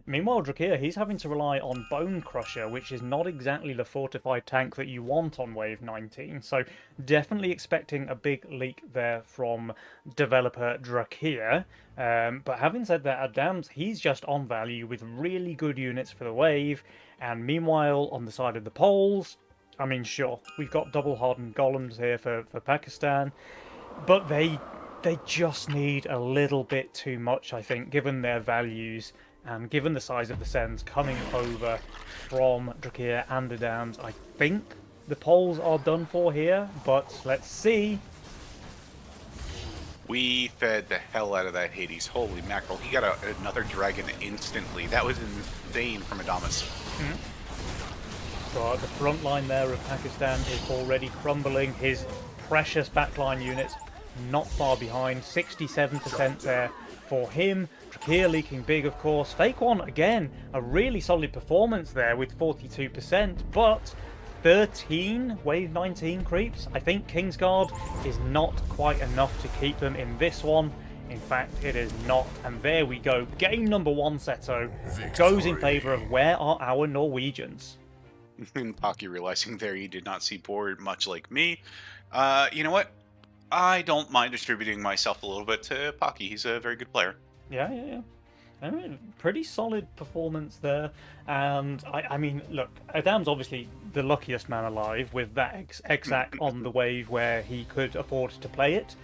Meanwhile, Drakir, he's having to rely on Bone Crusher, which is not exactly the fortified tank that you want on Wave 19, so definitely expecting a big leak there from developer Drakir. But having said that, Adams, he's just on value with really good units for the wave, and meanwhile, on the side of the Poles, I mean, sure, we've got double hardened golems here for Pakistan, but they just need a little bit too much, I think, given their values and given the size of the sends coming over from Drakir and Adams. I think the Poles are done for here, but let's see. We fed the hell out of that Hades. Holy mackerel. He got another dragon instantly. That was insane from Adamas. But the front line there of Pakistan is already crumbling. His precious backline units not far behind, 67% there for him. Drakir leaking big, of course. Fake One, again, a really solid performance there with 42%, but 13 Wave 19 creeps. I think Kingsguard is not quite enough to keep them in this one. In fact, it is not. And there we go. Game number one, Seto, goes in favour of where are our Norwegians? And Pocky realizing there he did not see board, much like me. You know what? I don't mind distributing myself a little bit to Pocky. He's a very good player. Yeah. I mean, pretty solid performance there. And I mean, look, Adam's obviously the luckiest man alive with that Exac on the wave where he could afford to play it.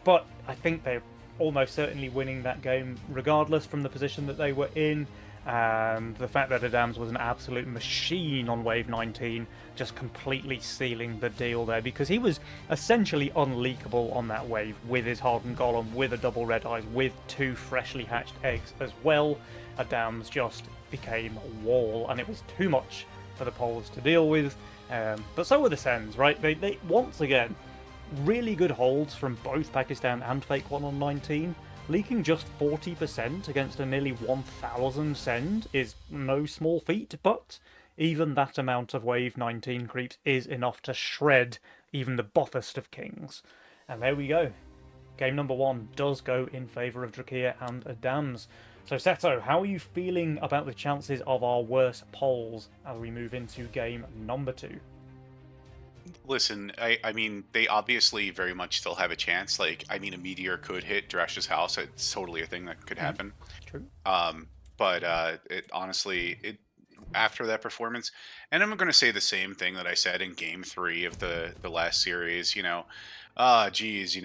But I think they're almost certainly winning that game regardless from the position that they were in. And the fact that Adams was an absolute machine on Wave 19, just completely sealing the deal there, because he was essentially unleakable on that wave with his hardened golem, with a double red eyes, with two freshly hatched eggs as well. Adams just became a wall, and it was too much for the Poles to deal with. But so were the Sens, right? They once again, really good holds from both Pakistan and Fake One on 19. Leaking just 40% against a nearly 1000 send is no small feat, but even that amount of Wave 19 creeps is enough to shred even the buffest of kings. And there we go. Game number one does go in favour of Drakir and Adams. So Seto, how are you feeling about the chances of our worst polls as we move into game number two? Listen, I mean, they obviously very much still have a chance. Like, I mean, a meteor could hit Drash's house. It's totally a thing that could happen. True. But it honestly, it after that performance, and I'm going to say the same thing that I said in Game 3 of the last series. Geez,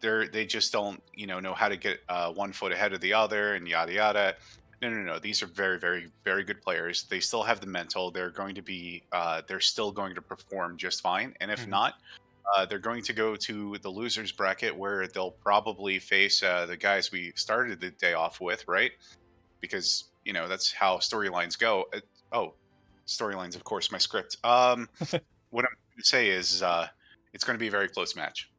they just don't know how to get 1 foot ahead of the other and yada yada. No. These are very, very, very good players. They still have the mental. They're going to be. They're still going to perform just fine. And if Mhm. not, they're going to go to the losers bracket where they'll probably face the guys we started the day off with, right? Because that's how storylines go. Oh, storylines, of course, my script. What I'm going to say is it's going to be a very close match.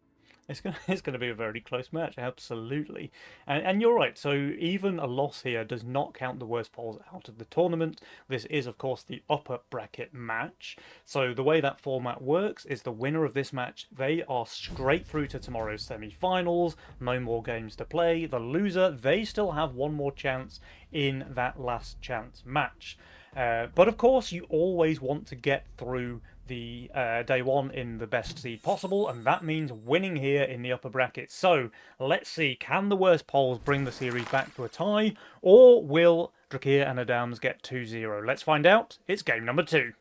It's gonna be a very close match, absolutely. And you're right. So even a loss here does not count the worst polls out of the tournament. This is, of course, the upper bracket match. So the way that format works is the winner of this match, they are straight through to tomorrow's semi-finals. No more games to play. The loser, they still have one more chance in that last chance match. But of course, you always want to get through the day one in the best seed possible, and that means winning here in the upper bracket. So let's see, can the worst polls bring the series back to a tie, or will Drakir and Adams get 2-0? Let's find out. It's game number two.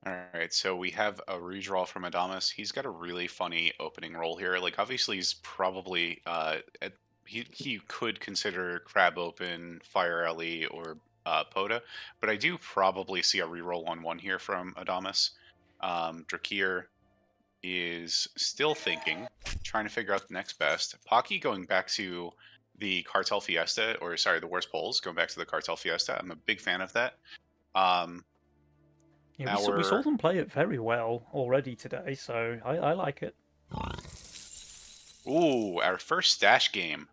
All right, so we have a redraw from Adamas. He's got a really funny opening roll here. Like, obviously, he's probably he could consider Crab Open, Fire Alley, or Poda, but I do probably see a reroll on one here from Adamas. Drakir is still thinking, trying to figure out the next best. Pocky going back to the Cartel Fiesta, or sorry, the Worst Poles. Going back to the Cartel Fiesta, I'm a big fan of that. Um, Yeah, we saw our them play it very well already today, so I like it. our first stash game.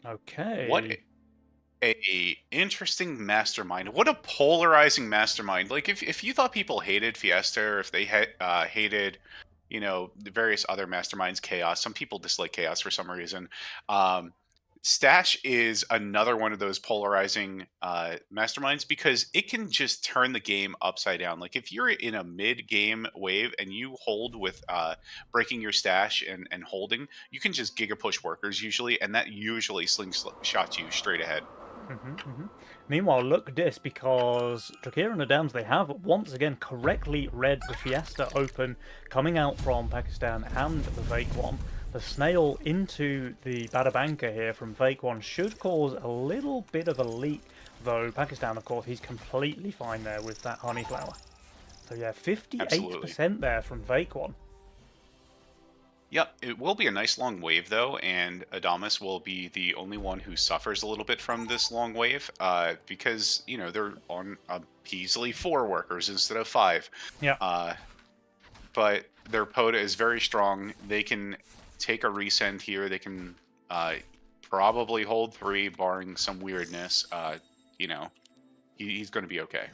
What Okay. a interesting mastermind. What a polarizing mastermind. Like if you thought people hated Fiesta, or if they hated, the various other masterminds, Chaos. Some people dislike Chaos for some reason. Um, Stash is another one of those polarizing masterminds because it can just turn the game upside down. Like if you're in a mid-game wave and you hold with breaking your stash and holding, you can just giga push workers usually, and that usually slingshots you straight ahead. Meanwhile, look this, because Drakir and the Dams, they have once again correctly read the Fiesta Open coming out from Pakistan and the Fake One. The snail into the Badabanka here from Fake One should cause a little bit of a leak, though Pakistan, of course, he's completely fine there with that honey flower. So yeah, Absolutely. 58% there from Fake One. Yep, it will be a nice long wave though, and Adamas will be the only one who suffers a little bit from this long wave, because they're on easily 4 workers instead of 5. Yeah. Uh, but their POTA is very strong. They can take a resend here. They can probably hold 3, barring some weirdness. You know, he's going to be okay.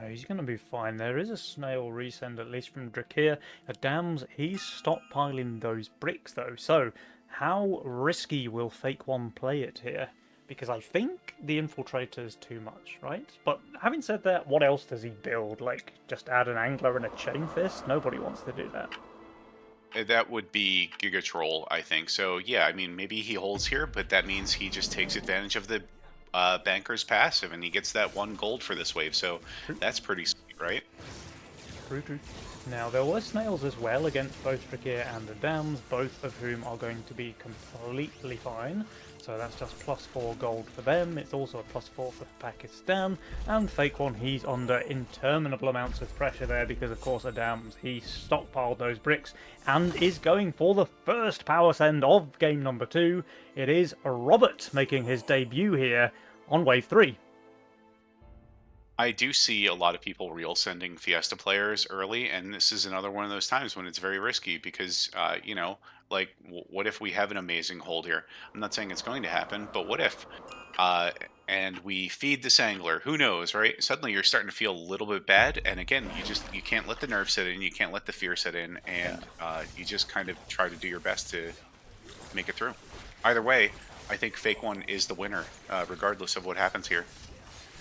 He's going to be fine. There is a snail resend, at least from Drakir. Dams, he's stockpiling those bricks, though. So, how risky will Fake One play it here? Because I think the Infiltrator's too much, right? But having said that, what else does he build? Like, just add an Angler and a Chain Fist? Nobody wants to do that. That would be Giga Troll, I think. So yeah, I mean maybe he holds here, but that means he just takes advantage of the banker's passive, and he gets that 1 gold for this wave. So True, that's pretty sweet, right? true, true. Now, there were snails as well against both Drakir and the Dams, both of whom are going to be completely fine. So that's just +4 gold for them. It's also a +4 for Pakistan. And Fake One, he's under interminable amounts of pressure there because, of course, Adams, he stockpiled those bricks and is going for the first power send of game number 2. It is Robert making his debut here on wave 3. I do see a lot of people real sending Fiesta players early, and this is another one of those times when it's very risky because, like, what if we have an amazing hold here? I'm not saying it's going to happen, but what if? Uh, and we feed this angler. Who knows, right? Suddenly you're starting to feel a little bit bad, and again, you can't let the nerve set in, you can't let the fear set in, Yeah. and you just kind of try to do your best to make it through. Either way, I think Fake One is the winner, regardless of what happens here.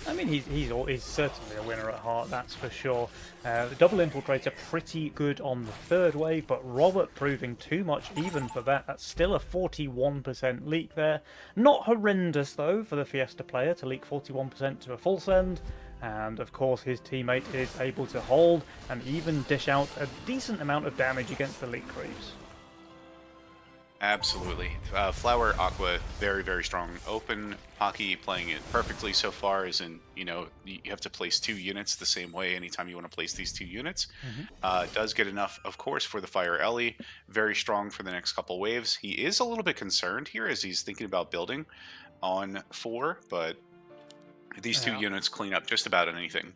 I mean, he's certainly a winner at heart, that's for sure. The double infiltrator pretty good on the third wave, but Robert proving too much even for that. That's still a 41% leak there. Not horrendous though for the Fiesta player to leak 41% to a full send. And of course, his teammate is able to hold and even dish out a decent amount of damage against the leak creeps. Absolutely. Flower Aqua, very, very strong. Open Hockey playing it perfectly so far, as in, you have to place 2 units the same way anytime you want to place these 2 units. Mhm. Does get enough, of course, for the Fire Ellie. Very strong for the next couple waves. He is a little bit concerned here as he's thinking about building on 4, but these two Yeah. units clean up just about anything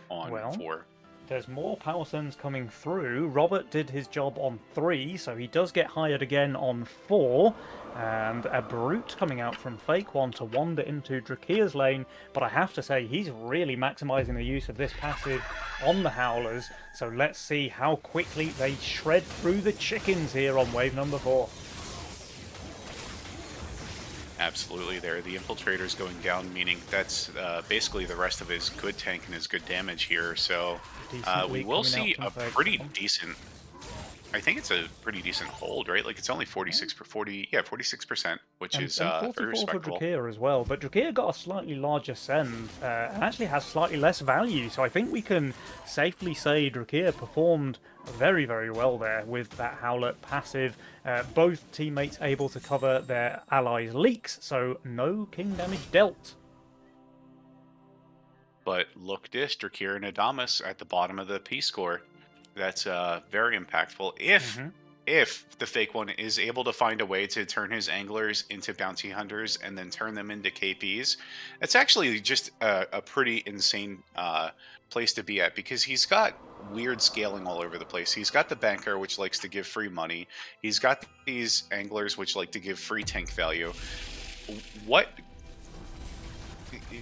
on Well, 4. there's more power sends coming through. Robert did his job on 3, so he does get hired again on 4. And a Brute coming out from Fake One to wander into Drakir's lane. But I have to say, he's really maximising the use of this passive on the Howlers. So let's see how quickly they shred through the chickens here on wave number 4. Absolutely, there. The Infiltrator's going down, meaning that's basically the rest of his good tank and his good damage here. So Decent we leak will coming out see from a Fake pretty One. decent. I think it's a pretty decent hold, right? Like it's only Yeah. 46 per 40, yeah, 46%, which is And very 44 for respectable. Drakir as well, but Drakir got a slightly larger send and actually has slightly less value, so I think we can safely say Drakir performed very, very well there with that Howlet passive. Both teammates able to cover their allies' leaks, so no king damage dealt. But look, this Drakir and Adamas at the bottom of the P score. That's very impactful. If Hmm. if the fake one is able to find a way to turn his anglers into bounty hunters and then turn them into KPs, it's actually just a pretty insane place to be at because he's got weird scaling all over the place. He's got the banker, which likes to give free money. He's got these anglers, which like to give free tank value. What,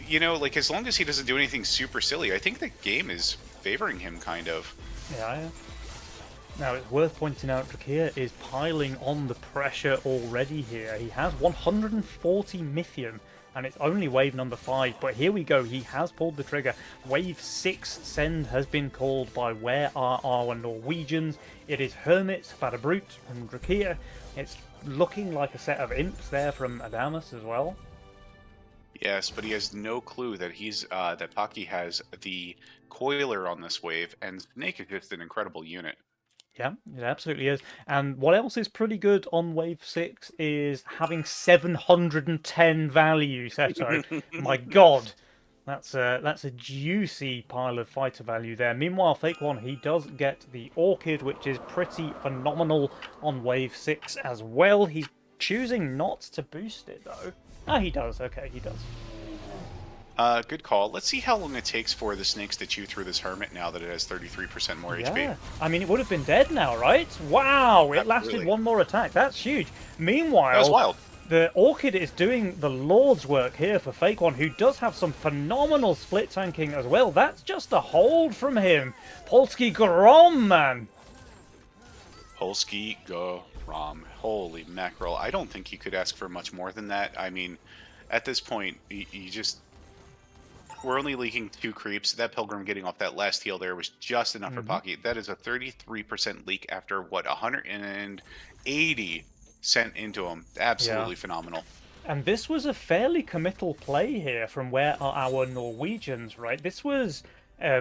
like as long as he doesn't do anything super silly, I think the game is favoring him kind of. Yeah. Now, it's worth pointing out Drakir is piling on the pressure already here. He has 140 Mythium, and it's only wave number 5, but here we go, he has pulled the trigger. Wave 6 send has been called by Where Are Our Norwegians? It is Hermit, Brute, and Drakir. It's looking like a set of imps there from Adamus as well. Yes, but he has no clue that that Pocky has the coiler on this wave, and Snake is just an incredible unit. Yeah, it absolutely is. And what else is pretty good on Wave 6 is having 710 value, Seto. My god, that's a juicy pile of fighter value there. Meanwhile, Fake One, he does get the Orchid, which is pretty phenomenal on Wave 6 as well. He's choosing not to boost it, though. Ah, he does. Okay, he does. Good call. Let's see how long it takes for the snakes to chew through this hermit now that it has 33% more HP. I mean, it would have been dead now, right? Wow, it lasted Absolutely. one more attack. That's huge. Meanwhile, That was wild. the Orchid is doing the Lord's work here for Fake One, who does have some phenomenal split tanking as well. That's just a hold from him. Polski Grom, man. Polski go Rom. Holy mackerel. I don't think you could ask for much more than that. I mean, at this point, you just... We're only leaking 2 creeps. That Pilgrim getting off that last heal there was just enough for Pocky. That is a 33% leak after, what, 180 sent into him. Absolutely phenomenal. And this was a fairly committal play here from Where Are Our Norwegians, right? This was,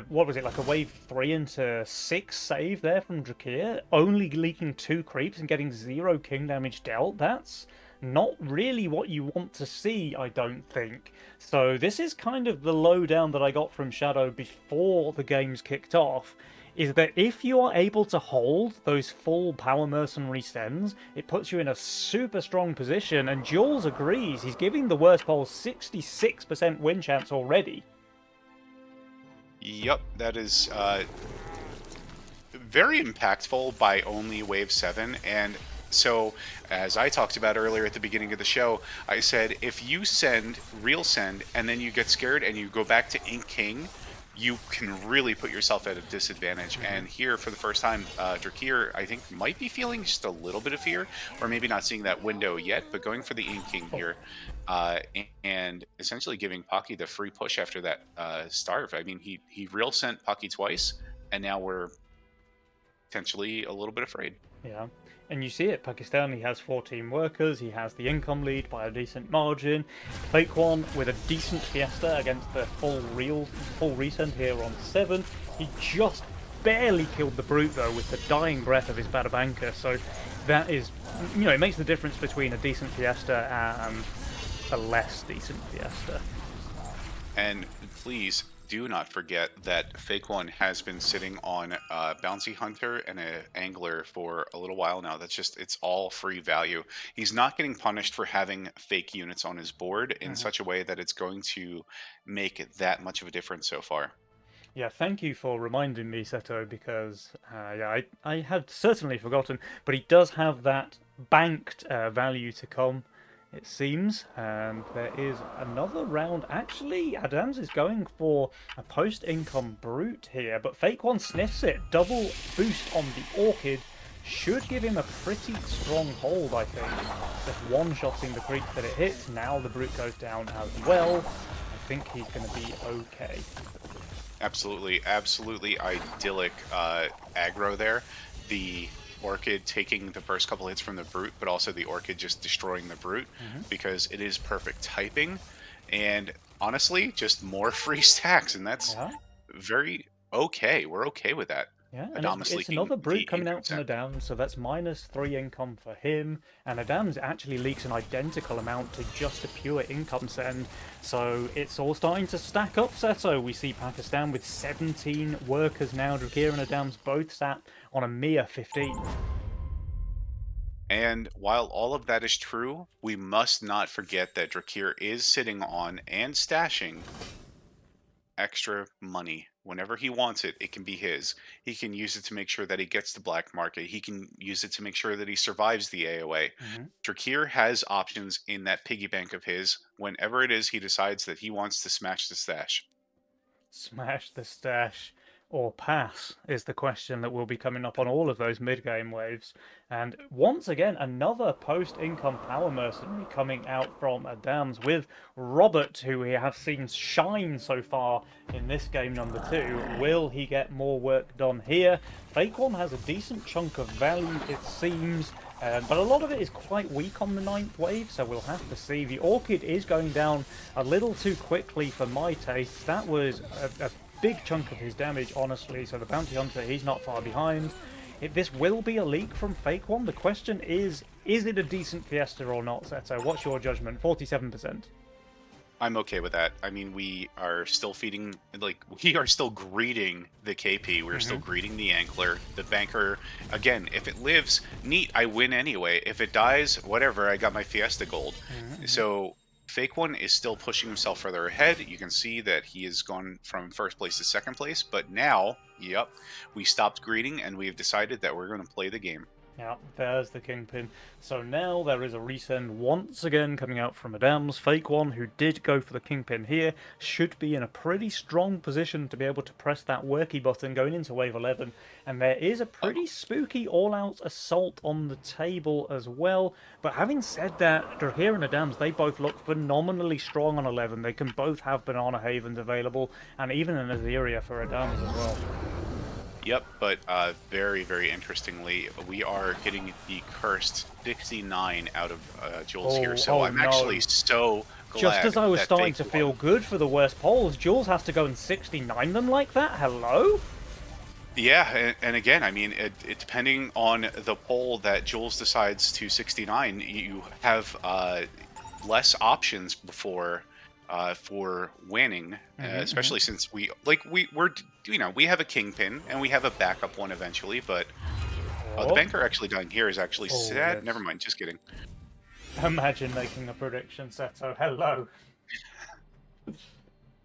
what was it, like a wave 3 into 6 save there from Drakir, only leaking 2 creeps and getting 0 king damage dealt. That's not really what you want to see, I don't think. So this is kind of the lowdown that I got from Shadow before the games kicked off, is that if you are able to hold those full power mercenary sends, it puts you in a super strong position, and Jules agrees. He's giving the worst pole 66% win chance already. Yep, that is very impactful by only wave 7, and so, as I talked about earlier at the beginning of the show, I said if you send, real send, and then you get scared and you go back to Ink King, you can really put yourself at a disadvantage. And here, for the first time, Drakir, I think, might be feeling just a little bit of fear, or maybe not seeing that window yet, but going for the Ink King here, and essentially giving Pocky the free push after that starve. I mean, he real sent Pocky twice, and now we're potentially a little bit afraid. Yeah. And you see it, Pakistani has 14 workers, he has the income lead by a decent margin. Fake One with a decent Fiesta against the full resend here on 7. He just barely killed the Brute though with the dying breath of his Badabanka, so that is, it makes the difference between a decent Fiesta and a less decent Fiesta. And please do not forget that Fake One has been sitting on a Bouncy Hunter and an Angler for a little while now. It's all free value. He's not getting punished for having fake units on his board in such a way that it's going to make it that much of a difference so far. Yeah, thank you for reminding me, Seto, because I had certainly forgotten, but he does have that banked value to come, it seems, and there is another round. Actually, Adams is going for a post-income Brute here, but Fake One sniffs it. Double boost on the Orchid should give him a pretty strong hold, I think. Just one-shotting the creeps that it hits. Now the Brute goes down as well. I think he's going to be okay. Absolutely idyllic aggro there. The Orchid taking the first couple hits from the Brute, but also the Orchid just destroying the Brute because it is perfect typing. And honestly, just more free stacks, and that's very okay. We're okay with that. Yeah, and it's another Brute coming out from Adams, so that's -3 income for him. And Adams actually leaks an identical amount to just a pure income send. So it's all starting to stack up, Seto. We see Pakistan with 17 workers now. Drakir and Adams both sat on a mere 15. And while all of that is true, we must not forget that Drakir is sitting on and stashing extra money. Whenever he wants it, it can be his. He can use it to make sure that he gets the black market. He can use it to make sure that he survives the AOA. Hmm. Drakir has options in that piggy bank of his whenever it is he decides that he wants to smash the stash. Smash the stash or pass is the question that will be coming up on all of those mid-game waves. And once again, another post-income power mercenary coming out from Adams with Robert, who we have seen shine so far in this game number 2. Will he get more work done here? Fake One has a decent chunk of value, it seems. But a lot of it is quite weak on the ninth wave, so we'll have to see. The Orchid is going down a little too quickly for my taste. That was a big chunk of his damage, honestly, so the Bounty Hunter, he's not far behind. If this will be a leak from Fake One, the question is it a decent Fiesta or not, Seto? What's your judgment? 47%. I'm okay with that. I mean, we are still feeding, like, we are still greeting the KP. We're still greeting the Ankler, the Banker. Again, if it lives, neat, I win anyway. If it dies, whatever, I got my Fiesta gold. So, Fake One is still pushing himself further ahead. You can see that he has gone from first place to second place. But now, yep, we stopped greeting and we have decided that we're going to play the game. Yeah, there's the Kingpin. So now there is a resend once again coming out from Adams. Fake One, who did go for the Kingpin here, should be in a pretty strong position to be able to press that worky button going into Wave 11. And there is a pretty spooky all-out assault on the table as well. But having said that, Drakir and Adams, they both look phenomenally strong on 11. They can both have Banana Havens available, and even an Azeria for Adams as well. Yep, but very, very interestingly, we are getting the cursed 69 out of Jules here. So I'm actually so glad. Just as I was that starting Fake to feel good for the worst polls, Jules has to go and 69 them like that? Hello? Yeah, and again, I mean, it depending on the poll that Jules decides to 69, you have less options before for winning, especially since we're we have a kingpin and we have a backup one eventually, but the banker actually dying here is actually sad. Yes. Never mind, just kidding. Imagine making a prediction, Seto. Hello.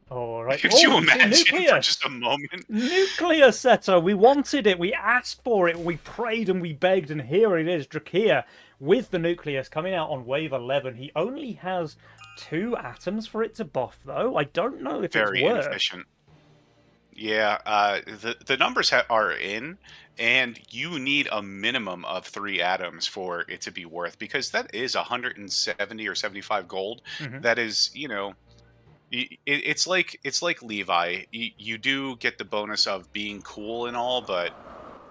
Alright. Could you imagine Nucleus! for just a moment? Nucleus, Seto! We wanted it, we asked for it, we prayed and we begged, and here it is. Drakir with the Nucleus coming out on wave 11. He only has 2 atoms for it to buff, though. I don't know if Very it's worth. inefficient. Yeah, the numbers are in, and you need a minimum of 3 atoms for it to be worth, because that is 170 or 75 gold. That is, it's like Levi. You do get the bonus of being cool and all, but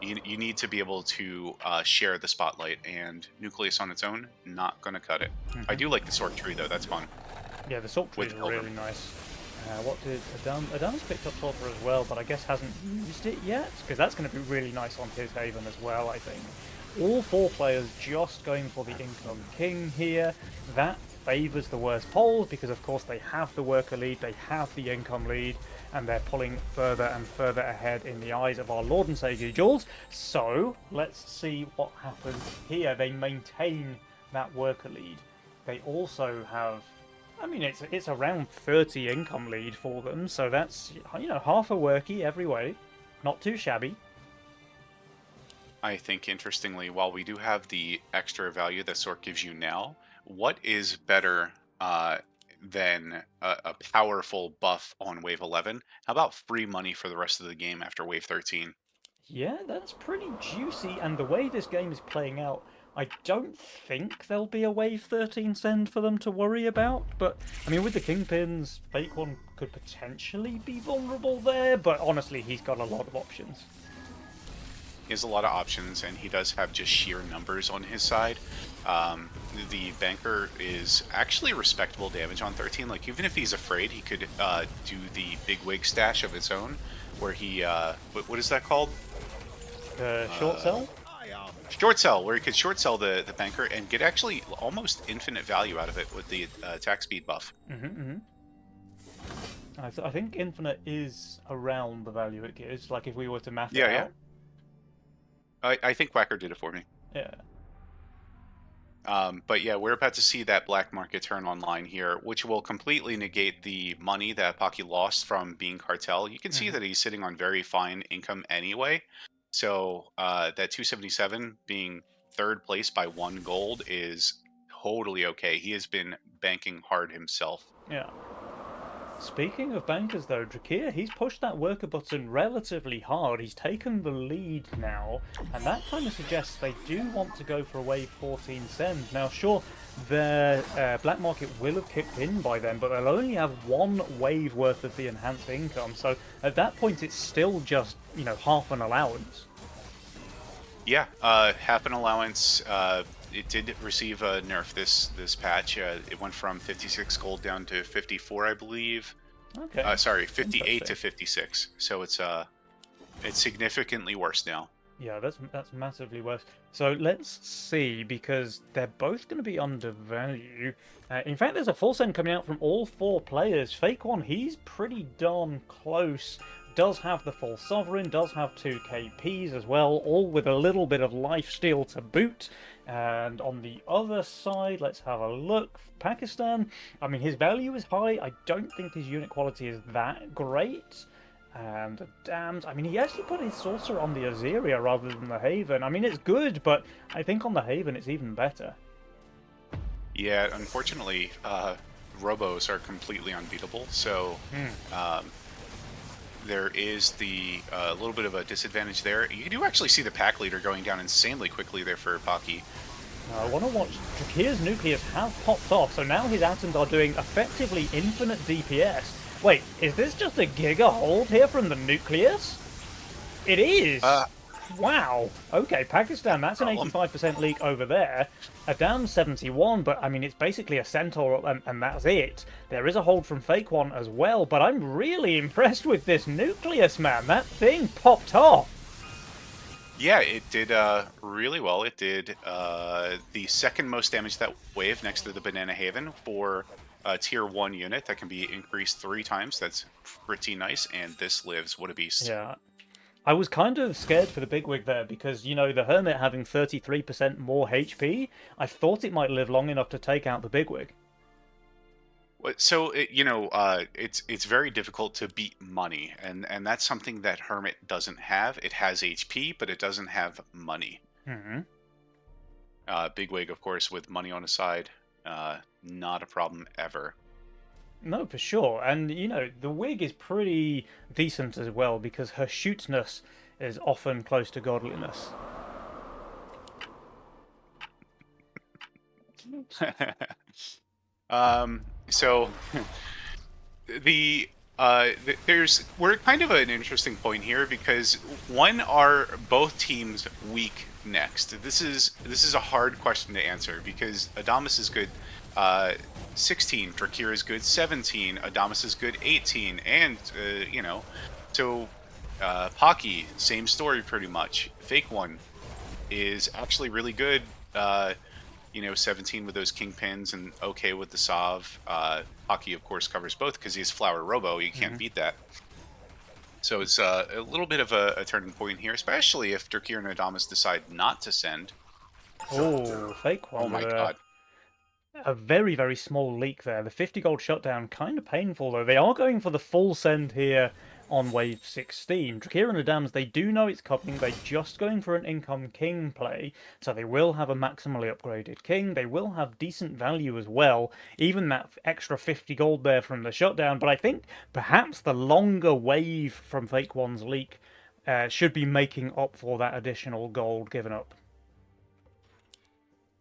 you need to be able to share the spotlight. And Nucleus on its own, not gonna cut it. I do like the Sork Tree though. That's fun. Yeah, the Salt Tree is really nice. What did Adams? Adams picked up Sulfur as well, but I guess hasn't used it yet, because that's going to be really nice on his Haven as well, I think. All 4 players just going for the Income King here. That favours the worst polls, because of course they have the Worker lead, they have the Income lead, and they're pulling further and further ahead in the eyes of our Lord and Saviour Jules. So, let's see what happens here. They maintain that Worker lead. They also have, I mean, it's around 30 income lead for them, so that's, half a worky every way. Not too shabby. I think, interestingly, while we do have the extra value that Sork gives you now, what is better than a powerful buff on Wave 11? How about free money for the rest of the game after Wave 13? Yeah, that's pretty juicy, and the way this game is playing out, I don't think there'll be a Wave 13 send for them to worry about, but, I mean, with the Kingpins, Fake One could potentially be vulnerable there, but honestly, he's got a lot of options. He has a lot of options, and he does have just sheer numbers on his side. The Banker is actually respectable damage on 13. Like, even if he's afraid, he could do the Big Wig stash of its own, where he, what is that called? Short sell? Short sell, where he could short sell the Banker and get actually almost infinite value out of it with the attack speed buff. I think infinite is around the value it gives, like if we were to math it out. Yeah. I think Whacker did it for me. Yeah. But yeah, we're about to see that black market turn online here, which will completely negate the money that Paki lost from being cartel. You can see Hmm. that he's sitting on very fine income anyway. So that 277 being third place by 1 gold is totally okay. He has been banking hard himself. Yeah. Speaking of bankers, though, Drakir, he's pushed that worker button relatively hard. He's taken the lead now, and that kind of suggests they do want to go for a wave 14 send. Now, sure, their black market will have kicked in by then, but they'll only have one wave worth of the enhanced income. So at that point, it's still just, half an allowance. Yeah, half an allowance. It did receive a nerf this patch. It went from 56 gold down to 54, I believe. Okay, Sorry, 58 to interesting. 56. So it's significantly worse now. Yeah, that's massively worse. So let's see, because they're both going to be undervalued. In fact, there's a full send coming out from all four players. Fake One, he's pretty darn close. Does have the full Sovereign, does have 2 KPs as well, all with a little bit of lifesteal to boot. And on the other side, let's have a look. Pakistan, I mean, his value is high. I don't think his unit quality is that great. And the dams, I mean, he actually put his saucer on the Azeria rather than the Haven. I mean, it's good, but I think on the Haven it's even better. Yeah, unfortunately, robos are completely unbeatable. So um, there is the little bit of a disadvantage there. You do actually see the pack leader going down insanely quickly there for Paki. I want to watch. Drakir's nucleus have popped off, so now his atoms are doing effectively infinite DPS. Wait, is this just a giga hold here from the nucleus? It is! Uh, Wow. Okay, Pakistan, that's an Problem. 85% leak over there. Adam 71, but I mean, it's basically a centaur, and that's it. There is a hold from Fake One as well, but I'm really impressed with this nucleus, man. That thing popped off. Yeah, it did really well. It did the second most damage that wave next to the Banana Haven for a tier 1 unit that can be increased 3 times. That's pretty nice. And this lives. What a beast. Yeah. I was kind of scared for the bigwig there because, the Hermit having 33% more HP, I thought it might live long enough to take out the bigwig. So it's very difficult to beat money, and that's something that Hermit doesn't have. It has HP, but it doesn't have money. Hmm. Bigwig, of course, with money on his side, not a problem ever. No, for sure. And, the wig is pretty decent as well because her shootness is often close to godliness. So the we're kind of an interesting point here because when are both teams weak next? This is a hard question to answer because Adamas is good 16, Drakir is good 17, Adamas is good 18, and so Pocky, same story pretty much. Fake One is actually really good. 17 with those kingpins and okay with the Sov. Hockey, of course, covers both because he's Flower Robo. You can't Hmm. beat that. So it's a little bit of a turning point here, especially if Drakir and Adamas decide not to send. Oh, Fake Oh One with my god. a very, very small leak there. The 50 gold shutdown, kind of painful though. They are going for the full send here on wave 16. Drakir and Adams, they do know it's coming. They're just going for an income king play, so they will have a maximally upgraded king. They will have decent value as well, even that extra 50 gold there from the shutdown. But I think perhaps the longer wave from Fake One's leak should be making up for that additional gold given up.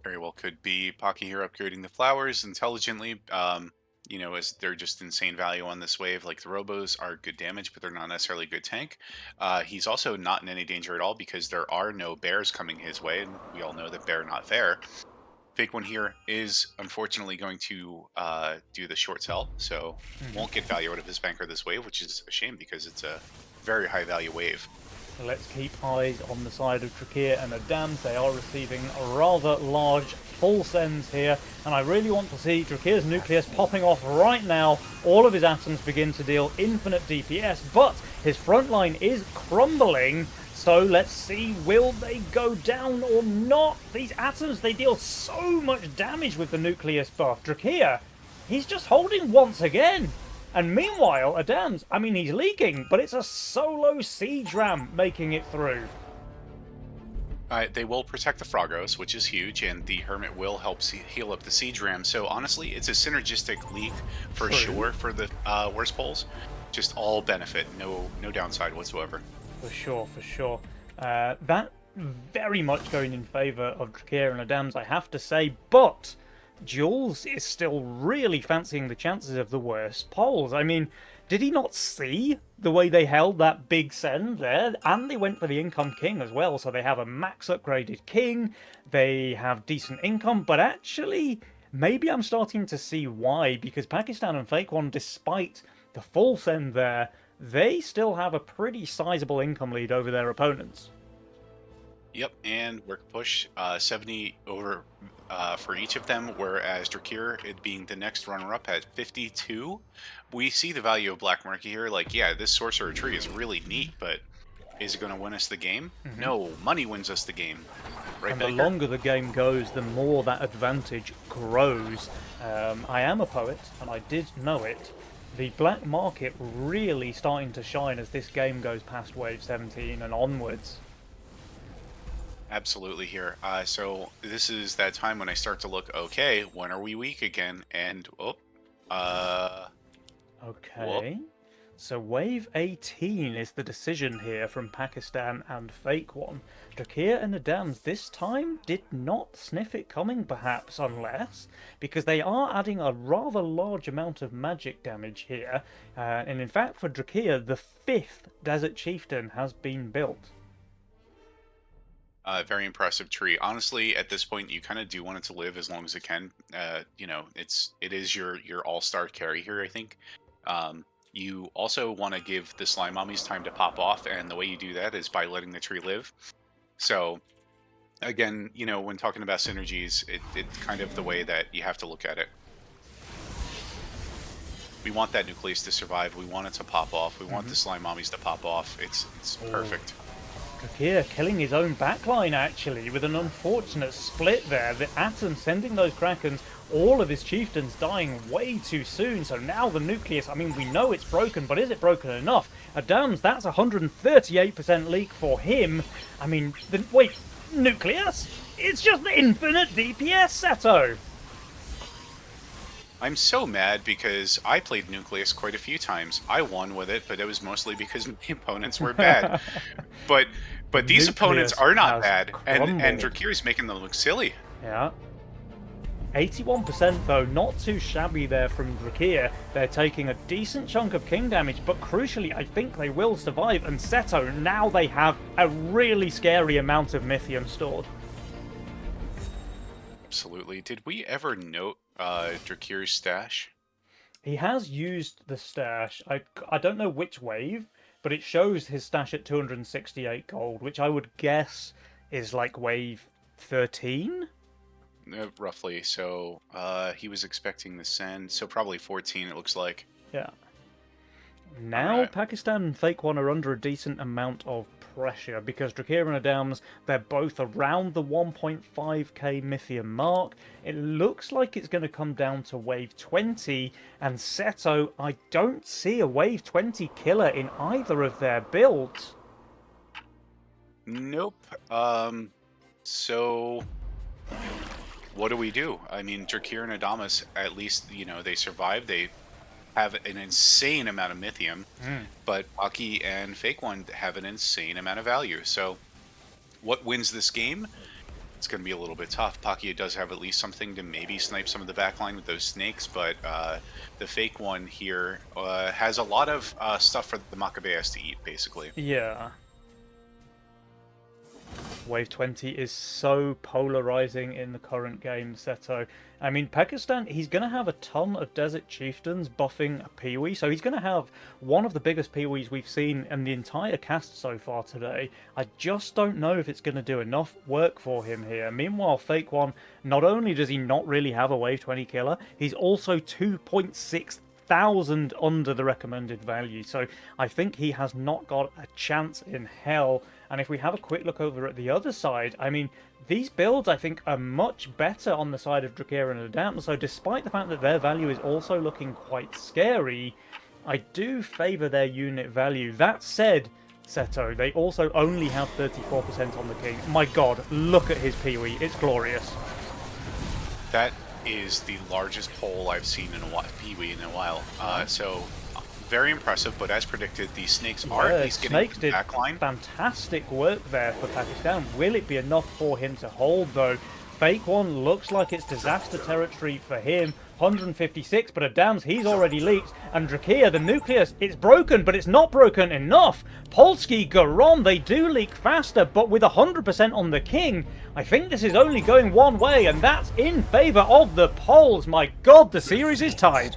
Very well could be Pocky here upgrading the flowers intelligently. As they're just insane value on this wave. Like the Robos are good damage, but they're not necessarily good tank. He's also not in any danger at all because there are no bears coming his way, and we all know that bear not fair. Fake One here is unfortunately going to do the short sell, so won't get value out of his banker this wave, which is a shame because it's a very high value wave. Let's keep eyes on the side of Drakir and Adams. They are receiving rather large full sends here, and I really want to see Drakir's nucleus popping off right now. All of his atoms begin to deal infinite DPS, but his front line is crumbling. So let's see, will they go down or not? These atoms, they deal so much damage with the nucleus buff. Drakir, he's just holding once again. And meanwhile, Adams, I mean, he's leaking, but it's a solo siege ram making it through. They will protect the Frogos, which is huge, and the Hermit will help heal up the Siege Ram. So honestly, it's a synergistic leak for sure for the Worst Poles. Just all benefit, no downside whatsoever. For sure, for sure. That very much going in favour of Drakir and Adams, I have to say, but Jules is still really fancying the chances of the Worst Poles. I mean, did he not see the way they held that big send there? And they went for the income king as well, so they have a max upgraded king, they have decent income, but actually, maybe I'm starting to see why, because Pakistan and Fake One, despite the full send there, they still have a pretty sizable income lead over their opponents. Yep, and work push 70 over for each of them, whereas Drakir, it being the next runner-up at 52. We see the value of Black Murky here. Like, yeah, this Sorcerer tree is really neat, but is it going to win us the game? No, money wins us the game. Right, and Baker? The longer the game goes, the more that advantage grows. I am a poet, and I did know it. The black market really starting to shine as this game goes past wave 17 and onwards. Absolutely here. So this is that time when I start to look, okay, when are we weak again? And, Okay. Whoop. So wave 18 is the decision here from Pakistan and Fake One. Drakir and Adams this time did not sniff it coming, perhaps, unless, because they are adding a rather large amount of magic damage here. And in fact, for Drakir, the 5th Desert Chieftain has been built. Very impressive tree. Honestly, at this point, you kind of do want it to live as long as it can. You know, it is your all-star carry here, I think. You also want to give the slime mummies time to pop off, and the way you do that is by letting the tree live. So, again, you know, when talking about synergies, it's kind of the way that you have to look at it. We want that nucleus to survive. We want it to pop off. We want the slime mummies to pop off. It's perfect. Drakir killing his own backline, actually, with an unfortunate split there. The Atom sending those Krakens, all of his chieftains dying way too soon. So now the nucleus, I mean, we know it's broken, but is it broken enough? Adams, that's 138% leak for him. I mean, wait, nucleus? It's just infinite DPS, Seto! I'm so mad because I played Nucleus quite a few times. I won with it, but it was mostly because my opponents were bad. but these opponents are not bad, and Drakir's making them look silly. Yeah. 81% though, not too shabby there from Drakir. They're taking a decent chunk of king damage, but crucially, I think they will survive. And Seto, now they have a really scary amount of Mythium stored. Absolutely. Did we ever note Drakir's stash? He has used the stash. I don't know which wave, but it shows his stash at 268 gold, which I would guess is like wave 13? Roughly. So he was expecting the send, so probably 14 it looks like. Yeah. Now Right. Pakistan and Fake One are under a decent amount of pressure because Drakir and Adams, they're both around the 1.5k Mythium mark. It looks like it's going to come down to wave 20, and Seto, I don't see a wave 20 killer in either of their builds. Nope. So what do we do? I mean, Drakir and Adamas, at least, you know, they survived. They have an insane amount of Mythium, but Aki and Fake One have an insane amount of value. So what wins this game? It's going to be a little bit tough. Pakia does have at least something to maybe snipe some of the backline with those snakes, but the Fake One here has a lot of stuff for the Maccabeus to eat, basically. Yeah. Wave 20 is so polarizing in the current game, Seto. I mean, Pakistan, he's going to have a ton of Desert Chieftains buffing a Peewee, so he's going to have one of the biggest Peewees we've seen in the entire cast so far today. I just don't know if it's going to do enough work for him here. Meanwhile, Fake One, not only does he not really have a Wave 20 killer, he's also 2.6 1,000 under the recommended value. So I think he has not got a chance in hell. And if we have a quick look over at the other side, I mean, these builds I think are much better on the side of Drakir and Adam. So despite the fact that their value is also looking quite scary, I do favour their unit value. That said, Seto, they also only have 34% on the king. My god, look at his Pee-wee. It's glorious. That is the largest poll I've seen in a while, Pee-wee in a while. So very impressive, but as predicted, the snakes are at least getting the back line. Fantastic work there for Pakistan. Will it be enough for him to hold, though? Fake one looks like it's disaster territory for him. 156, but Adams, he's already leaked. And Drakir, the nucleus, it's broken, but it's not broken enough. Polski, Garon, they do leak faster, but with 100% on the king, I think this is only going one way, and that's in favour of the Poles. My god, the series is tied.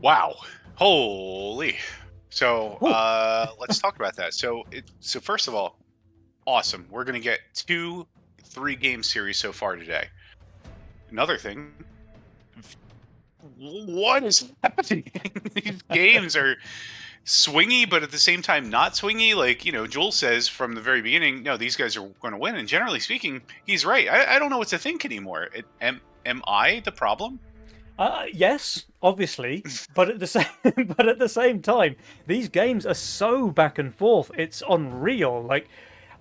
Wow. Holy. So let's talk about that. So first of all, awesome. We're going to get 2 3-game series so far today. Another thing, what is happening? These games are swingy, but at the same time not swingy. Like, you know, Jules says from the very beginning, no, these guys are going to win. And generally speaking, he's right. I don't know what to think anymore. Am I the problem? Yes, obviously, but at the same time, these games are so back and forth. It's unreal. Like,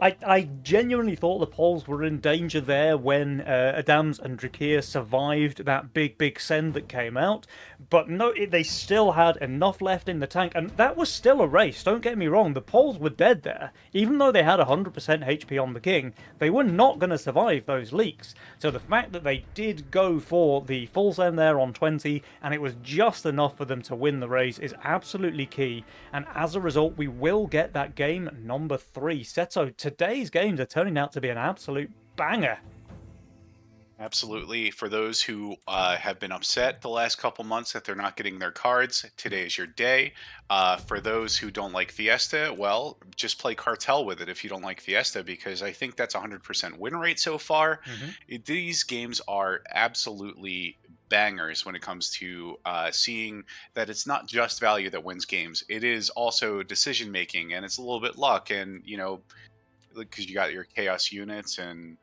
I genuinely thought the Poles were in danger there when Adams and Drakir survived that big send that came out. But no, they still had enough left in the tank, and that was still a race. Don't get me wrong, the Poles were dead there. Even though they had 100% HP on the king, they were not going to survive those leaks. So the fact that they did go for the full send there on 20, and it was just enough for them to win the race, is absolutely key. And as a result, we will get that game number 3. Seto, today's games are turning out to be an absolute banger. Absolutely. For those who have been upset the last couple months that they're not getting their cards, today is your day. For those who don't like Fiesta, well, just play Cartel with it if you don't like Fiesta, because I think that's 100% win rate so far. These games are absolutely bangers when it comes to seeing that it's not just value that wins games. It is also decision making, and it's a little bit luck, and, you know, because you got your chaos units and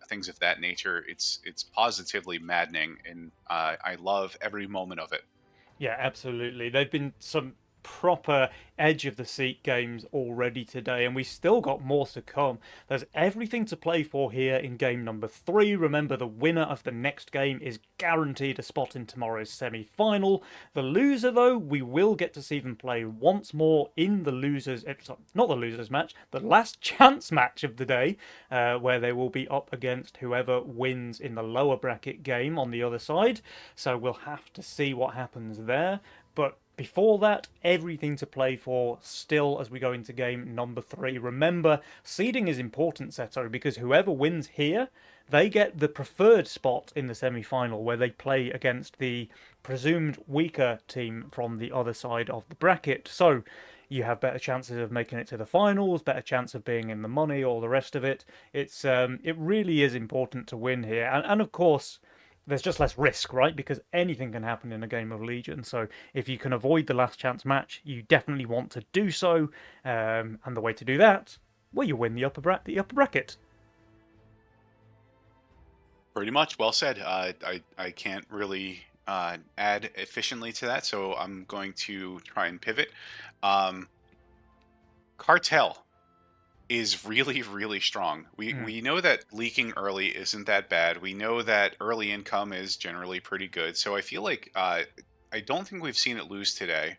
things of that nature. It's positively maddening, and I love every moment of it. Yeah, absolutely. There've been some proper edge of the seat games already today, and we still got more to come. There's everything to play for here in game number 3. Remember, the winner of the next game is guaranteed a spot in tomorrow's semi-final. The loser, though, we will get to see them play once more in the losers, not the losers match, the last chance match of the day, where they will be up against whoever wins in the lower bracket game on the other side. So we'll have to see what happens there. But before that, everything to play for still as we go into game number 3. Remember, seeding is important, Seto, because whoever wins here, they get the preferred spot in the semi-final where they play against the presumed weaker team from the other side of the bracket. So you have better chances of making it to the finals, better chance of being in the money, all the rest of it. It really is important to win here. And of course, there's just less risk, right? Because anything can happen in a game of Legion. So if you can avoid the last chance match, you definitely want to do so. And the way to do that, well, you win the upper bracket. Pretty much. Well said. I can't really add efficiently to that, so I'm going to try and pivot. Cartel is really, really strong. We know that leaking early isn't that bad. We know that early income is generally pretty good. So I feel like I don't think we've seen it lose today.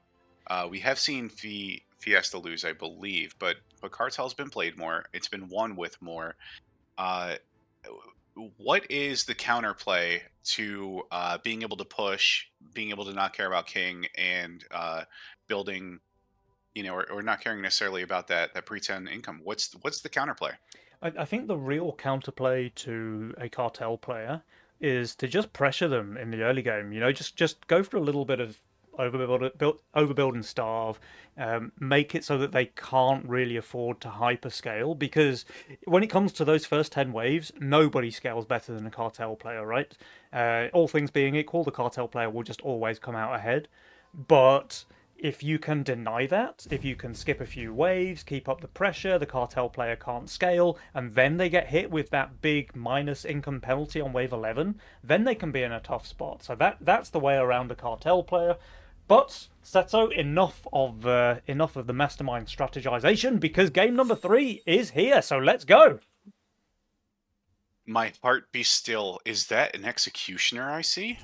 We have seen Fiesta lose, I believe, but Cartel's been played more. It's been won with more. Uh, what is the counterplay to being able to push, being able to not care about King, and building, you know, or not caring necessarily about that pre-10 income? What's the counterplay? I think the real counterplay to a cartel player is to just pressure them in the early game. You know, just go for a little bit of overbuild and starve, make it so that they can't really afford to hyperscale, because when it comes to those first 10 waves, nobody scales better than a cartel player, right? All things being equal, the cartel player will just always come out ahead. But if you can deny that, if you can skip a few waves, keep up the pressure, the cartel player can't scale, and then they get hit with that big minus income penalty on wave 11, then they can be in a tough spot. So that's the way around the cartel player. But Seto, enough of the mastermind strategization, because game number 3 is here. So let's go. My heart be still. Is that an executioner I see?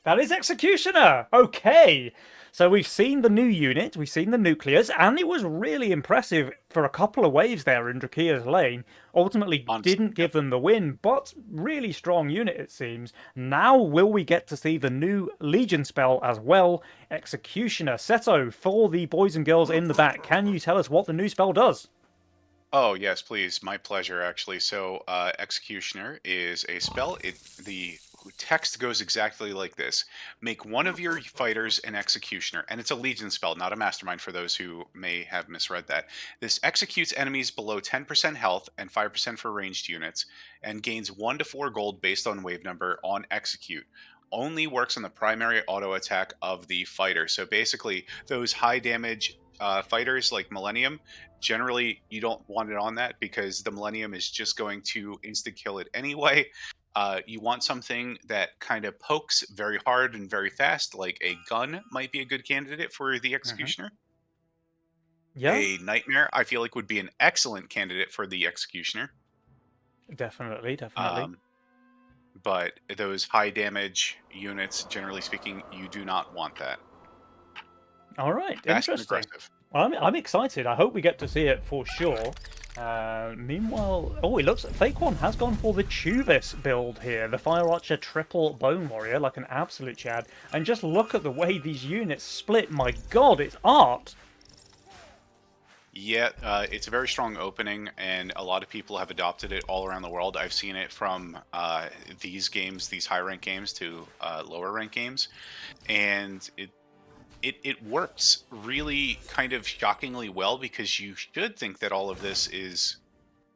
That is Executioner! Okay! So we've seen the new unit, we've seen the nucleus, and it was really impressive for a couple of waves there in Drakia's lane. Ultimately Honestly, didn't give them the win, but really strong unit it seems. Now will we get to see the new Legion spell as well? Executioner. Seto, for the boys and girls in the back, can you tell us what the new spell does? Oh yes, please. My pleasure, actually. So, Executioner is a spell. The text goes exactly like this: Make one of your fighters an Executioner, and it's a Legion spell, not a Mastermind. For those who may have misread that, this executes enemies below 10% health and 5% for ranged units, and gains 1 to 4 gold based on wave number on execute. Only works on the primary auto attack of the fighter. So basically, those high damage fighters like Millennium, generally you don't want it on that because the Millennium is just going to insta kill it anyway. You want something that kind of pokes very hard and very fast, like a gun might be a good candidate for the Mm-hmm. Executioner. Yeah, A Nightmare, I feel like, would be an excellent candidate for the Executioner. definitely, definitely. Um, but those high damage units, generally speaking, you do not want that. All right, Fast and interesting. aggressive. Well, I'm excited. I hope we get to see it for sure. Meanwhile, oh, it looks like Fake One has gone for the Chuvis build here, the Fire Archer triple Bone Warrior, like an absolute chad. And just look at the way these units split. My God, it's art. Yeah, it's a very strong opening, and a lot of people have adopted it all around the world. I've seen it from these games, these high rank games, to lower rank games, and it works really kind of shockingly well because you should think that all of this is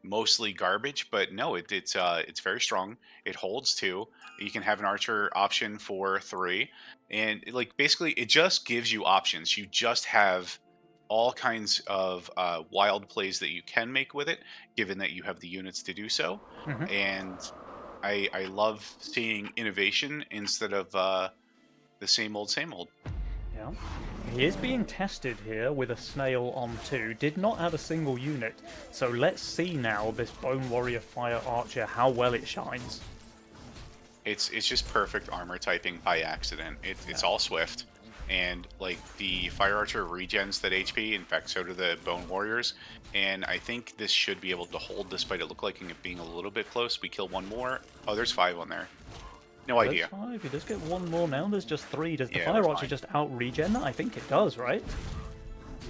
mostly garbage, but no, it's very strong. It holds 2. You can have an archer option for 3, and like basically it just gives you options. You just have all kinds of wild plays that you can make with it, given that you have the units to do so. Hmm. And I love seeing innovation instead of the same old, same old. Yeah. He is being tested here with a snail on 2. Did not add a single unit. So let's see now this Bone Warrior Fire Archer, how well it shines. It's just perfect armor typing by accident. It's all swift, and like the fire archer regens that HP. In fact, so do the bone warriors. And I think this should be able to hold, despite it looking like it being a little bit close. We kill one more. Oh, there's 5 on there. No There's idea. 5. He does get one more now. There's just 3. Does the Yeah, we're Fire Archer fine. just out regen that? I think it does, right?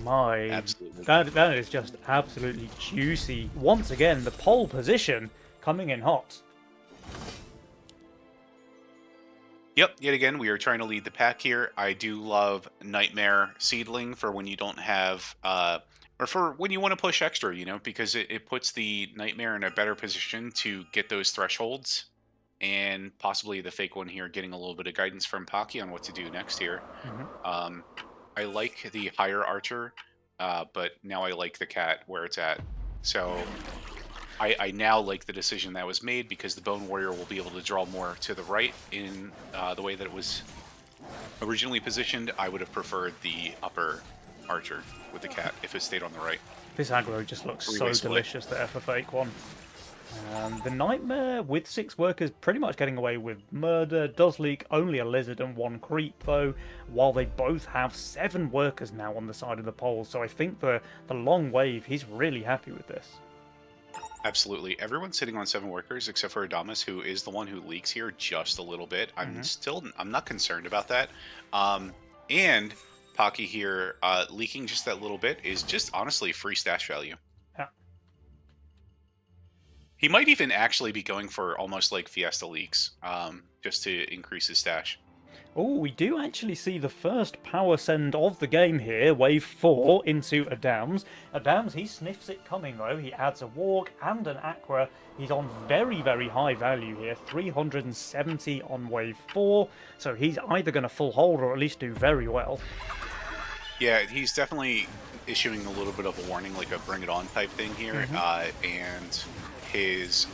My, Absolutely. that is just absolutely juicy. Once again, the pole position coming in hot. Yep, yet again, we are trying to lead the pack here. I do love Nightmare Seedling for when you don't have, or for when you want to push extra, because it puts the Nightmare in a better position to get those thresholds. And possibly the fake one here getting a little bit of guidance from Pocky on what to do next here. Hmm. Um, I like the higher archer, but now I like the cat where it's at. So I now like the decision that was made because the Bone Warrior will be able to draw more to the right in the way that it was originally positioned. I would have preferred the upper archer with the cat if it stayed on the right. This aggro just looks so Three-way split. delicious there for Fake One. The Nightmare with 6 workers pretty much getting away with murder. Does leak only a lizard and 1 creep though, while they both have 7 workers now on the side of the pole. So I think the long wave, he's really happy with this. Absolutely. Everyone's sitting on 7 workers except for Adamas, who is the one who leaks here just a little bit. Hmm. I'm not concerned about that. And Pocky here leaking just that little bit is just honestly free stash value. Yeah. He might even actually be going for almost like Fiesta leaks, just to increase his stash. Oh, we do actually see the first power send of the game here, wave 4 into Adams. Adams, he sniffs it coming though. He adds a Warg and an Aqua. He's on very, very high value here, 370 on wave 4. So he's either going to full hold or at least do very well. Yeah, he's definitely issuing a little bit of a warning, like a bring it on type thing here. And his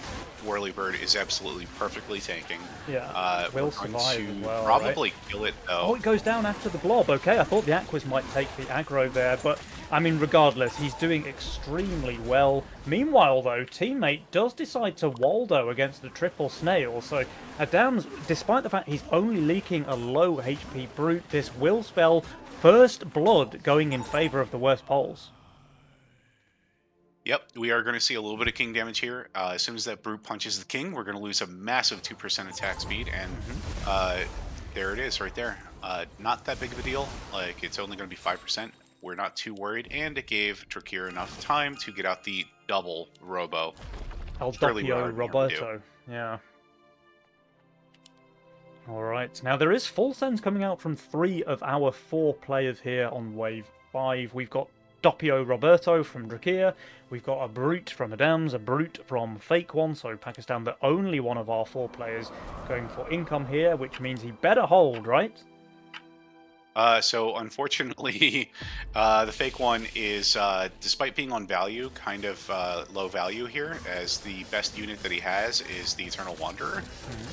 Whirlybird is absolutely perfectly tanking. Yeah, will survive as well, probably right? kill it though. Oh, it goes down after the blob. Okay, I thought the Aquas might take the aggro there, but I mean, regardless, he's doing extremely well. Meanwhile, though, teammate does decide to Waldo against the triple snail, so Adams, despite the fact he's only leaking a low HP brute, this will spell first blood going in favor of the worst poles. Yep, we are going to see a little bit of king damage here. As soon as that brute punches the king, we're going to lose a massive 2% attack speed, and there it is right there. Not that big of a deal. Like, it's only going to be 5%. We're not too worried, and it gave Drakir enough time to get out the double Robo. El Doppio Roberto, yeah. Alright, now there is full sends coming out from 3 of our 4 players here on wave 5. We've got Doppio Roberto from Drakir, we've got a Brute from Adams, a Brute from Fake One, so Pakistan the only one of our 4 players going for income here, which means he better hold, right? So unfortunately, the Fake One is, despite being on value, kind of low value here, as the best unit that he has is the Eternal Wanderer.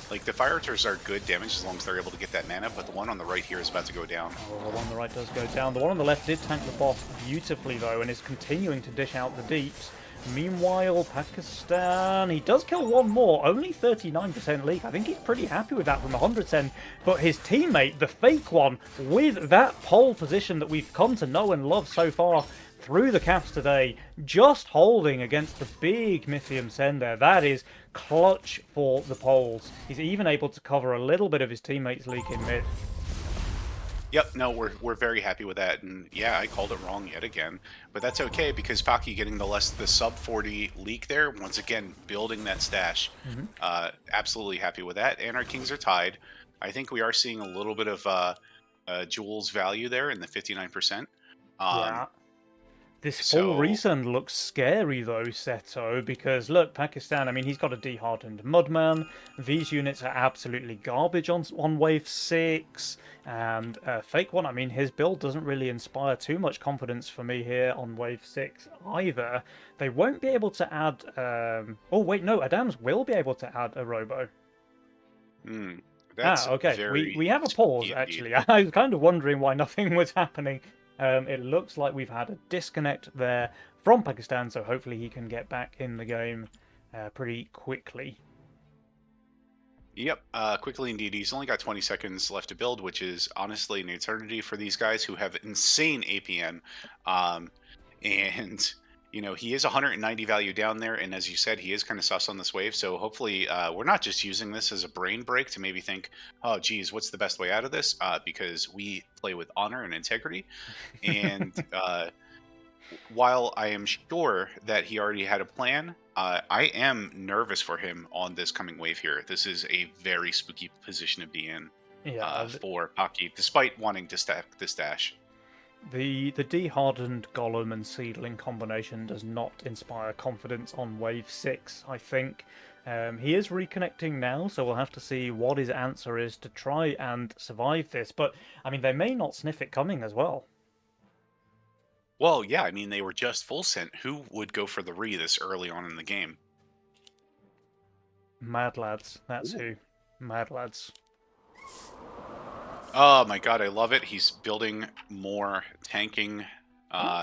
Like, the Fire Eaters are good damage as long as they're able to get that mana, but the one on the right here is about to go down. Oh, the one on the right does go down. The one on the left did tank the boss beautifully, though, and is continuing to dish out the deeps. Meanwhile, Pakistan, he does kill one more, only 39% leak. I think he's pretty happy with that from 100%, but his teammate, the Fake One, with that pole position that we've come to know and love so far through the caps today, just holding against the big Mythium Send there. That is clutch for the poles. He's even able to cover a little bit of his teammates' leak in mid. Yep, no, we're very happy with that, and yeah, I called it wrong yet again, but that's okay because Paki getting the sub 40 leak there, once again building that stash. Absolutely happy with that, and our kings are tied. I think we are seeing a little bit of Jules value there in the 59%. Yeah. This full resend looks scary though, Seto, because look, Pakistan, I mean, he's got a dehardened Mudman. These units are absolutely garbage on wave 6. And Fake One, I mean, his build doesn't really inspire too much confidence for me here on wave 6 either. They won't be able to add... Oh, wait, no, Adams will be able to add a Robo. That's okay. We have a pause, actually. I was kind of wondering why nothing was happening. It looks like we've had a disconnect there from Pakistan, so hopefully he can get back in the game pretty quickly. Yep, quickly indeed. He's only got 20 seconds left to build, which is honestly an eternity for these guys who have insane APM. And, you know, he is 190 value down there, and as you said, he is kind of sus on this wave, so hopefully we're not just using this as a brain break to maybe think, oh, geez, what's the best way out of this? Because we play with honor and integrity, and while I am sure that he already had a plan, I am nervous for him on this coming wave here. This is a very spooky position to be in for Paki, despite wanting to stack the stash. The dehardened Golem and Seedling combination does not inspire confidence on wave 6, I think. He is reconnecting now, so we'll have to see what his answer is to try and survive this. But, I mean, they may not sniff it coming as well. Well, yeah, I mean, they were just full sent. Who would go for the this early on in the game? Mad Lads, that's who. Mad Lads. Oh my god, I love it. He's building more tanking.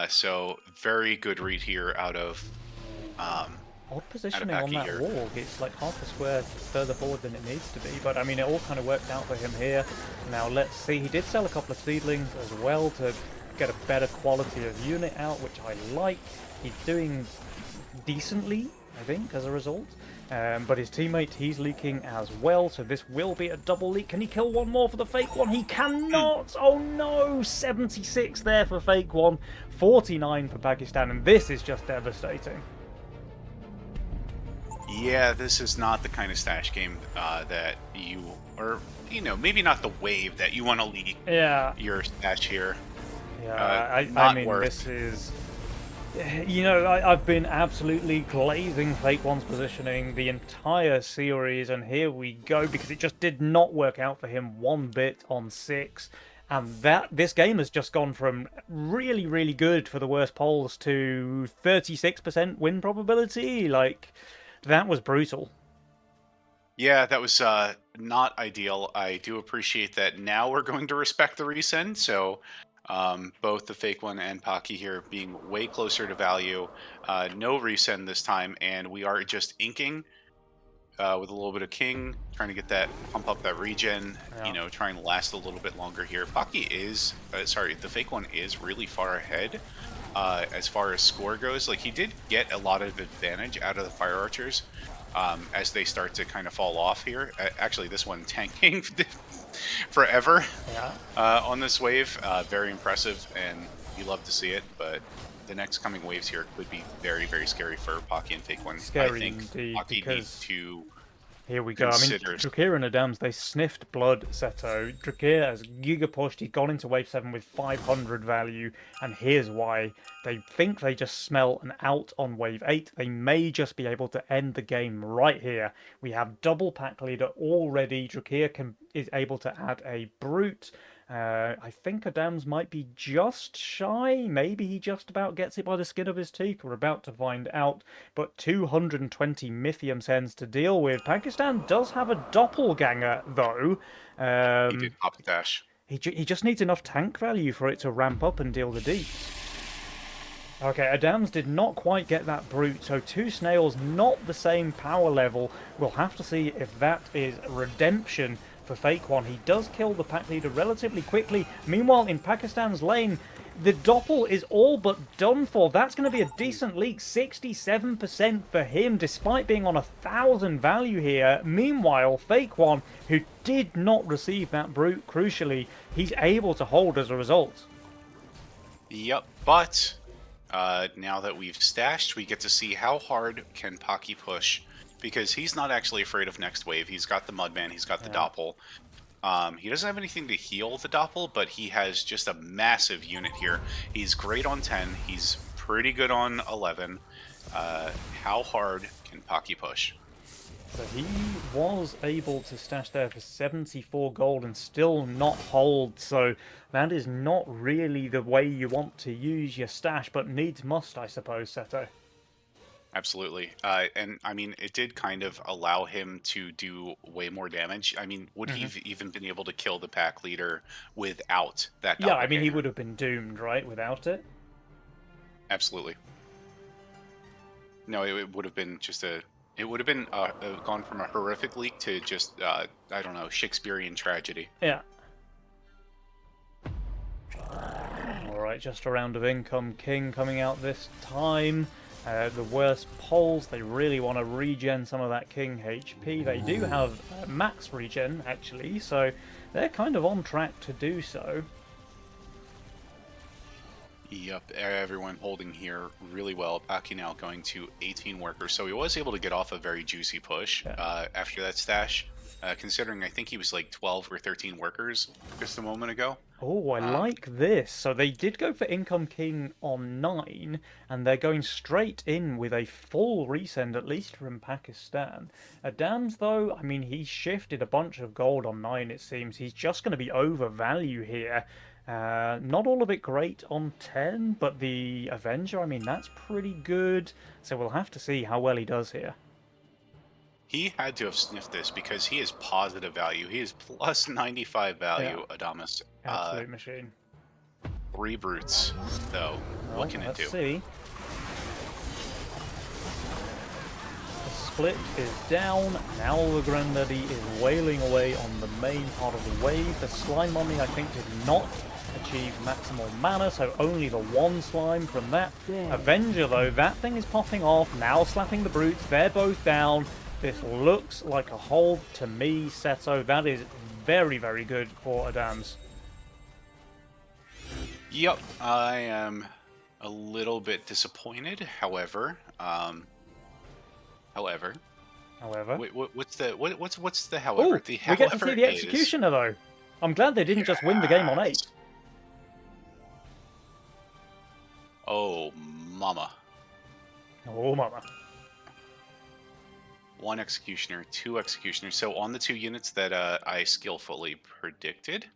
So very good read here out of odd positioning on that wall. It's like half a square further forward than it needs to be, but I mean, it all kind of worked out for him here. Now let's see, he did sell a couple of seedlings as well to get a better quality of unit out, which I like. He's doing decently, I think, as a result. But his teammate, he's leaking as well, so this will be a double leak. Can he kill one more for the Fake One? He cannot! Oh no! 76 there for Fake One, 49 for Pakistan, and this is just devastating. Yeah, this is not the kind of stash game that you, or maybe not the wave that you want to lead Yeah, your stash here. yeah. I Not mean, worth. this is. I've been absolutely glazing Fake One's positioning the entire series, and here we go, because it just did not work out for him one bit on 6. And this game has just gone from really, really good for the worst polls to 36% win probability. Like, that was brutal. Yeah, that was not ideal. I do appreciate that now we're going to respect the resend. So both the fake one and Pocky here being way closer to value. No resend this time, and we are just inking with a little bit of king, trying to get that pump up that regen. Yeah. Trying to last a little bit longer here. Pocky is sorry, the fake one is really far ahead as far as score goes. Like he did get a lot of advantage out of the fire archers as they start to kind of fall off here. Actually, this one tanking forever Yeah. on this wave, very impressive, and you love to see it. But the next coming waves here could be very, very scary for Pocky and Fake One. I Scary think indeed, Pocky need because to here we go. I mean, consider. Drakir and Adams, they sniffed blood, Seto. Drakir has giga pushed. He's gone into wave 7 with 500 value, and here's why. They think they just smell an out on wave 8. They may just be able to end the game right here. We have double pack leader already. Drakir is able to add a brute. I think Adams might be just shy. Maybe he just about gets it by the skin of his teeth. We're about to find out. But 220 Mythium Sens to deal with. Pakistan does have a doppelganger, though. He did pop the dash. He just needs enough tank value for it to ramp up and deal the deeps. Okay, Adams did not quite get that brute, so 2 snails, not the same power level. We'll have to see if that is redemption for Fake One. He does kill the pack leader relatively quickly. Meanwhile, in Pakistan's lane, the Doppel is all but done for. That's going to be a decent leak, 67% for him, despite being on 1,000 value here. Meanwhile, Fake One, who did not receive that brute, crucially, he's able to hold as a result. Yep, but now that we've stashed, we get to see how hard can Pocky push, because he's not actually afraid of next wave. He's got the Mudman, he's got the Doppel. He doesn't have anything to heal the Doppel, but he has just a massive unit here. He's great on 10, he's pretty good on 11. How hard can Pocky push? So he was able to stash there for 74 gold and still not hold, so that is not really the way you want to use your stash, but needs must, I suppose, Seto. Absolutely. And I mean, it did kind of allow him to do way more damage. I mean, would he have even been able to kill the pack leader without that Yeah, I mean, he doppelganger? would have been doomed, right, without it? Absolutely. No, it would have been just a. It would have been gone from a horrific leak to just I don't know, Shakespearean tragedy. Yeah. Alright, just a round of Income King coming out this time. The worst polls, they really want to regen some of that King HP. They do have max regen, actually, so they're kind of on track to do so. Yep, everyone holding here really well. Paki now going to 18 workers, so he was able to get off a very juicy push after that stash. Considering I think he was like 12 or 13 workers just a moment ago. Oh, I like this. So they did go for Income King on 9, and they're going straight in with a full resend, at least from Pakistan. Adams, though, I mean, he shifted a bunch of gold on 9, it seems. He's just going to be over value here. Not all of it great on 10, but the Avenger, I mean, that's pretty good. So we'll have to see how well he does here. He had to have sniffed this because he is positive value. He is plus 95 value, Adamas. Absolute machine. 3 brutes, though. Well, What can it do? let's see. The split is down. Now the Granddaddy is wailing away on the main part of the wave. The Slime Mummy, I think, did not achieve maximal mana, so only the 1 slime from that. Avenger, though, that thing is popping off. Now slapping the brutes. They're both down. This looks like a hold to me, Seto. That is very, very good for Adams. Yep, I am a little bit disappointed. However, However, what's the however? oh, The we get to however see the is executioner though. I'm glad they didn't just win the game on 8. yes. Oh, mama. Oh, mama. One executioner, two executioners. So on the 2 units that I skillfully predicted,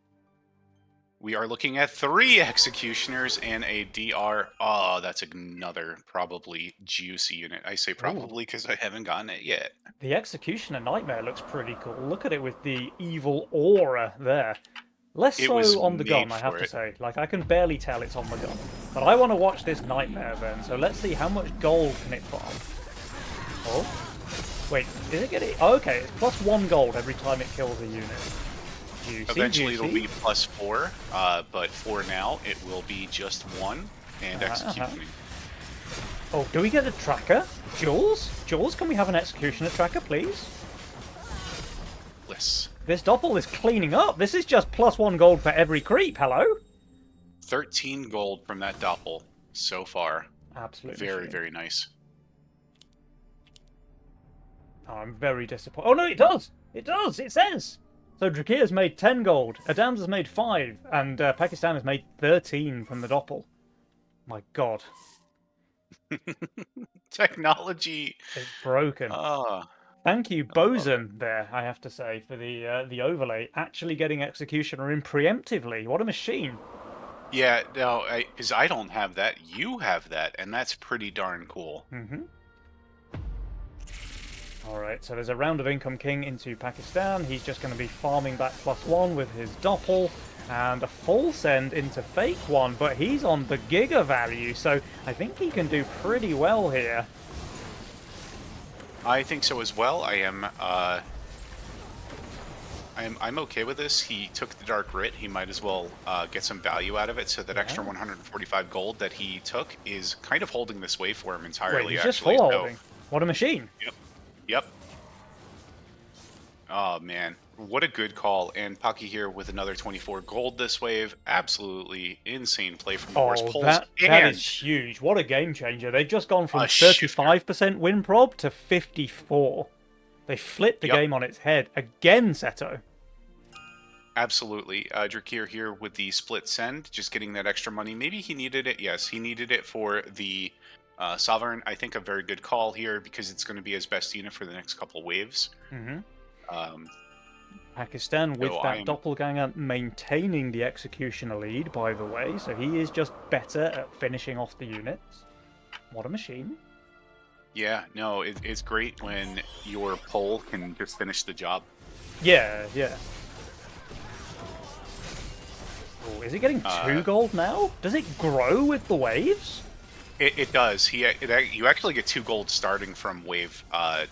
we are looking at 3 executioners and a DR. Oh, that's another probably juicy unit. I say Ooh. probably because I haven't gotten it yet. The Executioner Nightmare looks pretty cool. Look at it with the evil aura there. Less It was so on the gun, made I have for to it. say. Like, I can barely tell it's on the gun. But I want to watch this Nightmare then, so let's see how much gold can it farm. Oh. Wait, is it getting... Oh, okay, it's plus 1 gold every time it kills a unit. Juicy, Eventually it'll juicy. be +4, but for now it will be just 1 and executing. Oh, do we get a tracker? Jules? Jules, can we have an Executioner tracker, please? Bliss. This Doppel is cleaning up. This is just plus 1 gold for every creep. Hello? 13 gold from that Doppel so far. Absolutely. Very, very nice. Oh, I'm very disappointed. Oh, no, it does! It does! It says! So Drakir's made 10 gold, Adams has made 5, and Pakistan has made 13 from the Doppel. My god. Technology. It's broken. Ah. Thank you, Bosun, there, I have to say, for the overlay. Actually getting Executioner in preemptively. What a machine. Yeah, no, because I don't have that. You have that, and that's pretty darn cool. Mm-hmm. Alright, so there's a round of Income King into Pakistan. He's just going to be farming back +1 with his Doppel. And a full send into Fake One, but he's on the Giga value, so I think he can do pretty well here. I think so as well. I'm okay with this. He took the Dark Writ. He might as well get some value out of it. So that extra 145 gold that he took is kind of holding this wave for him entirely. Wait, he's actually. just full holding. What a machine! Yep. Oh man, what a good call! And Paki here with another 24 gold this wave. Absolutely insane play from the horse Oh, pulls. that And is huge. What a game changer. They've just gone from A 35% win prob to 54. They flipped the Yep. game on its head. Again, Seto. absolutely, Drakir here with the split send, just getting that extra money. Maybe he needed it. Yes, he needed it for the Sovereign. I think a very good call here because it's going to be his best unit for the next couple waves. Mm-hmm. Um, Pakistan with So that I'm- doppelganger maintaining the executioner lead, by the way, so he is just better at finishing off the units. What a machine. yeah, no, it's great when your pole can just finish the job. Yeah, yeah. Oh, is it getting 2 gold now? Does it grow with the waves? It does. You actually get 2 gold starting from wave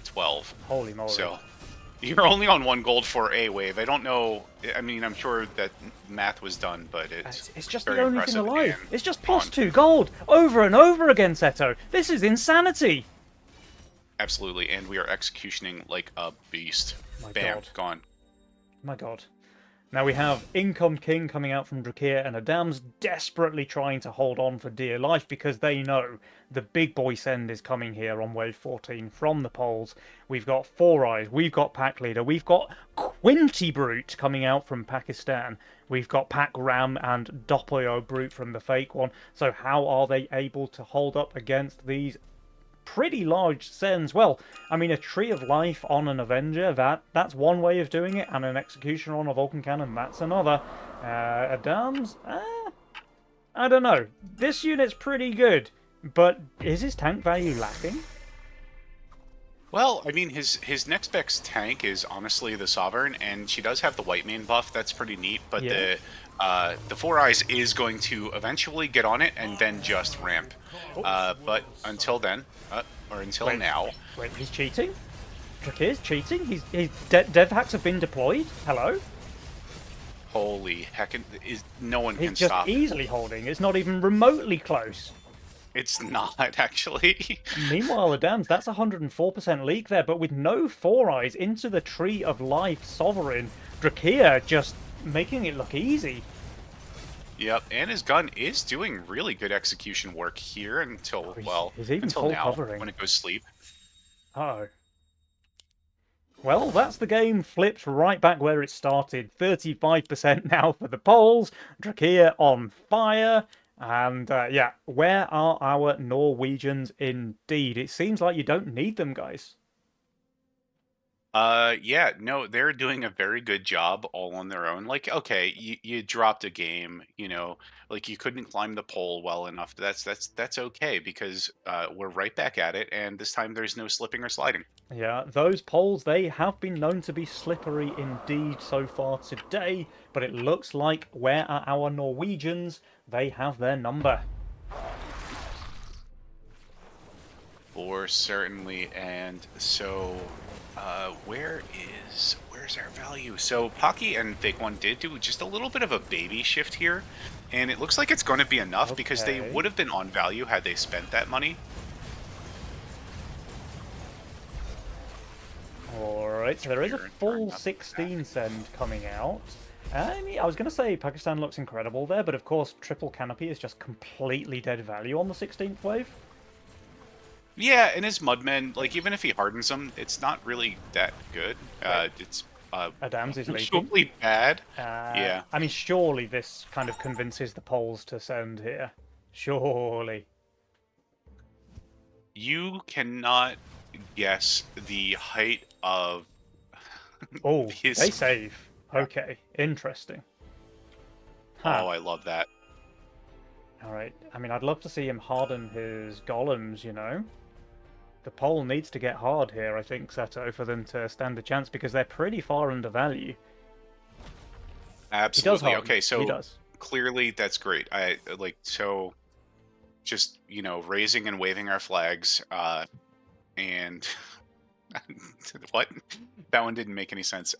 12. Holy moly. So you're only on 1 gold for a wave. I don't know. I mean, I'm sure that math was done, but It's just very the only thing impressive alive. and It's just plus fun. 2 gold over and over again, Seto. This is insanity. Absolutely, and we are executioning like a beast. My Bam, God. gone. My god. Now we have Income King coming out from Drakir and Adams desperately trying to hold on for dear life because they know the big boy send is coming here on wave 14 from the Poles. We've got Four Eyes, we've got Pack Leader, we've got Quinty Brute coming out from Pakistan. We've got Pack Ram and Doppio Brute from the Fake One. So how are they able to hold up against these pretty large sends? Well, I mean, a Tree of Life on an Avenger, that's one way of doing it, and an Executioner on a Vulcan Cannon, that's another. Adams? I don't know. This unit's pretty good, but is his tank value lacking? Well, I mean, his next best tank is honestly the Sovereign, and she does have the white main buff. That's pretty neat. But Yeah. the Four Eyes is going to eventually get on it and then just ramp. But until then, or until Wait. now, Wait, he's cheating? Drakir's cheating? Dev hacks have been deployed? Hello? holy heck, no one He's can just stop. easily holding. It's not even remotely close. It's not actually. Meanwhile, Adams, that's 104% leak there, but with no Four Eyes into the Tree of Life Sovereign, Drakir just making it look easy. Yep, and his gun is doing really good execution work here until, he's well, even until full now, covering. when it goes sleep. Uh-oh. Well, that's the game flipped right back where it started. 35% now for the Poles. Drakir on fire. And yeah, where are our Norwegians indeed? It seems like you don't need them, guys. Yeah, no, they're doing a very good job all on their own. Like, okay, you dropped a game, like you couldn't climb the pole well enough. That's okay because we're right back at it, and this time there's no slipping or sliding. Yeah, those poles, they have been known to be slippery indeed so far today, but it looks like where are our Norwegians? They have their number. For certainly, and so where's our value? So Pocky and Big One did do just a little bit of a baby shift here, and it looks like it's going to be enough because they Okay. would have been on value had they spent that money. Alright, so there is a Here, or full nothing like 16 send coming out. I was going to say Pakistan looks incredible there, but of course triple canopy is just completely dead value on the 16th wave. Yeah, and his Mudmen, like even if he hardens them, it's not really that good. Wait, It's Adams is leaking. usually bad. Yeah. I mean, surely this kind of convinces the Poles to send here. Surely. You cannot guess the height of Oh, they his. save. Okay, interesting. Huh. Oh, I love that. Alright, I mean, I'd love to see him harden his golems, The pole needs to get hard here, I think, Seto, for them to stand a chance, because they're pretty far under value. He does Absolutely. harden. Okay, He so does. clearly that's great. I like so just raising and waving our flags and what? That one didn't make any sense.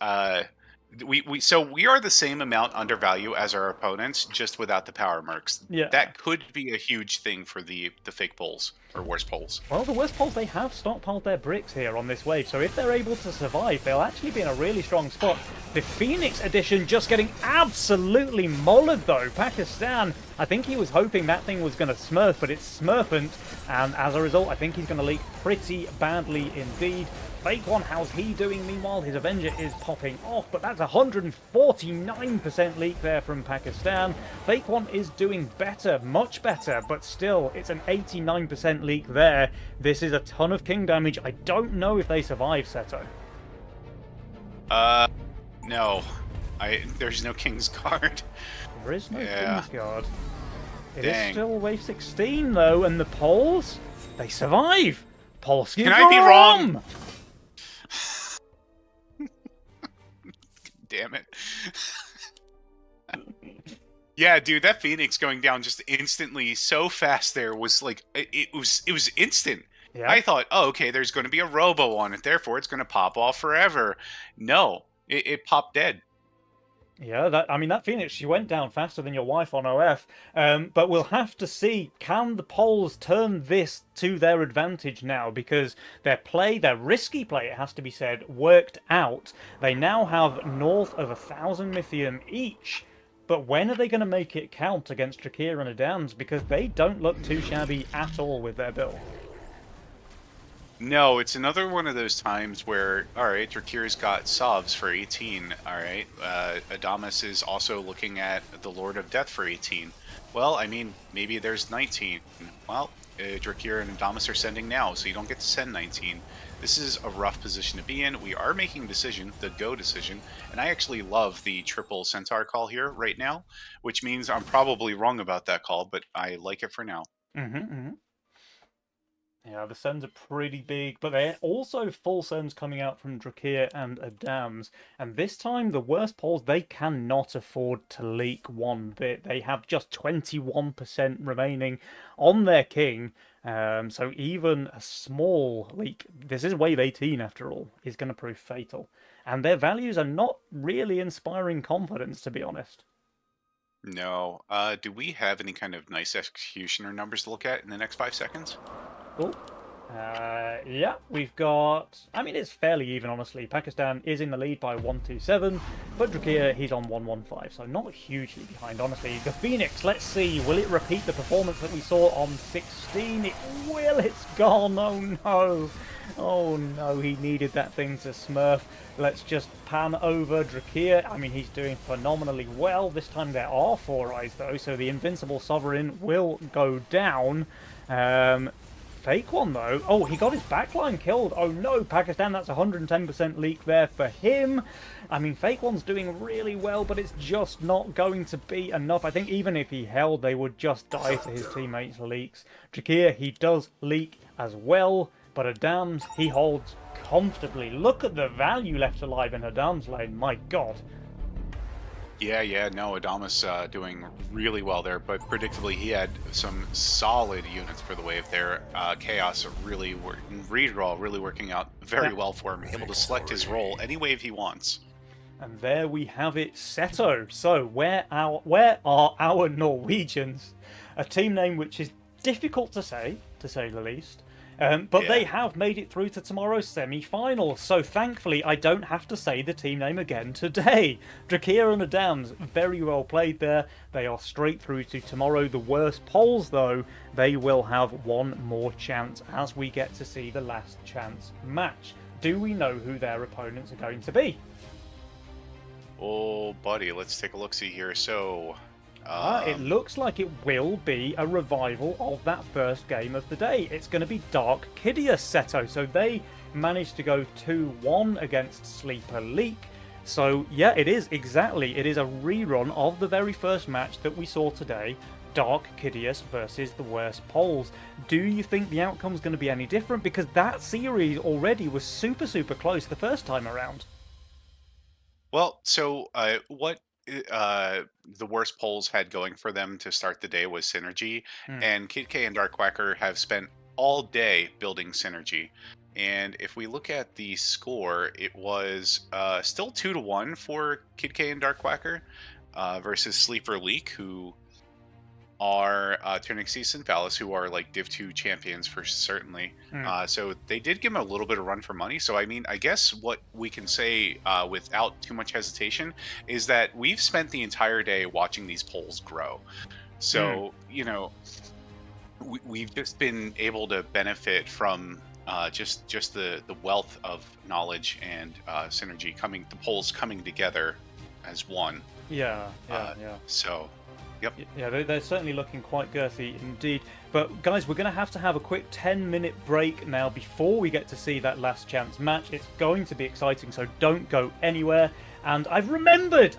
We are the same amount undervalue as our opponents, just without the power mercs. Yeah. That could be a huge thing for the fake poles or worse poles. Well, the worst Poles, they have stockpiled their bricks here on this wave, so if they're able to survive, they'll actually be in a really strong spot. The Phoenix edition just getting absolutely mollered, though. Pakistan, I think he was hoping that thing was going to smurf, but it's smurfant, and as a result, I think he's going to leak pretty badly indeed. Fake One, how's he doing? Meanwhile, his Avenger is popping off, but that's 149% leak there from Pakistan. Fake One is doing better, much better, but still, it's an 89% leak there. This is a ton of king damage. I don't know if they survive, Seto. No, there's no King's Guard. There is no Yeah. King's Guard. It is Dang. still wave 16, though, and the Poles, they survive. Polski Can I be wrong? Damn it. Yeah, dude, that Phoenix going down just instantly so fast there was like it was instant. Yeah. I thought, oh, okay, there's going to be a robo on it, therefore it's going to pop off forever. No, it popped dead. Yeah, that Phoenix, she went down faster than your wife on OF. But we'll have to see, can the Poles turn this to their advantage now? Because their risky play, it has to be said, worked out. They now have north of 1,000 Mythium each. But when are they going to make it count against Drakir and Adams? Because they don't look too shabby at all with their build. No, it's another one of those times where, all right, Drakir's got Sovs for 18, all right. Adamas is also looking at the Lord of Death for 18. Well, I mean, maybe there's 19. Well, Drakir and Adamas are sending now, so you don't get to send 19. This is a rough position to be in. We are making a decision, the go decision, and I actually love the triple Centaur call here right now, which means I'm probably wrong about that call, but I like it for now. Yeah, the sends are pretty big, but they're also full sends coming out from Drakir and Adams. And this time, the worst Poles, they cannot afford to leak one bit. They have just 21% remaining on their king. So even a small leak, this is wave 18 after all, is going to prove fatal. And their values are not really inspiring confidence, to be honest. No. Do we have any kind of nice executioner numbers to look at in the next 5 seconds? Oh, Yeah, we've got. I mean, it's fairly even, honestly. Pakistan is in the lead by 127, but Drakir, he's on 115, so not hugely behind, honestly. The Phoenix, let's see, will it repeat the performance that we saw on 16? It will, it's gone, oh no. Oh no, he needed that thing to smurf. Let's just pan over Drakir. I mean, he's doing phenomenally well. This time there are 4 eyes, though, so the Invincible Sovereign will go down. Fake one, though. Oh, he got his backline killed. Oh, no, Pakistan, that's 110% leak there for him. I mean, Fake one's doing really well, but it's just not going to be enough. I think even if he held, they would just die to his teammates' leaks. Drakir, he does leak as well, but Adams, he holds comfortably. Look at the value left alive in Adams' lane. My God. Yeah, no, Adamas doing really well there, but predictably he had some solid units for the wave there. Chaos redraw really working out very well for him, able to select his role any wave he wants. And there we have it, Seto. So where are our Norwegians? A team name which is difficult to say the least. But they have made it through to tomorrow's semi-final, so thankfully I don't have to say the team name again today. Drakir and Adams, very well played there. They are straight through to tomorrow. The worst polls, though, they will have one more chance as we get to see the last chance match. Do we know who their opponents are going to be? Oh, buddy, let's take a look-see here. So, It looks like it will be a revival of that first game of the day. It's going to be Dark Kidius, Seto. So they managed to go 2-1 against Sleeper Leak. So yeah, it is exactly. It is a rerun of the very first match that we saw today. Dark Kidius versus the Worst Poles. Do you think the outcome's going to be any different? Because that series already was super, super close the first time around. well, so what the worst polls had going for them to start the day was synergy, Hmm. and Kid K and Darkwacker have spent all day building synergy. And if we look at the score, it was still 2-1 for Kid K and Darkwacker versus Sleeper Leak, who are Turnixis and Valis, who are like Div 2 champions for certainly. Hmm. So they did give him a little bit of run for money. So, I mean, I guess what we can say without too much hesitation is that we've spent the entire day watching these polls grow. Hmm. So, we've just been able to benefit from just the wealth of knowledge and synergy the polls coming together as one. Yeah, yeah, Uh, yeah. so, yep. Yeah, they're certainly looking quite girthy indeed. But guys, we're going to have a quick 10-minute break now before we get to see that last chance match. It's going to be exciting, so don't go anywhere. And I've remembered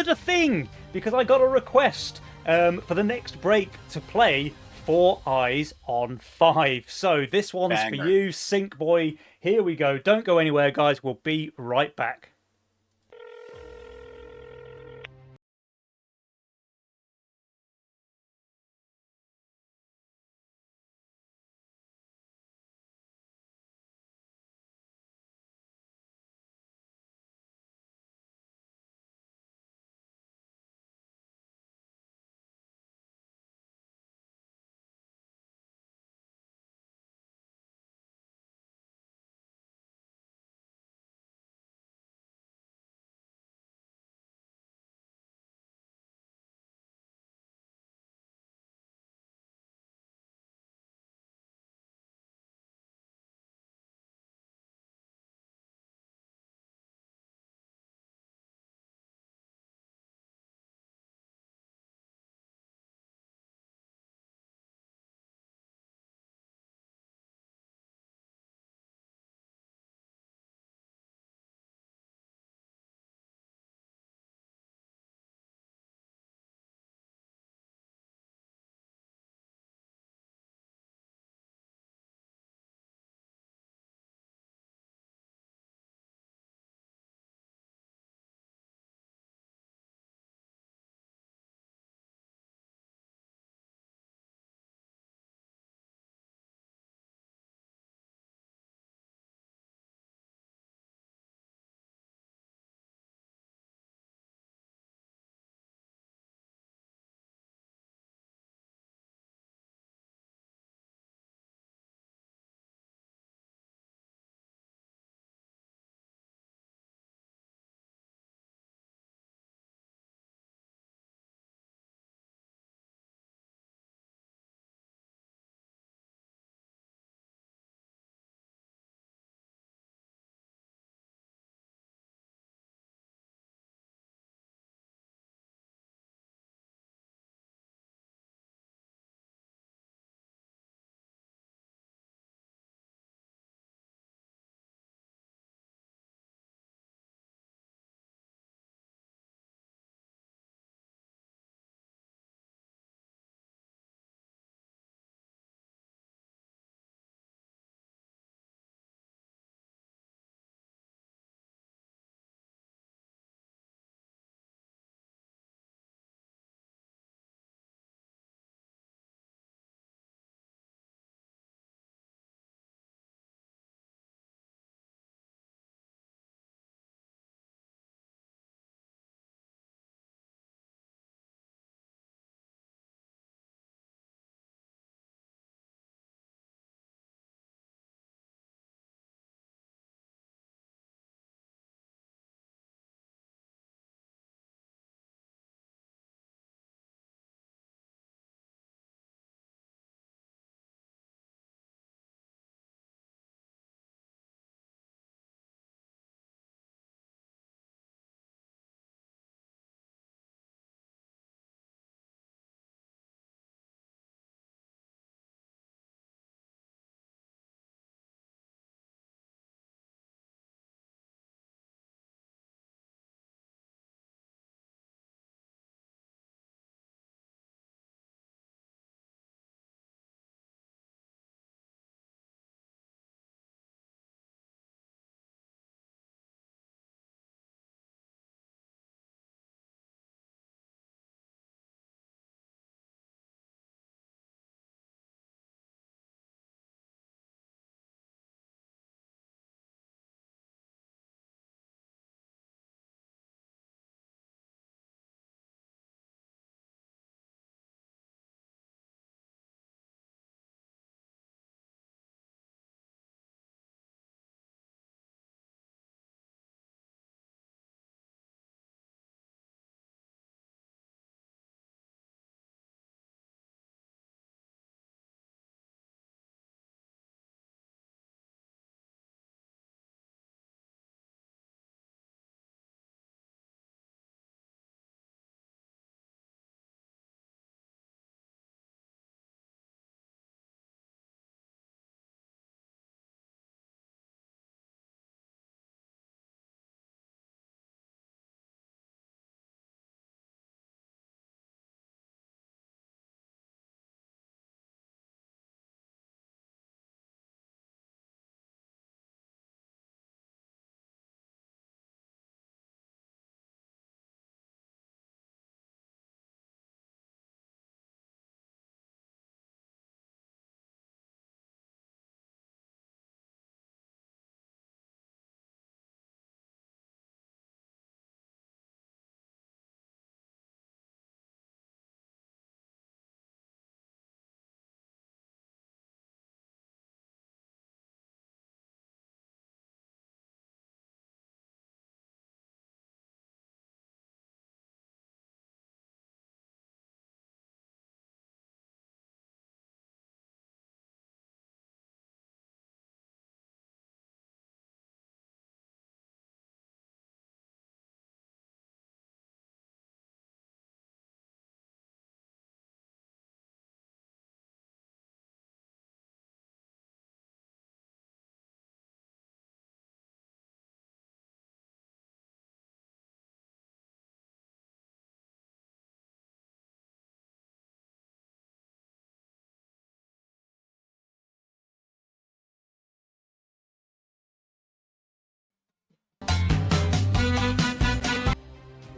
a thing because I got a request for the next break to play Four Eyes on Five. So this one's for Banger. you, Sync Boy. Here we go. Don't go anywhere, guys. We'll be right back.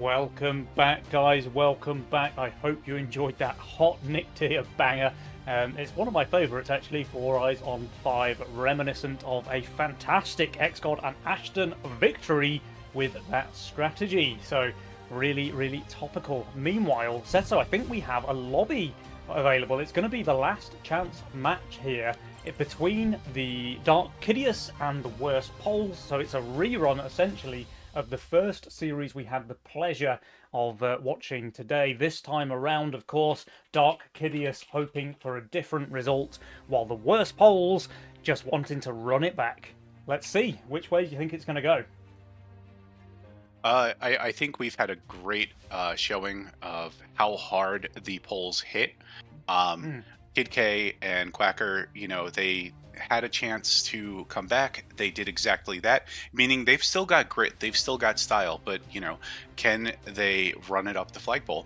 Welcome back, guys. Welcome back. I hope you enjoyed that hot Nick tier banger. It's one of my favourites, actually, Four Eyes on Five, reminiscent of a fantastic XGod and Ashton victory with that strategy. So, really, really topical. Meanwhile, Seto, I think we have a lobby available. It's going to be the last chance match here between the Dark Kidius and the Worst Poles. So it's a rerun, essentially, of the first series we had the pleasure of watching today. This time around, of course, Dark Kidius hoping for a different result, while the Worst Poles just wanting to run it back. Let's see, which way do you think it's going to go? I think we've had a great showing of how hard the polls hit. Kid K and Quacker, they had a chance to come back. They did exactly that, meaning they've still got grit, they've still got style, but, can they run it up the flagpole?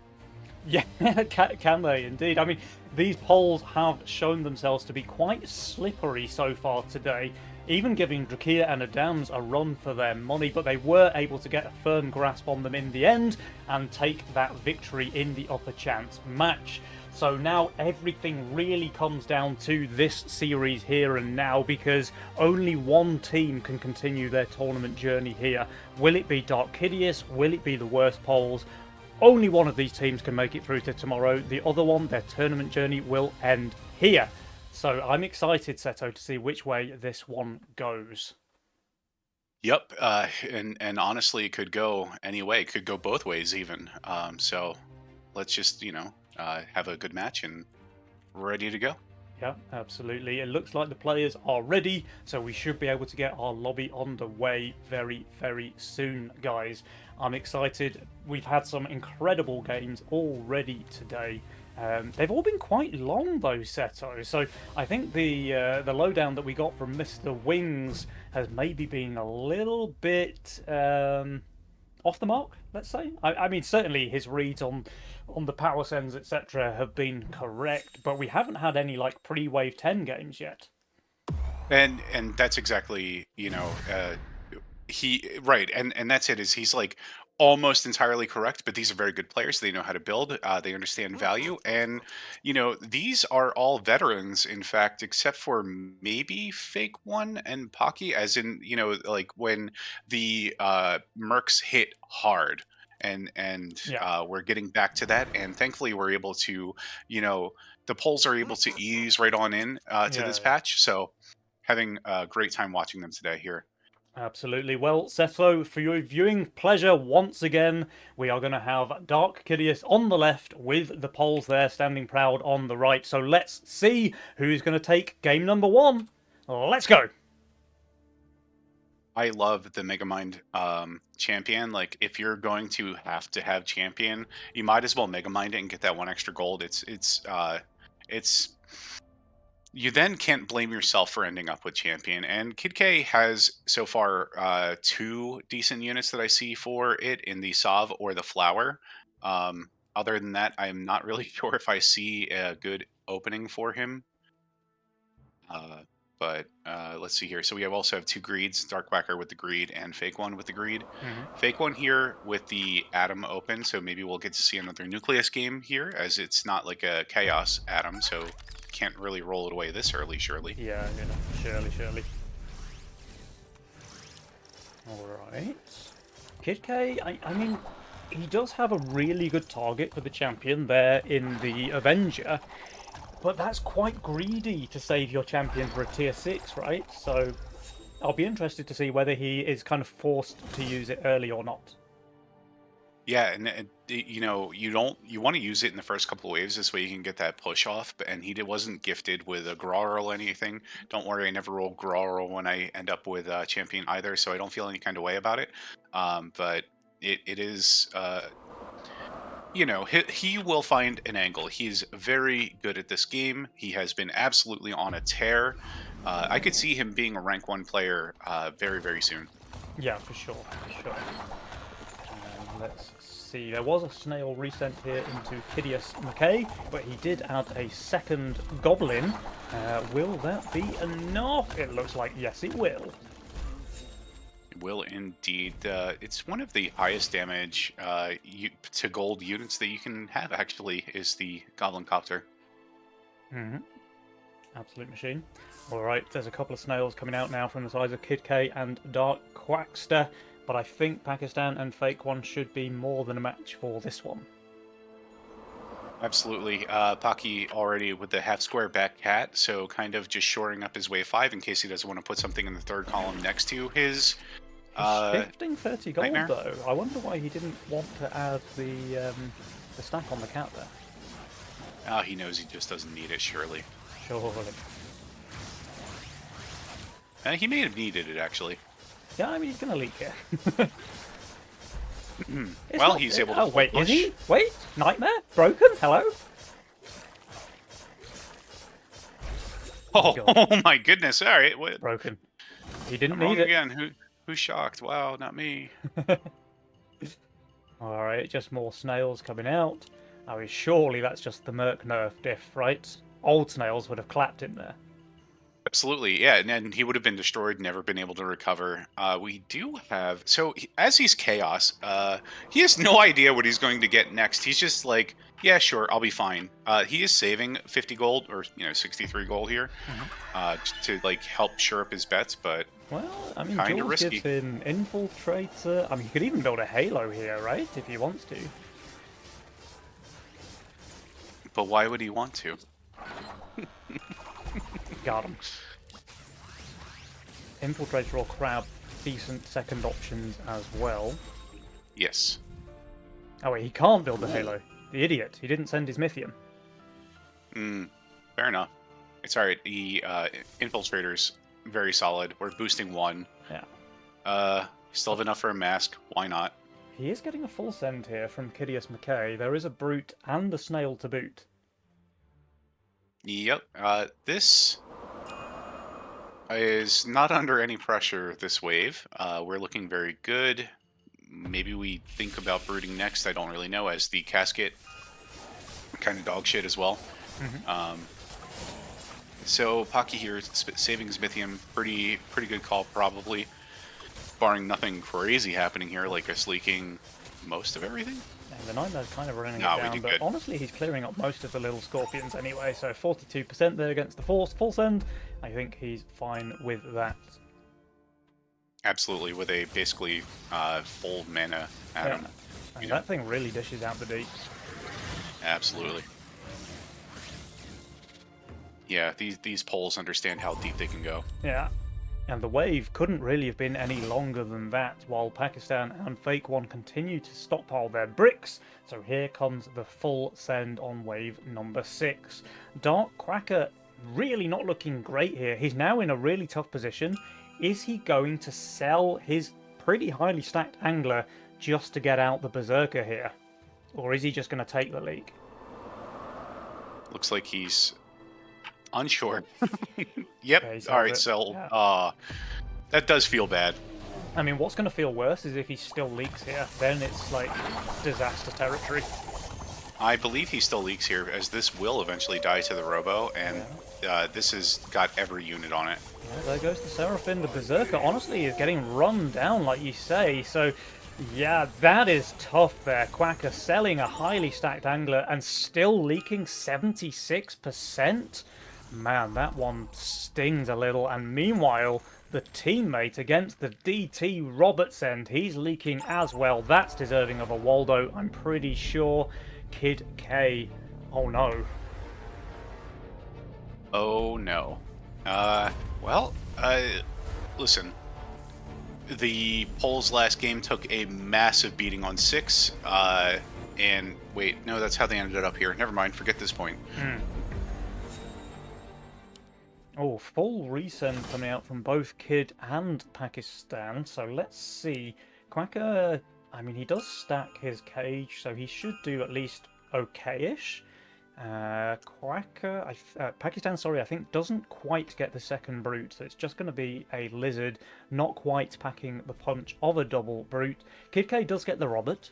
Yeah, can they indeed? I mean, these polls have shown themselves to be quite slippery so far today, even giving Drakia and Adams a run for their money, but they were able to get a firm grasp on them in the end and take that victory in the upper chance match. So now everything really comes down to this series here and now, because only one team can continue their tournament journey here. Will it be Dark Kidius? Will it be the Worst Poles? Only one of these teams can make it through to tomorrow. The other one, their tournament journey will end here. So I'm excited, Seto, to see which way this one goes. Yep, and honestly, it could go any way. It could go both ways even. So let's just, have a good match and we're ready to go. Yeah, absolutely. It looks like the players are ready, so we should be able to get our lobby underway very, very soon, guys. I'm excited. We've had some incredible games already today. They've all been quite long, though, Seto. So I think the lowdown that we got from Mr. Wings has maybe been a little bit off the mark, let's say. I mean, certainly his reads on the power sends, etc., have been correct, but we haven't had any like pre-Wave 10 games yet. And that's exactly, he right, and that's it. Is he's like almost entirely correct, but these are very good players. They know how to build. They understand value, and these are all veterans. In fact, except for maybe Fake One and Pocky, as in like when the Mercs hit hard, and Yeah. we're getting back to that, and thankfully we're able to, the polls are able to ease right on in to this Yeah. patch. So having a great time watching them today here. Absolutely. Well, Seto, for your viewing pleasure once again, we are going to have Dark Kidius on the left with the poles there standing proud on the right. So let's see who's going to take game number one. Let's go. I love the Megamind champion. Like, if you're going to have champion, you might as well Megamind it and get that one extra gold. It's you then can't blame yourself for ending up with champion. And Kid K has so far two decent units that I see for it in the Sav or the Flower. Other than that, I'm not really sure if I see a good opening for him. But let's see here. So we also have two greeds, Dark Whacker with the greed and Fake One with the greed. Fake One here with the Atom open, so maybe we'll get to see another Nucleus game here, as it's not like a Chaos Atom, so can't really roll it away this early, surely. Yeah, surely. Alright. Kid K, I mean, he does have a really good target for the champion there in the Avenger, but that's quite greedy to save your champion for a tier 6, right? So I'll be interested to see whether he is kind of forced to use it early or not. Yeah, and you want to use it in the first couple of waves, this way you can get that push off. And he wasn't gifted with a Grarl or anything. Don't worry, I never roll Grarl when I end up with champion either, so I don't feel any kind of way about it. But it is, he will find an angle. He's very good at this game. He has been absolutely on a tear. I could see him being a rank 1 player very, very soon. Yeah, for sure. Let's see. There was a snail resent here into Kidius McKay, but he did add a second goblin. Will that be enough? It looks like yes, it will. Will indeed. It's one of the highest damage to gold units that you can have, actually, is the Goblin Copter. Hmm. Absolute machine. Alright, there's a couple of snails coming out now from the sides of Kid K and Dark Quackster, but I think Pakistan and Fake One should be more than a match for this one. Absolutely. Paki already with the half square back cat, so kind of just shoring up his wave 5 in case he doesn't want to put something in the third column next to his He's shifting 30 gold nightmare. though. I wonder why he didn't want to add the stack on the cat there. He knows he just doesn't need it, surely. Surely. He may have needed it, actually. Yeah, I mean, he's going to leak here. Well, he's able to Oh, wait, push. is he? Wait, Nightmare? Broken? Hello? Oh, God. oh my goodness! All right, what? Broken. He didn't I'm need wrong it. again. Who's shocked? Wow, not me. Alright, just more snails coming out. I mean, surely that's just the Merc nerf diff, right? Old snails would have clapped him there. Absolutely, yeah, and then he would have been destroyed, never been able to recover. We do have as he's chaos, he has no idea what he's going to get next. He's just like, yeah, sure, I'll be fine. He is saving 50 gold or 63 gold here, to like help shore up his bets, but Well, I mean, Kinda Jules risky. gives him Infiltrator. I mean, he could even build a Halo here, right? If he wants to. why would he want to? Got him. Infiltrator or Crab, decent second options as well. Yes. Oh wait, he can't build the Halo. The idiot. He didn't send his Mythium. Fair enough. It's alright. The infiltrator's very solid. We're boosting 1. Yeah. Still have enough for a mask. Why not? He is getting a full send here from Kidius McKay. There is a Brute and a Snail to boot. Yep. This is not under any pressure this wave. We're looking very good. Maybe we think about brooding next. I don't really know, as the casket kind of dog shit as well. So Pocky here saving his Mythium. Pretty good call, probably. Barring nothing crazy happening here, like us leaking most of everything. And the Nightmare's kind of running Nah, it we down, did but good. honestly, he's clearing up most of the little Scorpions anyway, so 42% there against the Force. Full send, I think he's fine with that. Absolutely, with a basically full mana at him. And that thing really dishes out the deeps. Absolutely. Yeah, these poles understand how deep they can go. Yeah. And the wave couldn't really have been any longer than that, while Pakistan and Fake One continue to stockpile their bricks. So here comes the full send on wave number 6. Dark Quacker really not looking great here. He's now in a really tough position. Is he going to sell his pretty highly stacked Angler just to get out the Berserker here? Or is he just going to take the league? Looks like he's unsure. Yep. Yeah, All right. it. So, Yeah. that does feel bad. I mean, what's going to feel worse is if he still leaks here. Then it's like disaster territory. I believe he still leaks here, as this will eventually die to the Robo, and this has got every unit on it. Yeah, there goes the Seraphim. The Berserker, honestly, is getting run down, like you say. So, yeah, that is tough there. Quacker selling a highly stacked Angler and still leaking 76%. Man, that one stings a little. And meanwhile, the teammate against the DT Robertson, he's leaking as well. That's deserving of a Waldo, I'm pretty sure. Kid K. Oh no. Oh no. Listen. The Poles last game took a massive beating on 6. And wait, no, that's how they ended up here. Never mind, forget this point. Oh, full resend coming out from both Kid and Pakistan. So let's see. Quacker, I mean, he does stack his cage, so he should do at least okay-ish. Quacker, Pakistan, sorry, I think doesn't quite get the second brute, so it's just going to be a lizard, not quite packing the punch of a double brute. Kid K does get the Robert.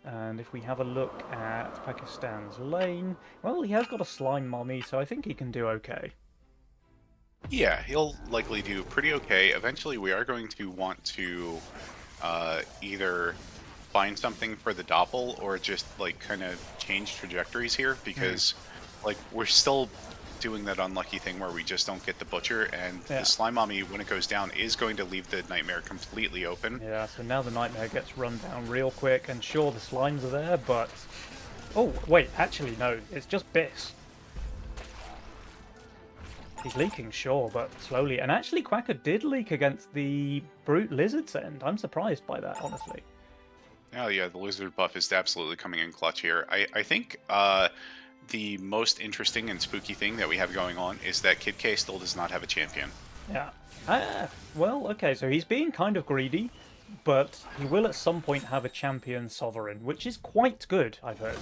And if we have a look at Pakistan's lane, well, he has got a slime mummy, so I think he can do okay. Yeah, he'll likely do pretty okay. Eventually, we are going to want to either find something for the Doppel or just like kind of change trajectories here Hmm. because like we're still doing that unlucky thing where we just don't get the Butcher, and the Yeah. Slime Mommy, when it goes down, is going to leave the Nightmare completely open. Yeah, so now the Nightmare gets run down real quick, and sure, the slimes are there, but... Oh, wait, actually, no, it's just Biss. He's leaking, sure, but slowly. And actually, Quacker did leak against the Brute Lizard's end. I'm surprised by that, honestly. Oh yeah, the Lizard buff is absolutely coming in clutch here. I think the most interesting and spooky thing that we have going on is that Kid K still does not have a champion. Yeah. Well, okay, so he's being kind of greedy, but he will at some point have a champion sovereign, which is quite good, I've heard.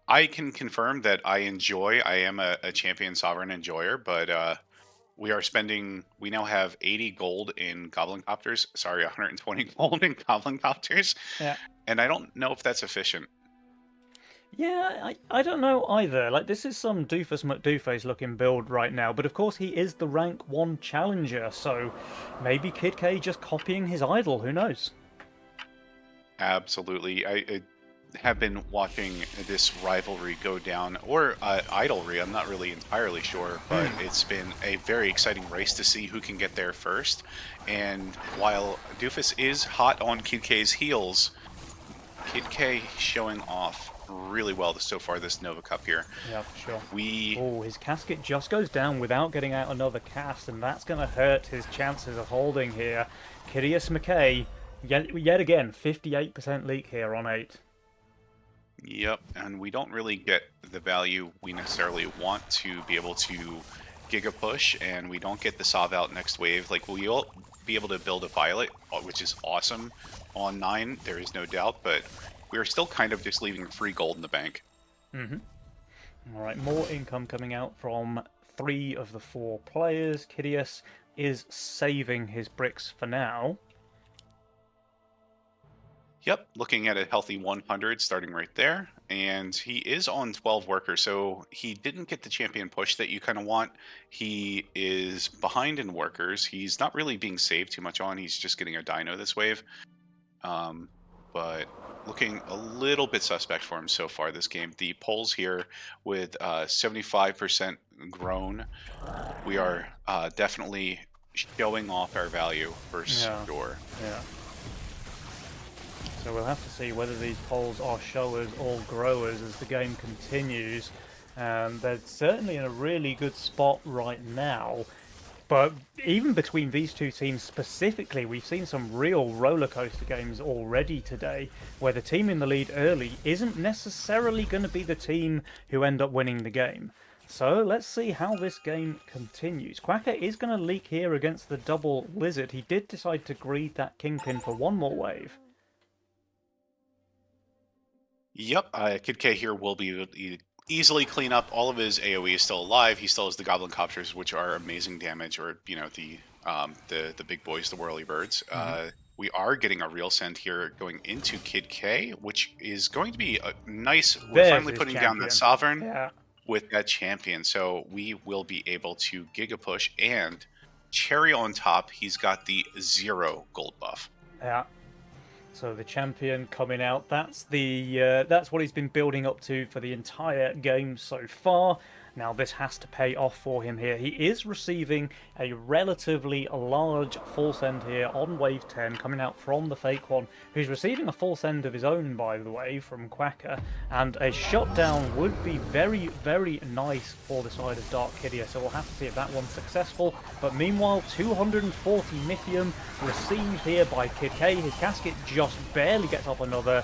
I can confirm that I am a champion sovereign enjoyer, but we now have 80 gold in Goblin Copters. Sorry, 120 gold in Goblin Copters. Yeah. And I don't know if that's efficient. Yeah, I don't know either. Like, this is some Doofus McDooface looking build right now, but of course he is the rank 1 challenger, so maybe Kid K just copying his idol, who knows? Absolutely. I have been watching this rivalry go down, or idolry. I'm not really entirely sure, but Hmm. it's been a very exciting race to see who can get there first. And while Doofus is hot on Kid K's heels, Kid K showing off really well so far this Nova Cup here. Yeah, for sure. We Oh, his casket just goes down without getting out another cast, and that's going to hurt his chances of holding here. Kyrios McKay, yet again, 58% leak here on 8. Yep, and we don't really get the value we necessarily want to be able to Giga Push, and we don't get the Sov out next wave. Like, we'll be able to build a Violet, which is awesome on 9, there is no doubt, but we're still kind of just leaving free gold in the bank. Mm-hmm. All right, more income coming out from 3 of the 4 players. Kyrios is saving his bricks for now. Yep, looking at a healthy 100 starting right there. And he is on 12 workers, so he didn't get the champion push that you kind of want. He is behind in workers. He's not really being saved too much on. He's just getting a dino this wave. Um, but looking a little bit suspect for him so far this game. The polls here with 75% grown. We are definitely showing off our value for Yeah, sure. yeah. So we'll have to see whether these polls are showers or growers as the game continues. They're certainly in a really good spot right now. But even between these two teams specifically, we've seen some real roller coaster games already today, where the team in the lead early isn't necessarily going to be the team who end up winning the game. So let's see how this game continues. Quacker is going to leak here against the double lizard. He did decide to greed that kingpin for one more wave. Yep, Kid K here will be able to easily clean up all of his AOE is still alive. He still has the Goblin Copters, which are amazing damage, or the big boys, the Whirly Birds. Hmm. We are getting a real send here going into Kid K, which is going to be a nice. We're There's finally his putting down that champion. Sovereign Yeah, with that champion, so we will be able to Giga Push and cherry on top. He's got the 0 gold buff. yeah. So the champion coming out, that's what he's been building up to for the entire game so far. Now this has to pay off for him here. He is receiving a relatively large full send here on wave 10 coming out from the fake one, who's receiving a full send of his own, by the way, from Quacker, and a shutdown would be very, very nice for the side of Dark Kydia, so we'll have to see if that one's successful. But meanwhile, 240 Mythium received here by Kid K. His casket just barely gets up another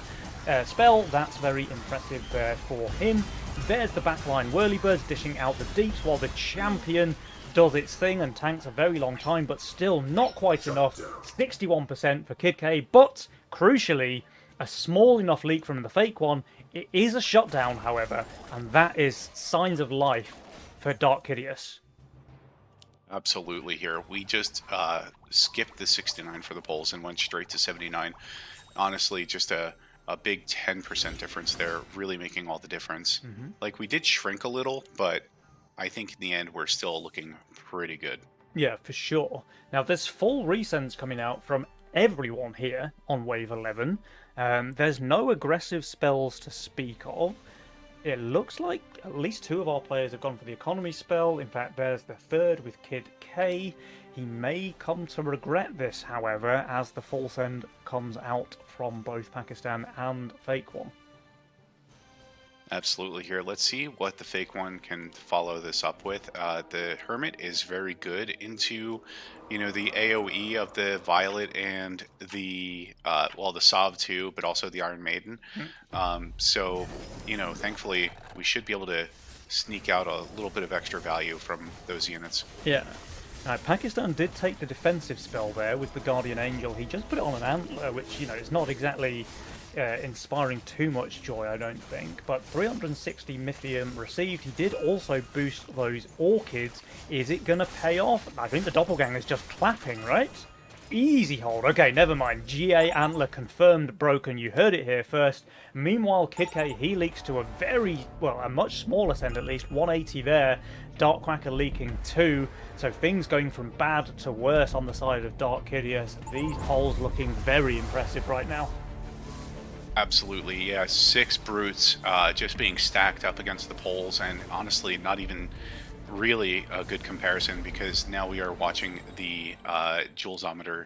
spell. That's very impressive there for him. There's the backline Whirlybirds dishing out the deeps while the champion does its thing and tanks a very long time, but still not quite enough. 61% for Kid K, but crucially, a small enough leak from the fake one. It is a shutdown, however, and that is signs of life for Dark Kydius. Absolutely here. We just skipped the 69 for the polls and went straight to 79. Honestly, just a big 10% difference there, really making all the difference. Mm-hmm. Like, we did shrink a little, but I think in the end we're still looking pretty good. Yeah, for sure. Now, there's full resends coming out from everyone here on Wave 11. There's no aggressive spells to speak of. It looks like at least 2 of our players have gone for the economy spell. In fact, there's the third with Kid K. He may come to regret this, however, as the full send comes out from both Pakistan and Fake One. Absolutely. Here, let's see what the fake one can follow this up with. The Hermit is very good into, the AOE of the Violet and the the Sov too, but also the Iron Maiden. So, thankfully we should be able to sneak out a little bit of extra value from those units. Yeah. Pakistan did take the defensive spell there with the Guardian Angel. He just put it on an Antler, which, is not exactly inspiring too much joy, I don't think. But 360 Mythium received. He did also boost those Orchids. Is it going to pay off? I think the Doppelganger's just clapping, right? Easy hold. Okay, never mind. GA Antler confirmed broken. You heard it here first. Meanwhile, Kid K, he leaks to a much smaller send at least. 180 there. Dark Quacker leaking 2. So things going from bad to worse on the side of Dark Kidius. These polls looking very impressive right now. Absolutely, yeah. 6 brutes just being stacked up against the poles, and honestly, not even really a good comparison because now we are watching the Joulsometer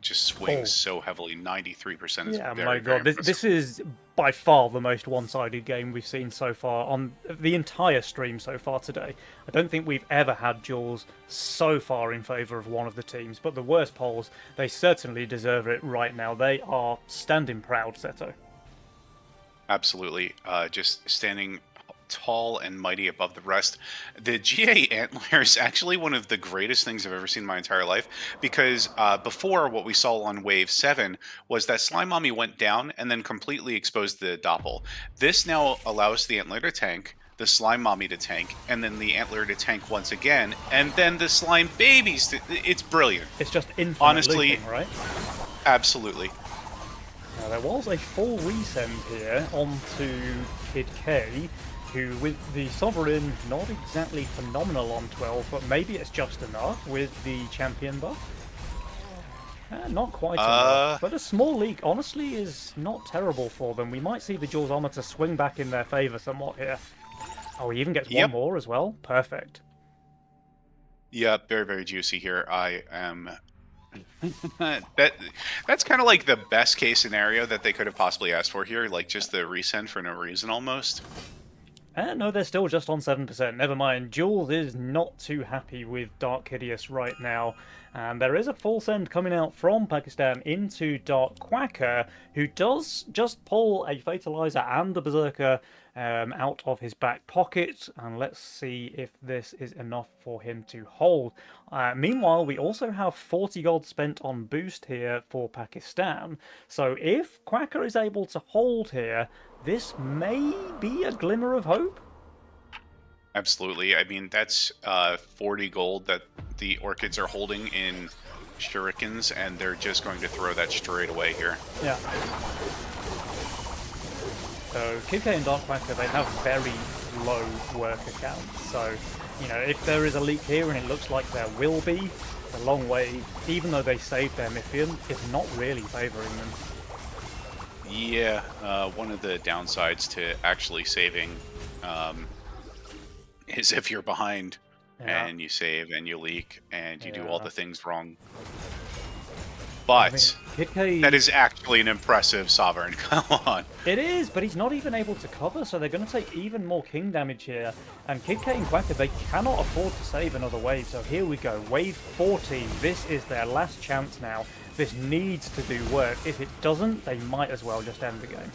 just swing so heavily. 93% is yeah, very, my god, this is by far the most one-sided game we've seen so far on the entire stream so far today. I don't think we've ever had Jules so far in favour of one of the teams, but the worst polls, they certainly deserve it right now. They are standing proud, Seto. Absolutely, just standing tall and mighty above the rest. The GA Antler is actually one of the greatest things I've ever seen in my entire life, because before, what we saw on Wave 7 was that Slime Mommy went down and then completely exposed the Doppel. This now allows the Antler to tank, the Slime Mommy to tank, and then the Antler to tank once again, and then the Slime Babies it's brilliant. It's just infinite honestly, looping, right? Absolutely. Now, there was a full resend here onto Kid K, who, with the Sovereign, not exactly phenomenal on 12, but maybe it's just enough with the champion buff. Not quite enough, but a small leak, honestly, is not terrible for them. We might see the Joulsometer swing back in their favour somewhat here. Oh, he even gets one more as well. Perfect. Yeah, very, very juicy here. I am... that's kind of like the best case scenario that they could have possibly asked for here, like just the resend for no reason almost. No, they're still just on 7%. Never mind. Jules is not too happy with Dark Hideous right now. And there is a full send coming out from Pakistan into Dark Quacker, who does just pull a Fatalizer and the Berserker out of his back pocket. And let's see if this is enough for him to hold. Meanwhile, we also have 40 gold spent on boost here for Pakistan. So if Quacker is able to hold here, this may be a glimmer of hope. Absolutely. I mean, that's 40 gold that the Orchids are holding in shurikens, and they're just going to throw that straight away here. Yeah. So Kid K and Dark Quacker, they have very low worker counts. So, if there is a leak here, and it looks like there will be, the long way, even though they saved their Mythium, is not really favouring them. Yeah, one of the downsides to actually saving is if you're behind and you save and you leak and you do all the things wrong. But Kid K... that is actually an impressive Sovereign. Come on. It is, but he's not even able to cover, so they're going to take even more king damage here. And Kid K and Quacker, they cannot afford to save another wave, so here we go. Wave 14. This is their last chance now. This needs to do work. If it doesn't, they might as well just end the game.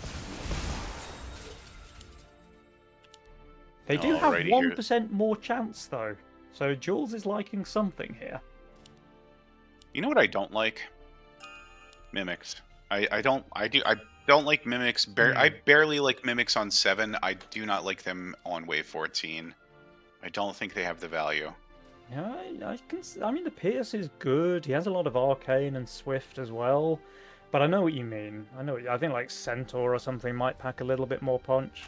They do have 1% more chance, though. So Jules is liking something here. You know what I don't like? Mimics. I don't like Mimics. I barely like Mimics on 7. I do not like them on Wave 14. I don't think they have the value. Yeah, I mean, the Pierce is good. He has a lot of Arcane and Swift as well. But I know what you mean. I think like Centaur or something might pack a little bit more punch.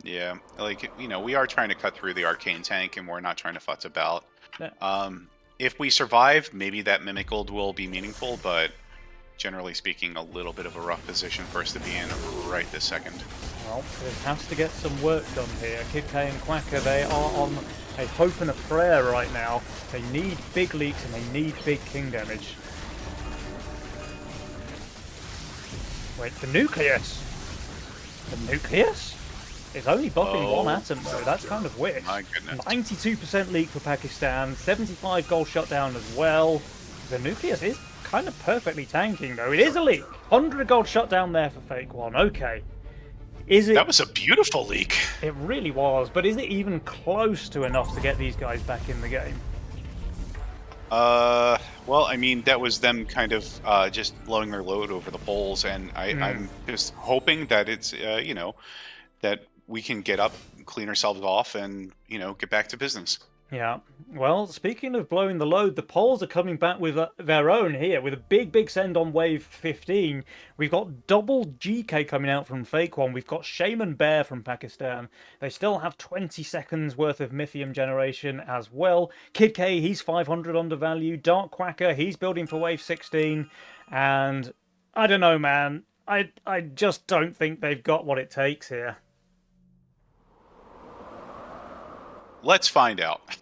Yeah, like we are trying to cut through the arcane tank, and we're not trying to futz about. Yeah. If we survive, maybe that mimic gold will be meaningful, but generally speaking, a little bit of a rough position for us to be in right this second. Well, it has to get some work done here. Kid K and Quacker, they are on a hope and a prayer right now. They need big leaks and they need big king damage. Wait, the Nucleus? The Nucleus? It's only buffing one atom though, that's kind of weird. My goodness. 92% leak for Pakistan, 75 gold shutdown as well. The Nucleus is kind of perfectly tanking though. It is a leak. 100 gold shutdown there for Fake One. Okay. Is it? That was a beautiful leak. It really was, but is it even close to enough to get these guys back in the game? Well, I mean, that was them kind of just blowing their load over the poles, and I'm just hoping that it's, that we can get up, clean ourselves off, and, get back to business. Yeah. Well, speaking of blowing the load, the Poles are coming back with their own here, with a big send on wave 15. We've got double GK coming out from Fake One. We've got Shaman Bear from Pakistan. They still have 20 seconds worth of Mythium generation as well. Kid K, he's 500 undervalued. Dark Quacker, he's building for wave 16. And I don't know, man. I just don't think they've got what it takes here. Let's find out.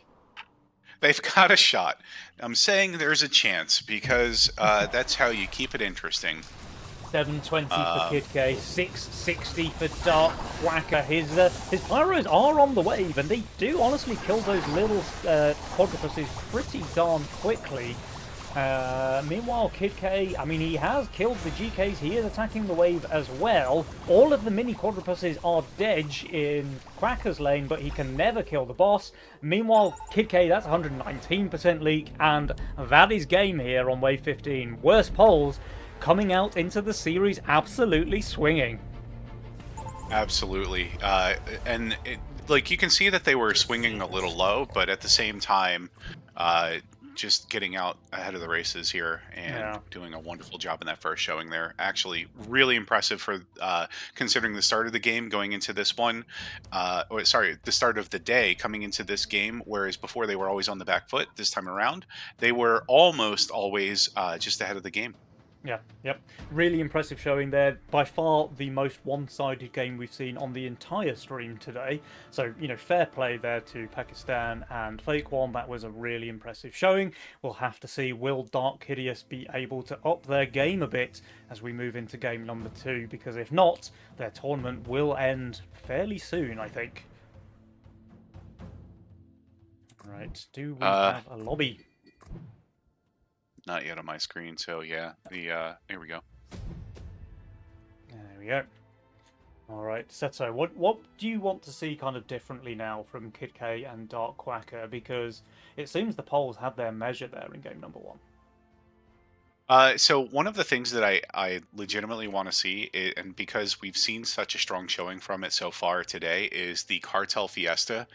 They've got a shot. I'm saying there's a chance because that's how you keep it interesting. 720 for Kid K, 660 for Dark Quacker. His pyros are on the wave, and they do honestly kill those little quadrupuses pretty darn quickly. Meanwhile, Kid K, I mean, he has killed the GKs. He is attacking the wave as well. All of the mini quadrupuses are dead in Quacker's lane, but he can never kill the boss. Meanwhile, Kid K, that's 119% leak, and that is game here on wave 15. Worst polls coming out into the series absolutely swinging. Absolutely. And like you can see that they were swinging a little low, but at the same time, just getting out ahead of the races here and doing a wonderful job in that first showing there. Actually, really impressive for considering the start of the game going into this one. The start of the day coming into this game, whereas before they were always on the back foot. This time around, they were almost always just ahead of the game. Yeah, yep. Really impressive showing there. By far the most one-sided game we've seen on the entire stream today. So, fair play there to Pakistan and Fake One. That was a really impressive showing. We'll have to see, will Dark Hideous be able to up their game a bit as we move into game number 2? Because if not, their tournament will end fairly soon, I think. Right, do we have a lobby? Not yet on my screen, so yeah, here we go. There we go. All right, Seto, what do you want to see kind of differently now from Kid K and Dark Quacker? Because it seems the polls had their measure there in game number 1. So one of the things that I legitimately want to see, and because we've seen such a strong showing from it so far today, is the Cartel Fiesta.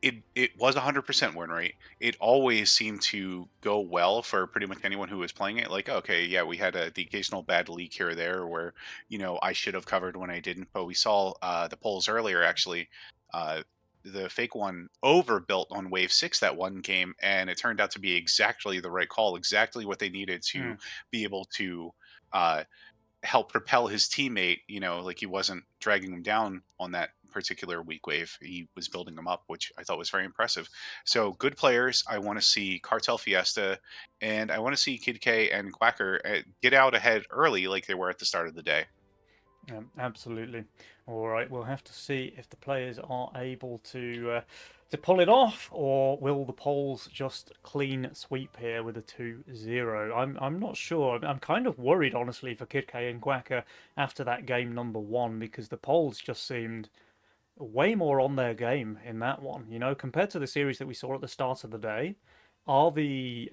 It was 100% win rate. It always seemed to go well for pretty much anyone who was playing it. Like, okay, yeah, we had the occasional bad leak here or there where, I should have covered when I didn't. But we saw the polls earlier, actually. The Fake One overbuilt on Wave 6 that one game, and it turned out to be exactly the right call, exactly what they needed to be able to help propel his teammate, like he wasn't dragging him down on that particular weak wave. He was building them up, which I thought was very impressive. So good players. I want to see Cartel Fiesta, and I want to see Kid K and Quacker get out ahead early like they were at the start of the day. Absolutely. All right, we'll have to see if the players are able to pull it off, or will the polls just clean sweep here with a 2-0? I'm not sure. I'm kind of worried, honestly, for Kid K and Quacker after that game number 1, because the polls just seemed way more on their game in that one. Compared to the series that we saw at the start of the day. Are the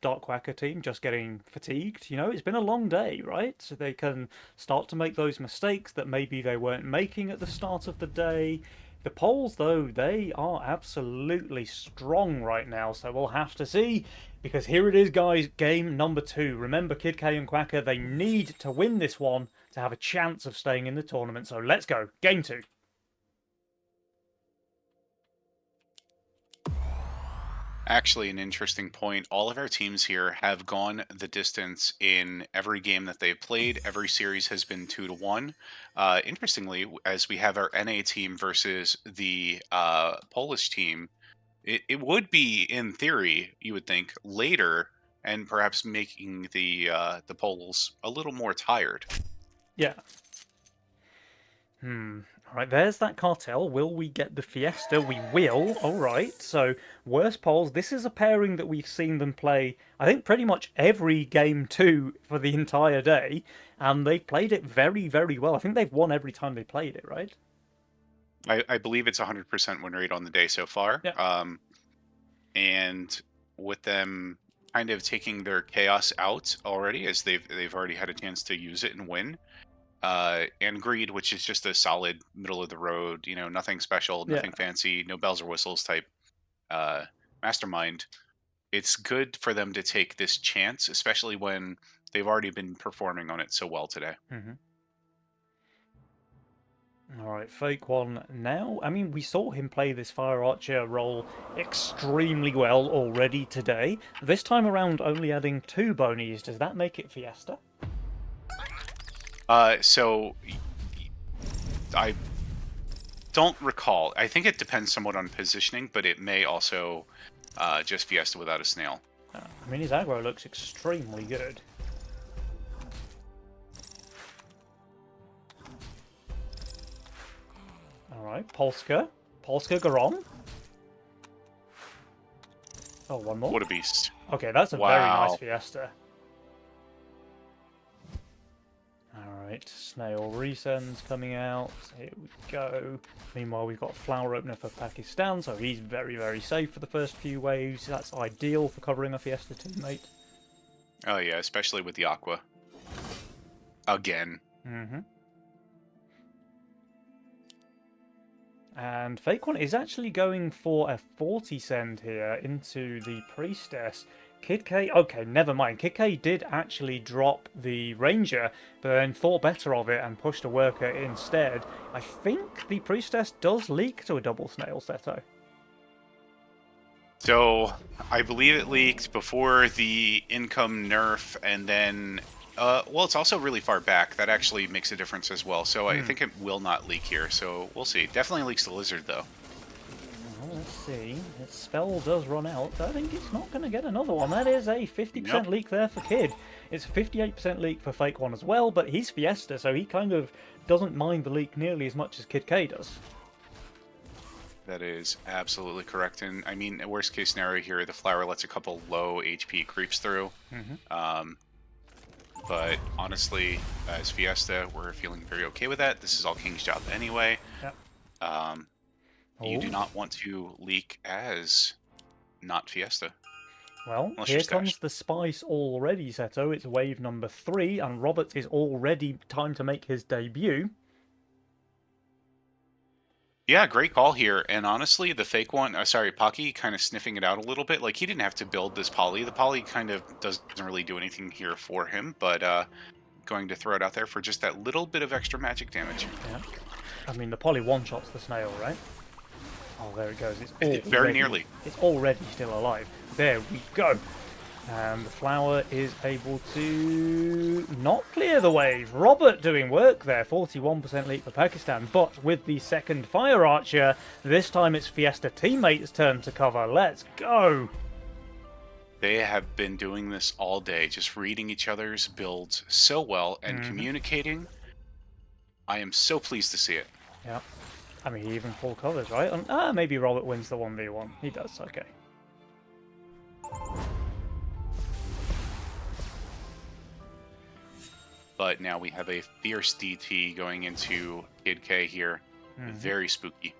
Dark Quacker team just getting fatigued? It's been a long day, right? So they can start to make those mistakes that maybe they weren't making at the start of the day. The polls, though, they are absolutely strong right now, so we'll have to see. Because here it is, guys, game number 2. Remember, Kid K and Quacker, they need to win this one to to have a chance of staying in the tournament. So let's go. Game 2. Actually, an interesting point. All of our teams here have gone the distance in every game that they've played. Every series has been 2-1. Interestingly, as we have our NA team versus the Polish team, it would be, in theory, you would think, later and perhaps making the Poles a little more tired. Yeah. All right, there's that cartel. Will we get the Fiesta? We will. All right. So, worst polls. This is a pairing that we've seen them play, I think, pretty much every game 2 for the entire day. And they've played it very, very well. I think they've won every time they played it, right? I believe it's 100% win rate on the day so far. Yeah. And with them kind of taking their chaos out already, as they've already had a chance to use it and win. And Greed, which is just a solid middle of the road, nothing special, Yeah. nothing fancy, no bells or whistles type mastermind. It's good for them to take this chance, especially when they've already been performing on it so well today. All right, Fake One now. I mean, we saw him play this Fire Archer role extremely well already today. This time around, only adding 2 bonies. Does that make it Fiesta? So I don't recall. I think it depends somewhat on positioning, but it may also just Fiesta without a snail. I mean, his aggro looks extremely good. All right, Polska. Polska Garon. Oh, one more. What a beast. Okay, that's a very nice Fiesta. Alright, Snail Resends coming out. Here we go. Meanwhile, we've got Flower Opener for Pakistan, so he's very, very safe for the first few waves. That's ideal for covering a Fiesta teammate. Oh, yeah, especially with the Aqua. Again. And Fake One is actually going for a 40 send here into the Priestess. Kid K, okay, never mind. Kid K did actually drop the Ranger, but then thought better of it and pushed a Worker instead. I think the Priestess does leak to a double Snail Seto. So, I believe it leaked before the income nerf, and then, well, it's also really far back. That actually makes a difference as well. So I think it will not leak here, so we'll see. Definitely leaks the Lizard, though. Well, let's see. Its spell does run out. I think it's not going to get another one. That is a 50% leak there for Kid. It's a 58% leak for Fake One as well, but he's Fiesta, so he kind of doesn't mind the leak nearly as much as Kid K does. That is absolutely correct. And I mean, worst case scenario here, the Flower lets a couple low HP creeps through. But honestly, as Fiesta, we're feeling very okay with that. This is all King's job anyway. Yep. You do not want to leak as not Fiesta. Well, here comes the Spice already, Seto. It's wave number 3, and Robert is already time to make his debut. Yeah, great call here. And honestly, the Fake One, Pocky kind of sniffing it out a little bit. Like, he didn't have to build this poly. The poly kind of doesn't really do anything here for him, but going to throw it out there for just that little bit of extra magic damage. Yeah. I mean, the poly one-shots the snail, right? Oh, there it goes. It's very nearly. It's already still alive. There we go. And the Flower is able to not clear the wave. Robert doing work there. 41% lead for Pakistan. But with the second Fire Archer, this time it's Fiesta teammates' turn to cover. Let's go. They have been doing this all day, just reading each other's builds so well and communicating. I am so pleased to see it. Yeah. I mean, he even full covers, right? And, maybe Robert wins the 1v1. He does, okay. But now we have a fierce DT going into Kid K here. Very spooky.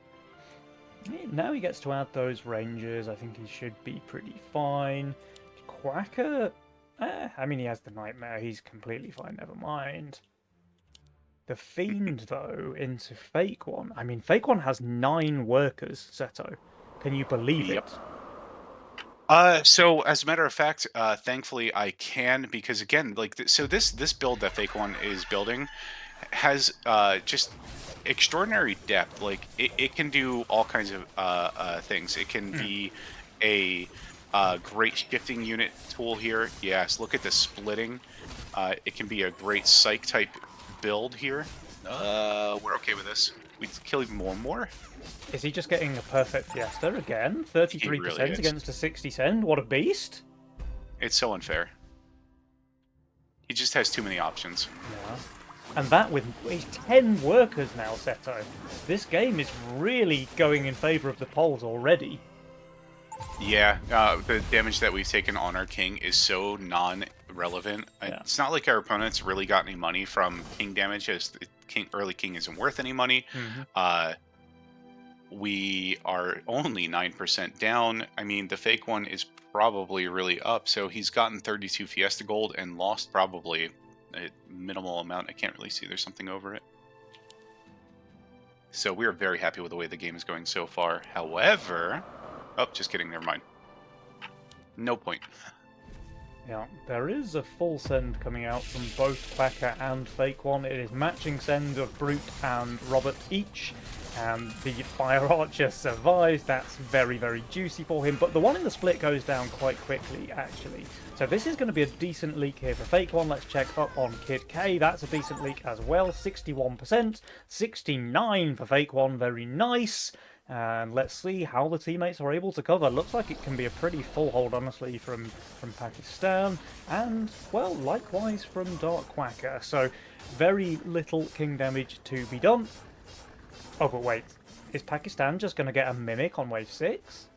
Now he gets to add those ranges. I think he should be pretty fine. Quacker, I mean, he has the Nightmare. He's completely fine. Never mind. The Fiend, though, into Fake One. I mean, Fake One has 9 workers, Seto. Can you believe it? So as a matter of fact, thankfully I can, because again, like, so this build that Fake One is building has just extraordinary depth. Like it can do all kinds of things. It can Hmm. be a great shifting unit tool here. Yes, look at the splitting. It can be a great psych type build here. We're okay with this. We kill even more. Is he just getting a perfect Fiesta again? He really 33% is. against a 60 cent? What a beast! It's so unfair. He just has too many options. Yeah. And that with he's 10 workers now, Seto. This game is really going in favour of the Poles already. Yeah, the damage that we've taken on our king is so non-relevant. Yeah. It's not like our opponents really got any money from king damage, as the early king isn't worth any money. Hmm. Uh, we are only 9% down. I mean, the fake one is probably really up, so he's gotten 32 Fiesta gold and lost probably a minimal amount. I can't really see. There's something over it. So we are very happy with the way the game is going so far. However, oh, just kidding. Never mind. No point. Yeah, there is a full send coming out from both Quacker and Fake One. It is matching send of Brute and Robert each, and the Fire Archer survives. That's very, very juicy for him, but the one in the split goes down quite quickly, actually. So this is going to be a decent leak here for Fake One. Let's check up on Kid K. That's a decent leak as well, 61%, 69 for Fake One, very nice. And let's see how the teammates are able to cover. Looks like it can be a pretty full hold, honestly, from Pakistan. And, well, likewise from Dark Quacker. So, very little king damage to be done. Oh, but wait. Is Pakistan just going to get a Mimic on wave 6?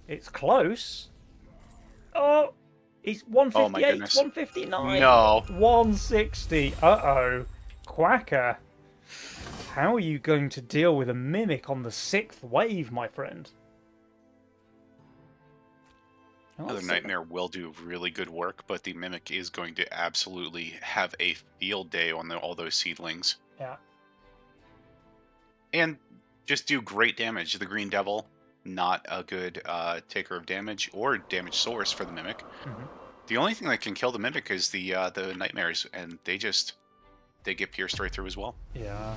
It's close. Oh, it's Oh my 158, goodness. 159, No. 160. Uh-oh. Quacker. How are you going to deal with a Mimic on the 6th wave, my friend? Another Nightmare will do really good work, but the Mimic is going to absolutely have a field day on all those seedlings. Yeah. And just do great damage. The Green Devil, not a good taker of damage or damage source for the Mimic. Hmm. The only thing that can kill the Mimic is the Nightmares, and they get pierced right through as well. Yeah.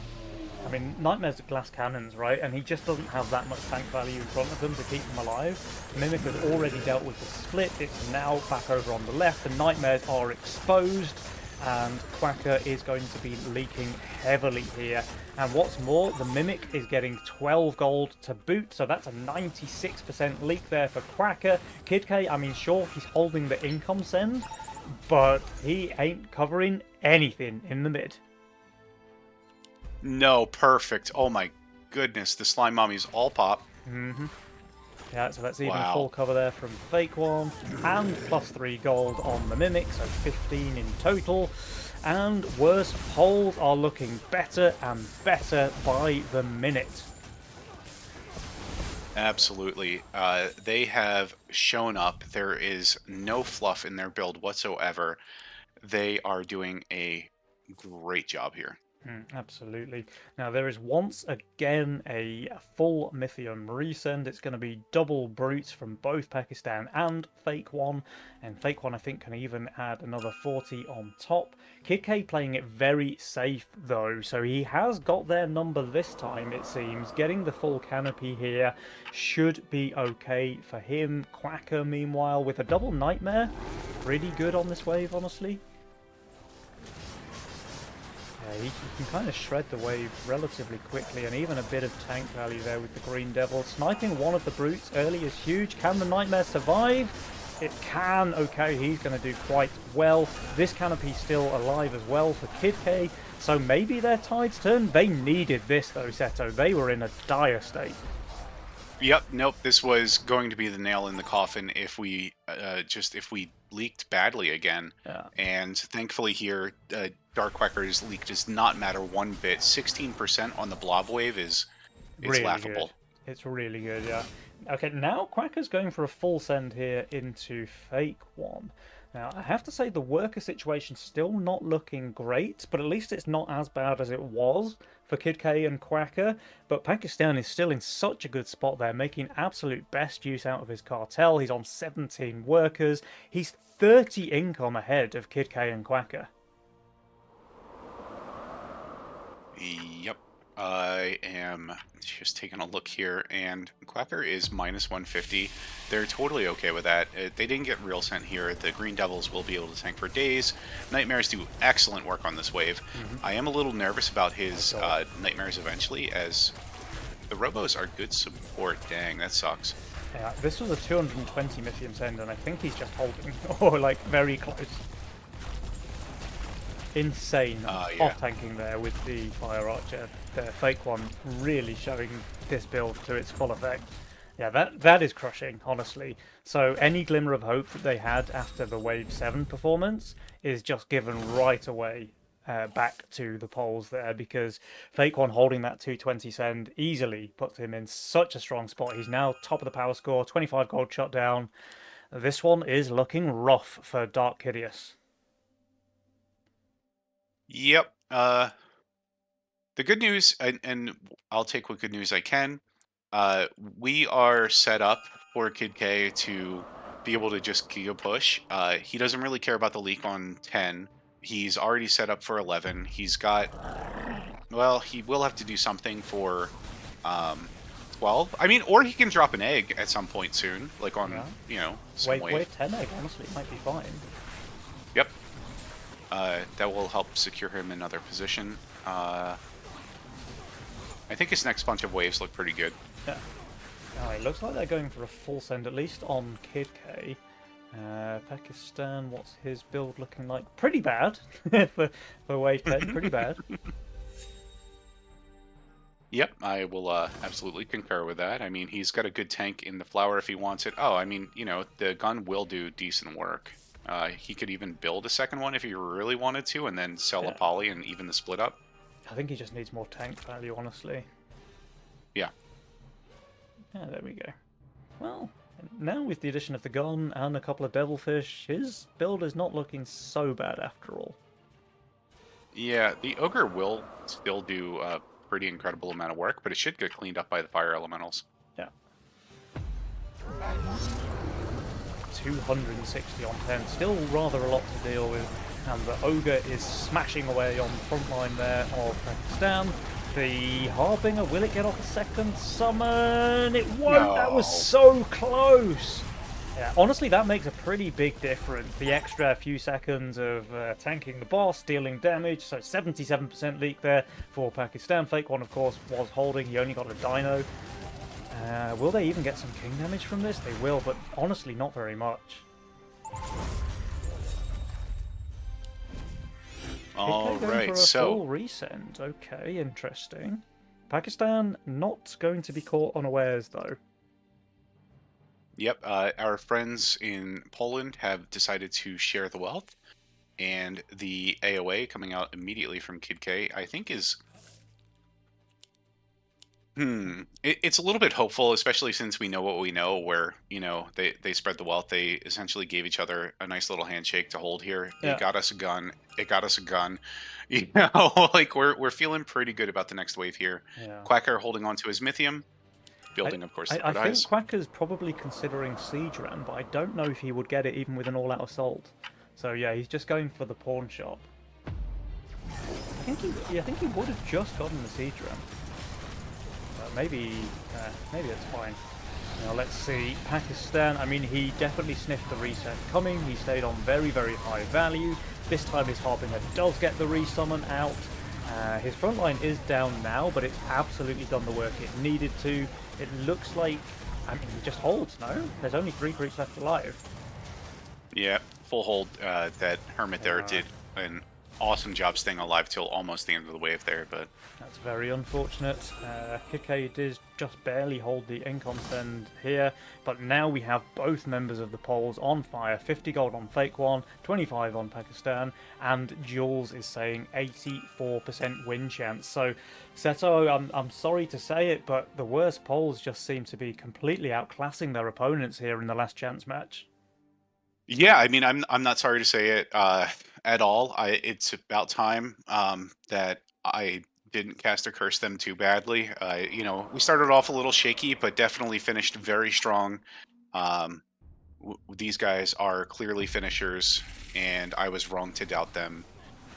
I mean, Nightmares are glass cannons, right? And he just doesn't have that much tank value in front of them to keep them alive. Mimic has already dealt with the split. It's now back over on the left. The Nightmares are exposed. And Quacker is going to be leaking heavily here. And what's more, the Mimic is getting 12 gold to boot. So that's a 96% leak there for Quacker. Kid K, I mean, sure, he's holding the income send. But he ain't covering anything in the mid. No, perfect. Oh my goodness, the Slime Mommies all pop. Mm-hmm. Yeah, so that's even Wow. full cover there from Fake One, and +3 gold on the Mimic, so 15 in total. And worst polls are looking better and better by the minute. Absolutely. They have shown up. There is no fluff in their build whatsoever. They are doing a great job here. Absolutely. Now, there is once again a full Mythium resend. It's going to be double brutes from both Pakistan and Fake One. And Fake One, I think, can even add another 40 on top. Kid K playing it very safe, though. So he has got their number this time, it seems. Getting the full canopy here should be okay for him. Quacker, meanwhile, with a double Nightmare. Pretty good on this wave, honestly. Yeah, he can kind of shred the wave relatively quickly, and even a bit of tank value there with the Green Devil. Sniping one of the brutes early is huge. Can the Nightmare survive? It can. Okay, he's going to do quite well. This canopy's still alive as well for Kid K, so maybe their tide's turned. They needed this though, Seto. They were in a dire state. Yep, nope. This was going to be the nail in the coffin if we leaked badly again. Yeah. And thankfully here, Dark Quacker's leak does not matter one bit. 16% on the blob wave is Really laughable. Good. It's really good, yeah. Okay, now Quacker's going for a full send here into Fake One. Now, I have to say the worker situation's still not looking great, but at least it's not as bad as it was for Kid K and Quacker. But Pakistan is still in such a good spot there, making absolute best use out of his cartel. He's on 17 workers. He's 30 income ahead of Kid K and Quacker. Yep. I am just taking a look here, and Quacker is minus 150. They're totally okay with that. They didn't get real sent here. The Green Devils will be able to tank for days. Nightmares do excellent work on this wave. Hmm. I am a little nervous about Oh his god. Nightmares eventually, as the Robos are good support. Dang, that sucks. Yeah, this was a 220 Mythium Send, and I think he's just holding, or like very close. Insane Yeah. off-tanking there with the Fire Archer. The fake one really showing this build to its full effect. Yeah, that is crushing, honestly. So any glimmer of hope that they had after the Wave 7 performance is just given right away back to the polls there, because Fake One holding that 220 send easily puts him in such a strong spot. He's now top of the power score, 25 gold shut down. This one is looking rough for Dark Hideous. Yep. The good news, and I'll take what good news I can. Uh, we are set up for Kid K to be able to just Giga push. He doesn't really care about the leak on 10. He's already set up for 11. He's got, well, he will have to do something for um, 12. I mean, or he can drop an egg at some point soon, like on, Yeah. some wave. Wave 10 egg, honestly, it might be fine. Yep. That will help secure him in another position. I think his next bunch of waves look pretty good. Yeah. Oh, it looks like they're going for a full send, at least on Kid K. Pakistan, what's his build looking like? Pretty bad for Wave 10, pretty bad. Yep, I will absolutely concur with that. I mean, he's got a good tank in the flower if he wants it. Oh, I mean, the gun will do decent work. He could even build a second one if he really wanted to, and then sell a Yeah. poly and even the split up. I think he just needs more tank value, honestly. Yeah. Yeah, there we go. Well, now with the addition of the gun and a couple of devilfish, his build is not looking so bad after all. Yeah, the ogre will still do a pretty incredible amount of work, but it should get cleaned up by the fire elementals. Yeah. 260 on 10, still rather a lot to deal with, and the Ogre is smashing away on the front line there of Pakistan. The Harbinger, will it get off a second summon? It won't! That was No. so close! Yeah, honestly, that makes a pretty big difference. The extra few seconds of tanking the boss, dealing damage, so 77% leak there for Pakistan. Fake One, of course, was holding. He only got a dino. Will they even get some king damage from this? They will, but honestly, not very much. All KK going right, for a so full resend. Okay, interesting. Pakistan not going to be caught unawares, though. yep, our friends in Poland have decided to share the wealth, and the AOA coming out immediately from Kid K, I think is it's a little bit hopeful, especially since we know what we know, where, they spread the wealth. They essentially gave each other a nice little handshake to hold here. It Yeah, got us a gun. It got us a gun. Like we're feeling pretty good about the next wave here. yeah. Quacker holding on to his Mythium, I, building, of course, I Liquid think Eyes. Quacker's probably considering Siege Ram, but I don't know if he would get it even with an all-out assault. So yeah, he's just going for the pawn shop. I think he would have just gotten the Siege Ram. Maybe, maybe it's fine. Now let's see. Pakistan, I mean, he definitely sniffed the reset coming. He stayed on very, very high value. This time his Harbinger does get the resummon out. His front line is down now, but it's absolutely done the work it needed to. It looks like, I mean, he just holds, no? There's only 3 creeps left alive. Yeah, full hold. That Hermit there did an awesome job staying alive till almost the end of the wave there, but That's very unfortunate. Kike did just barely hold the incon send here, but now we have both members of the polls on fire. 50 gold on Fake One, 25 on Pakistan, and Jules is saying 84% win chance. So, Seto, I'm sorry to say it, but the worst polls just seem to be completely outclassing their opponents here in the last chance match. yeah, I mean, I'm not sorry to say it at all. It's about time that I didn't cast or curse them too badly. We started off a little shaky, but definitely finished very strong. Um, these guys are clearly finishers, and I was wrong to doubt them.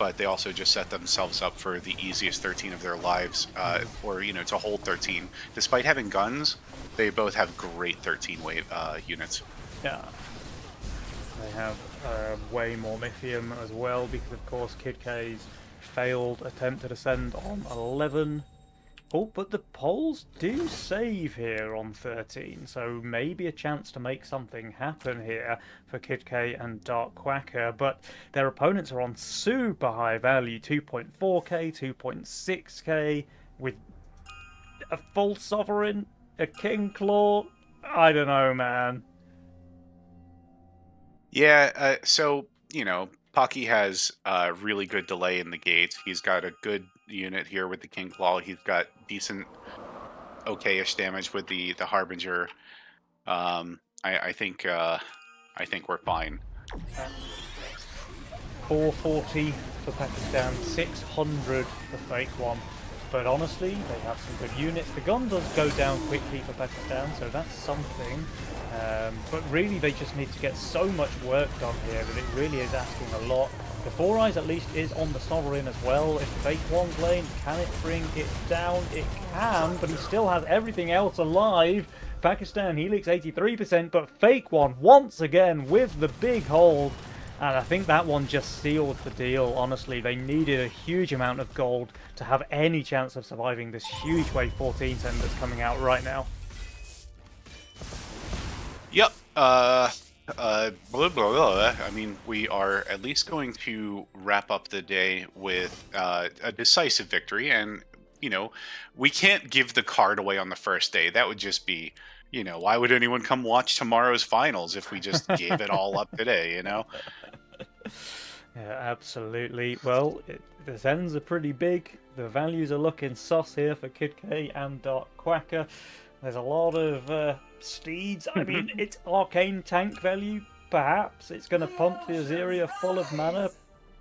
but they also just set themselves up for the easiest 13 of their lives, or to hold 13. Despite having guns, they both have great 13 wave units. Yeah. They have way more lithium as well because, of course, Kid K's failed attempt to descend on 11. Oh, but the Poles do save here on 13, so maybe a chance to make something happen here for Kid K and Dark Quacker, but their opponents are on super high value, 2.4k, 2.6k, with a full Sovereign, a King Claw. I don't know, man. Yeah, so, Pocky has a really good delay in the gates. He's got a good unit here with the King Claw. He's got decent, okay-ish damage with the Harbinger. I think we're fine. 440 for Pakistan, 600 for Fake One. But honestly, they have some good units. The gun does go down quickly for Pakistan, so that's something. But really, they just need to get so much work done here that it really is asking a lot. The Four Eyes at least is on the Sovereign as well. If Fake One's lane, can it bring it down? It can, but he still has everything else alive. Pakistan, Helix 83%, but Fake One once again with the big hold. And I think that one just sealed the deal, honestly. They needed a huge amount of gold to have any chance of surviving this huge Wave 14 send that's coming out right now. Yep. Blah, blah, blah. I mean, we are at least going to wrap up the day with a decisive victory. And, we can't give the card away on the first day. That would just be, why would anyone come watch tomorrow's finals if we just gave it all up today, Yeah, absolutely. Well, the sends are pretty big. The values are looking sus here for Kid K and Dark Quacker. There's a lot of steeds. I mean, it's arcane tank value, perhaps. It's going to pump the Azeria full of mana,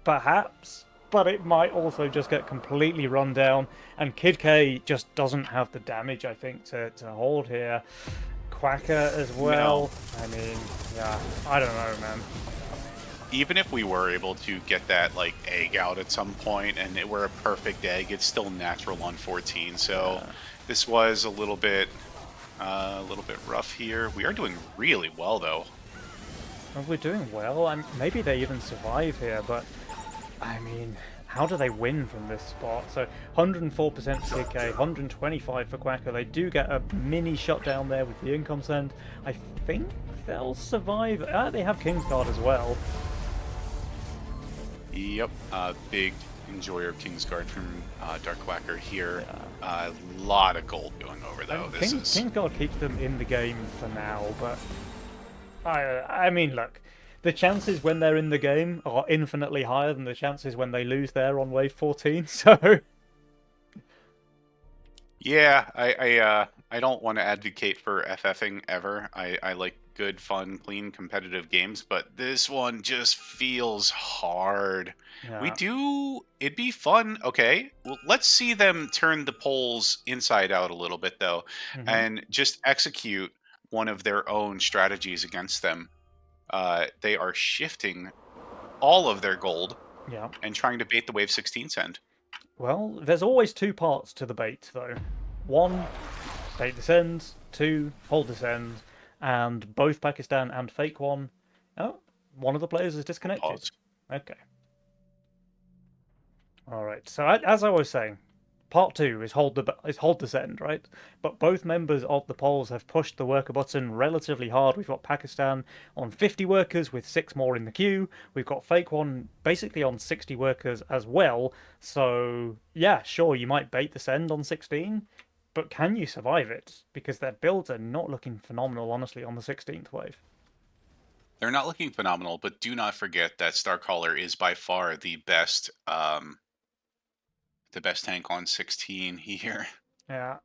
perhaps. But it might also just get completely run down. And Kid K just doesn't have the damage, I think, to hold here. Quacker as well. I mean, yeah, I don't know, man. Even if we were able to get that egg out at some point and it were a perfect egg, it's still natural on 14. So this was a little bit rough here. We are doing really well though. Well, we're doing well. Maybe they even survive here, but I mean, how do they win from this spot? So 104% for Kid K, 125 for Quacker. They do get a mini shutdown there with the income send. I think they'll survive. They have Kingsguard as well. Yep, big enjoyer of Kingsguard from Dark Quacker here. A lot of gold going over though. Kingsguard keeps them in the game for now, but I mean, look, the chances when they're in the game are infinitely higher than the chances when they lose there on Wave 14. So yeah, I don't want to advocate for FFing ever. I like good, fun, clean, competitive games, but this one just feels hard. yeah. It'd be fun. Okay, well, let's see them turn the polls inside out a little bit though, and just execute one of their own strategies against them. They are shifting all of their gold and trying to bait the Wave 16 send. Well, there's always two parts to the bait, though. One, bait descends. Two, hold descends. And both Pakistan and Fake One. Oh, one of the players is disconnected. Pause. Okay. All right. So as I was saying, part two is hold descend, right? But both members of the polls have pushed the worker button relatively hard. We've got Pakistan on 50 workers with 6 more in the queue. We've got Fake One basically on 60 workers as well. So yeah, sure, you might bait descend on 16, but can you survive it? Because their builds are not looking phenomenal, honestly, on the 16th wave. They're not looking phenomenal, but do not forget that Starcaller is by far the best tank on 16 here. Yeah.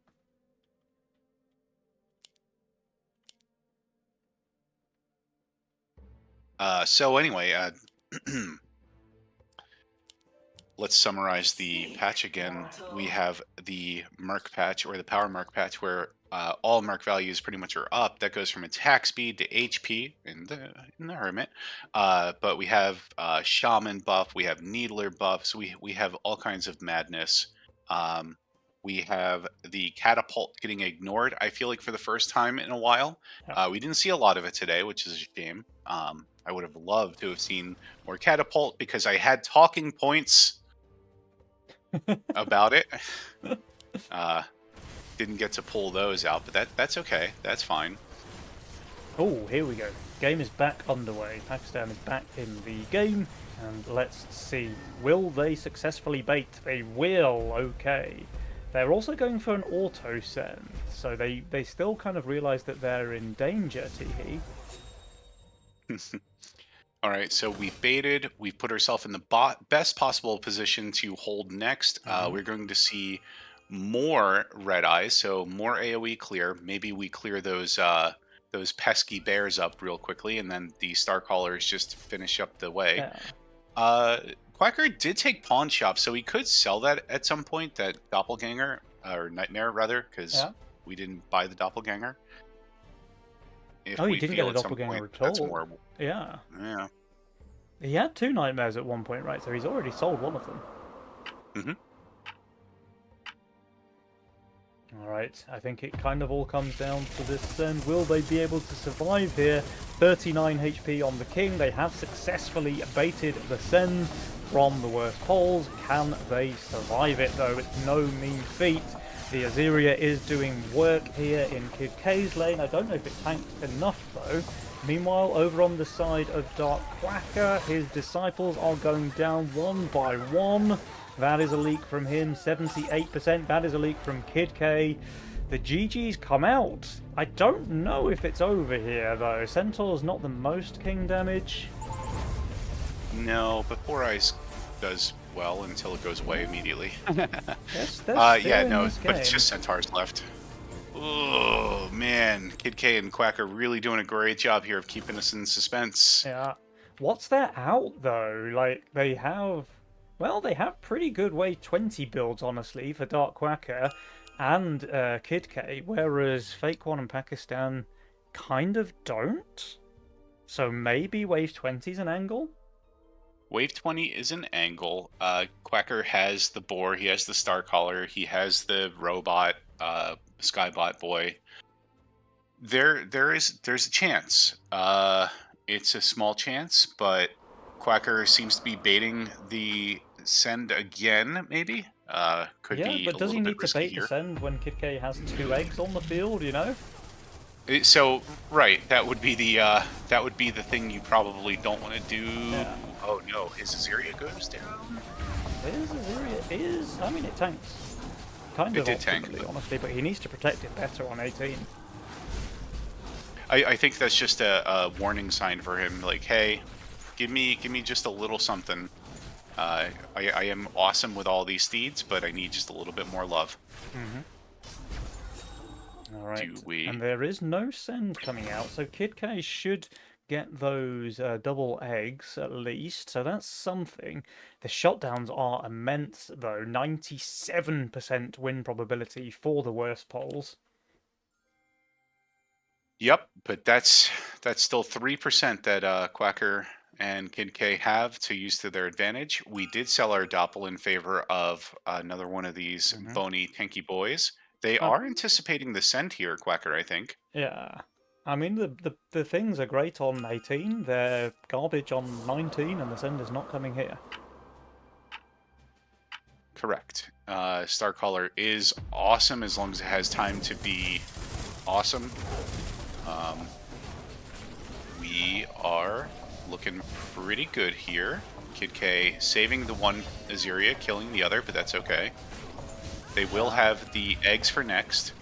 So anyway, let's summarize the patch again. We have the Merc patch, or the Power Merc patch, where all mark values pretty much are up. That goes from attack speed to HP in the Hermit. But we have Shaman buff, we have Needler buffs, we have all kinds of madness. Um, we have the catapult getting ignored. I feel like for the first time in a while, Yeah. we didn't see a lot of it today, which is a shame. I would have loved to have seen more catapult because I had talking points about it. Uh, didn't get to pull those out, but that's okay. That's fine. Oh, here we go. Game is back underway. Pakistan is back in the game, and let's see. Will they successfully bait? They will. Okay. They're also going for an auto send, so they still kind of realise that they're in danger. Teehee. All right, so we baited. We've put ourselves in the best possible position to hold next. We're going to see more red eyes, so more AOE clear. Maybe we clear those pesky bears up real quickly, and then the star callers just finish up the way. Yeah. Uh, Quacker did take pawn shop, so we could sell that at some point. That doppelganger or nightmare rather, because Yeah. we didn't buy the doppelganger. If Oh, you we didn't feel get a at some doppelganger point at that's all. more, Yeah. yeah. He had two nightmares at one point, right? So he's already sold one of them. Mm-hmm. Alright, I think it kind of all comes down to this send. Will they be able to survive here? 39 HP on the king. They have successfully baited the send from the worst poles. Can they survive it though? It's no mean feat. The Aziria is doing work here in Kid K's lane. I don't know if it tanked enough though. Meanwhile, over on the side of Dark Quacker, his disciples are going down one by one. That is a leak from him, 78%. That is a leak from Kid K. The GG's come out. I don't know if it's over here, though. Centaur's not the most king damage. No, but Four Eyes does well until it goes away immediately. Yes, Yeah, no, this but it's game. just Centaurs left. Oh man, Kid K and Quack are really doing a great job here of keeping us in suspense. Yeah. What's their out, though? Like, they have... Well, they have pretty good Wave 20 builds, honestly, for Dark Quacker and Kid K, whereas Fake One and Pakistan kind of don't. So maybe Wave 20's an angle? Wave 20 is an angle. Quacker has the boar, he has the star collar, he has the robot, Skybot boy. There's a chance. It's a small chance, but Quacker seems to be baiting the send again, maybe. Could Yeah, be but a does he little bit need to risky bait the here. send when Kid K has two eggs on the field, you know? So right, that would be the thing you probably don't want to do. Yeah. Oh no, his Aziria goes down. His Aziria is... I mean, it tanks. Kind It of did tank, optimally, but honestly, but he needs to protect it better on 18. I think that's just a warning sign for him. Like, hey, give me just a little something. I am awesome with all these steeds, but I need just a little bit more love. Alright, Do we? and there is no send coming out, so Kid K should get those double eggs at least, so that's something. The shutdowns are immense though, 97% win probability for the worst polls. Yep, but that's still 3% that Quacker and Kid K have to use to their advantage. We did sell our Doppel in favor of another one of these bony, tanky boys. They Oh, are anticipating the send here, Quacker, I think. yeah. I mean, the things are great on 18, they're garbage on 19, and the send is not coming here. Correct. Starcaller is awesome as long as it has time to be awesome. We are looking pretty good here. Kid K saving the one Aziria, killing the other, but that's okay. They will have the eggs for next,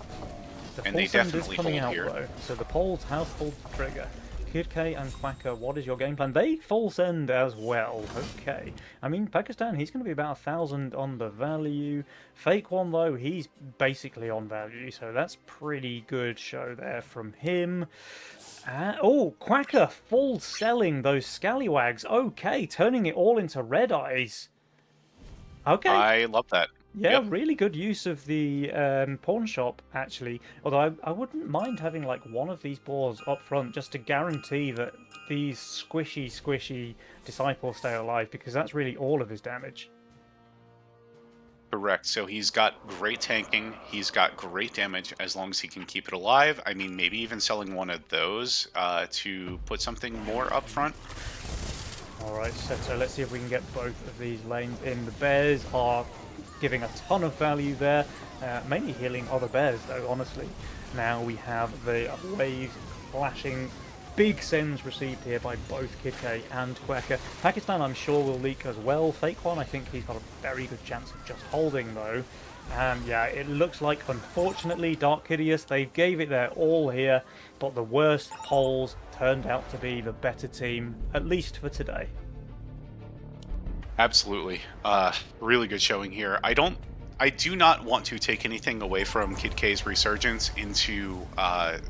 The and full they send is definitely coming hold out here. though, so the polls have pulled the trigger. Kid K and Quacker, what is your game plan? They full send as well. Okay. I mean, Pakistan, he's going to be about 1,000 on the value. Fake One, though, he's basically on value, so that's pretty good show there from him. Oh, Quacker full selling those scallywags. Okay, turning it all into red eyes. Okay. I love that. Yeah, Yep. really good use of the pawn shop, actually. Although I wouldn't mind having like one of these boars up front just to guarantee that these squishy disciples stay alive, because that's really all of his damage. Correct. So he's got great tanking. He's got great damage as long as he can keep it alive. I mean, maybe even selling one of those to put something more up front. Alright, so let's see if we can get both of these lanes in. The bears are giving a ton of value there, mainly healing other bears though, honestly. Now we have the waves clashing. Big sends received here by both Kid K and Quacker. Pakistan, I'm sure, will leak as well. Fake One, I think he's got a very good chance of just holding though. And yeah, it looks like, unfortunately, Dark Hideous, they gave it their all here, but the worst polls turned out to be the better team, at least for today. Absolutely. Really good showing here. I do not want to take anything away from Kid K's resurgence into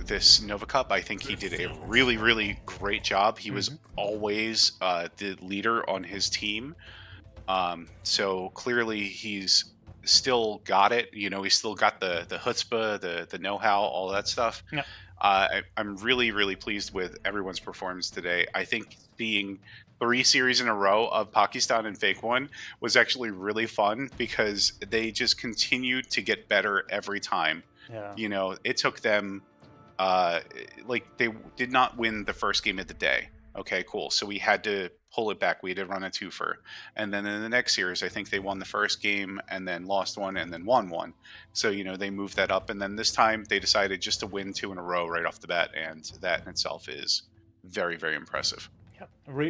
this Nova Cup. I think he did a really, really great job. He was Hmm. always the leader on his team. So clearly he's still got it. You know, he's still got the chutzpah, the know-how, all that stuff. Yeah. I'm really, really pleased with everyone's performance today. I think seeing 3 series in a row of Pakistan and Fake One was actually really fun because they just continued to get better every time. Yeah. You know, it took them uh like they did not win the first game of the day. Okay, cool. So we had to pull it back. We had to run a twofer. And then in the next series, I think they won the first game and then lost one and then won one. So, you know, they moved that up. And then this time they decided just to win 2 in a row right off the bat. And that in itself is very, very impressive. Yeah,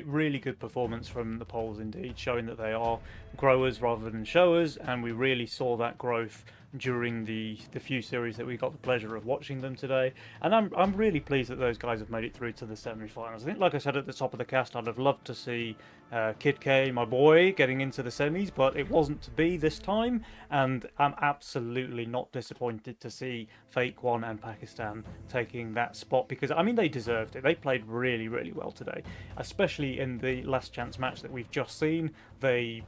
really good performance from the Poles indeed, showing that they are growers rather than showers, and we really saw that growth during the few series that we got the pleasure of watching them today. And I'm really pleased that those guys have made it through to the semi-finals. I think, like I said at the top of the cast, I'd have loved to see Kid K, my boy, getting into the semis, but it wasn't to be this time, and I'm absolutely not disappointed to see Fake One and Pakistan taking that spot, because I mean they deserved it. They played really well today, especially in the last chance match that we've just seen. They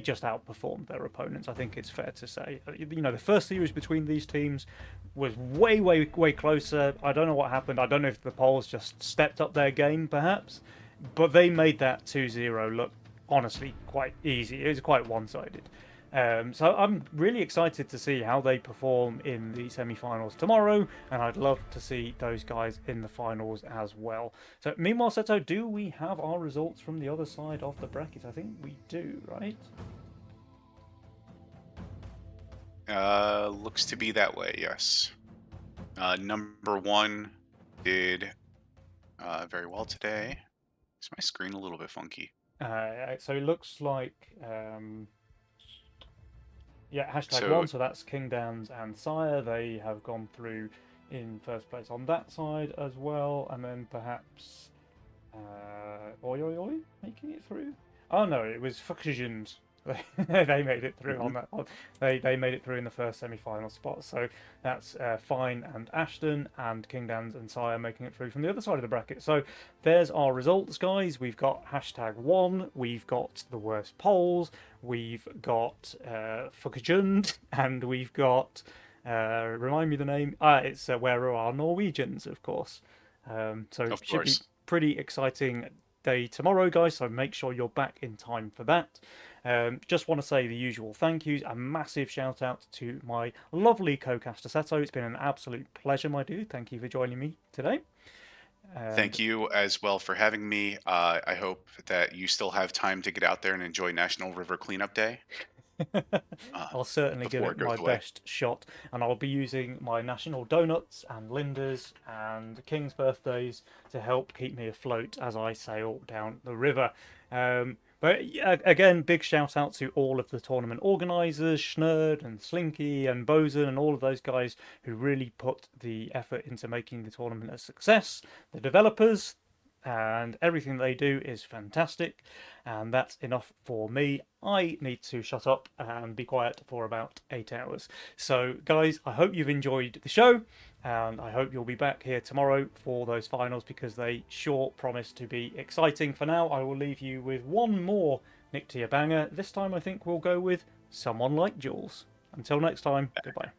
just outperformed their opponents. I think it's fair to say. You know, the first series between these teams was way closer. I don't know what happened. I don't know if the Poles just stepped up their game, perhaps, but they made that 2-0 look honestly quite easy. It was quite one-sided. So I'm really excited to see how they perform in the semi-finals tomorrow, and I'd love to see those guys in the finals as well. So meanwhile, Seto, do we have our results from the other side of the bracket? I think we do, right? Looks to be that way, yes. Number one did very well today. Is my screen a little bit funky? So it looks like, yeah, hashtag So one. So that's King Downs and Sire. They have gone through in first place on that side as well, and then perhaps Oi making it through. Oh no, it was Fuxijins. They made it through on that one. They made it through in the first semi-final spot. So that's Fine and Ashton and King Dans and Sire making it through from the other side of the bracket. So there's our results, guys. We've got hashtag one. We've got the worst polls. We've got Fuxijund, and we've got remind me the name. It's Where Are Our Norwegians, of course. So of it should be course. pretty exciting day tomorrow, guys. So make sure you're back in time for that. Just want to say the usual thank yous. A massive shout out to my lovely co-caster Seto. It's been an absolute pleasure, my dude. Thank you for joining me today. And Thank you as well for having me. I hope that you still have time to get out there and enjoy National River Cleanup Day uh, I'll certainly give before it it goes my away. best shot, and I'll be using my national donuts and Linda's and King's birthdays to help keep me afloat as I sail down the river. But yeah, again, big shout out to all of the tournament organisers, Schnurd and Slinky and Bozen and all of those guys who really put the effort into making the tournament a success. The developers, and everything they do is fantastic, and that's enough for me. I need to shut up and be quiet for about 8 hours. So guys, I hope you've enjoyed the show, and I hope you'll be back here tomorrow for those finals, because they sure promise to be exciting. For now, I will leave you with one more Nick Tier banger. This time I think we'll go with someone like Jules. Until next time, goodbye.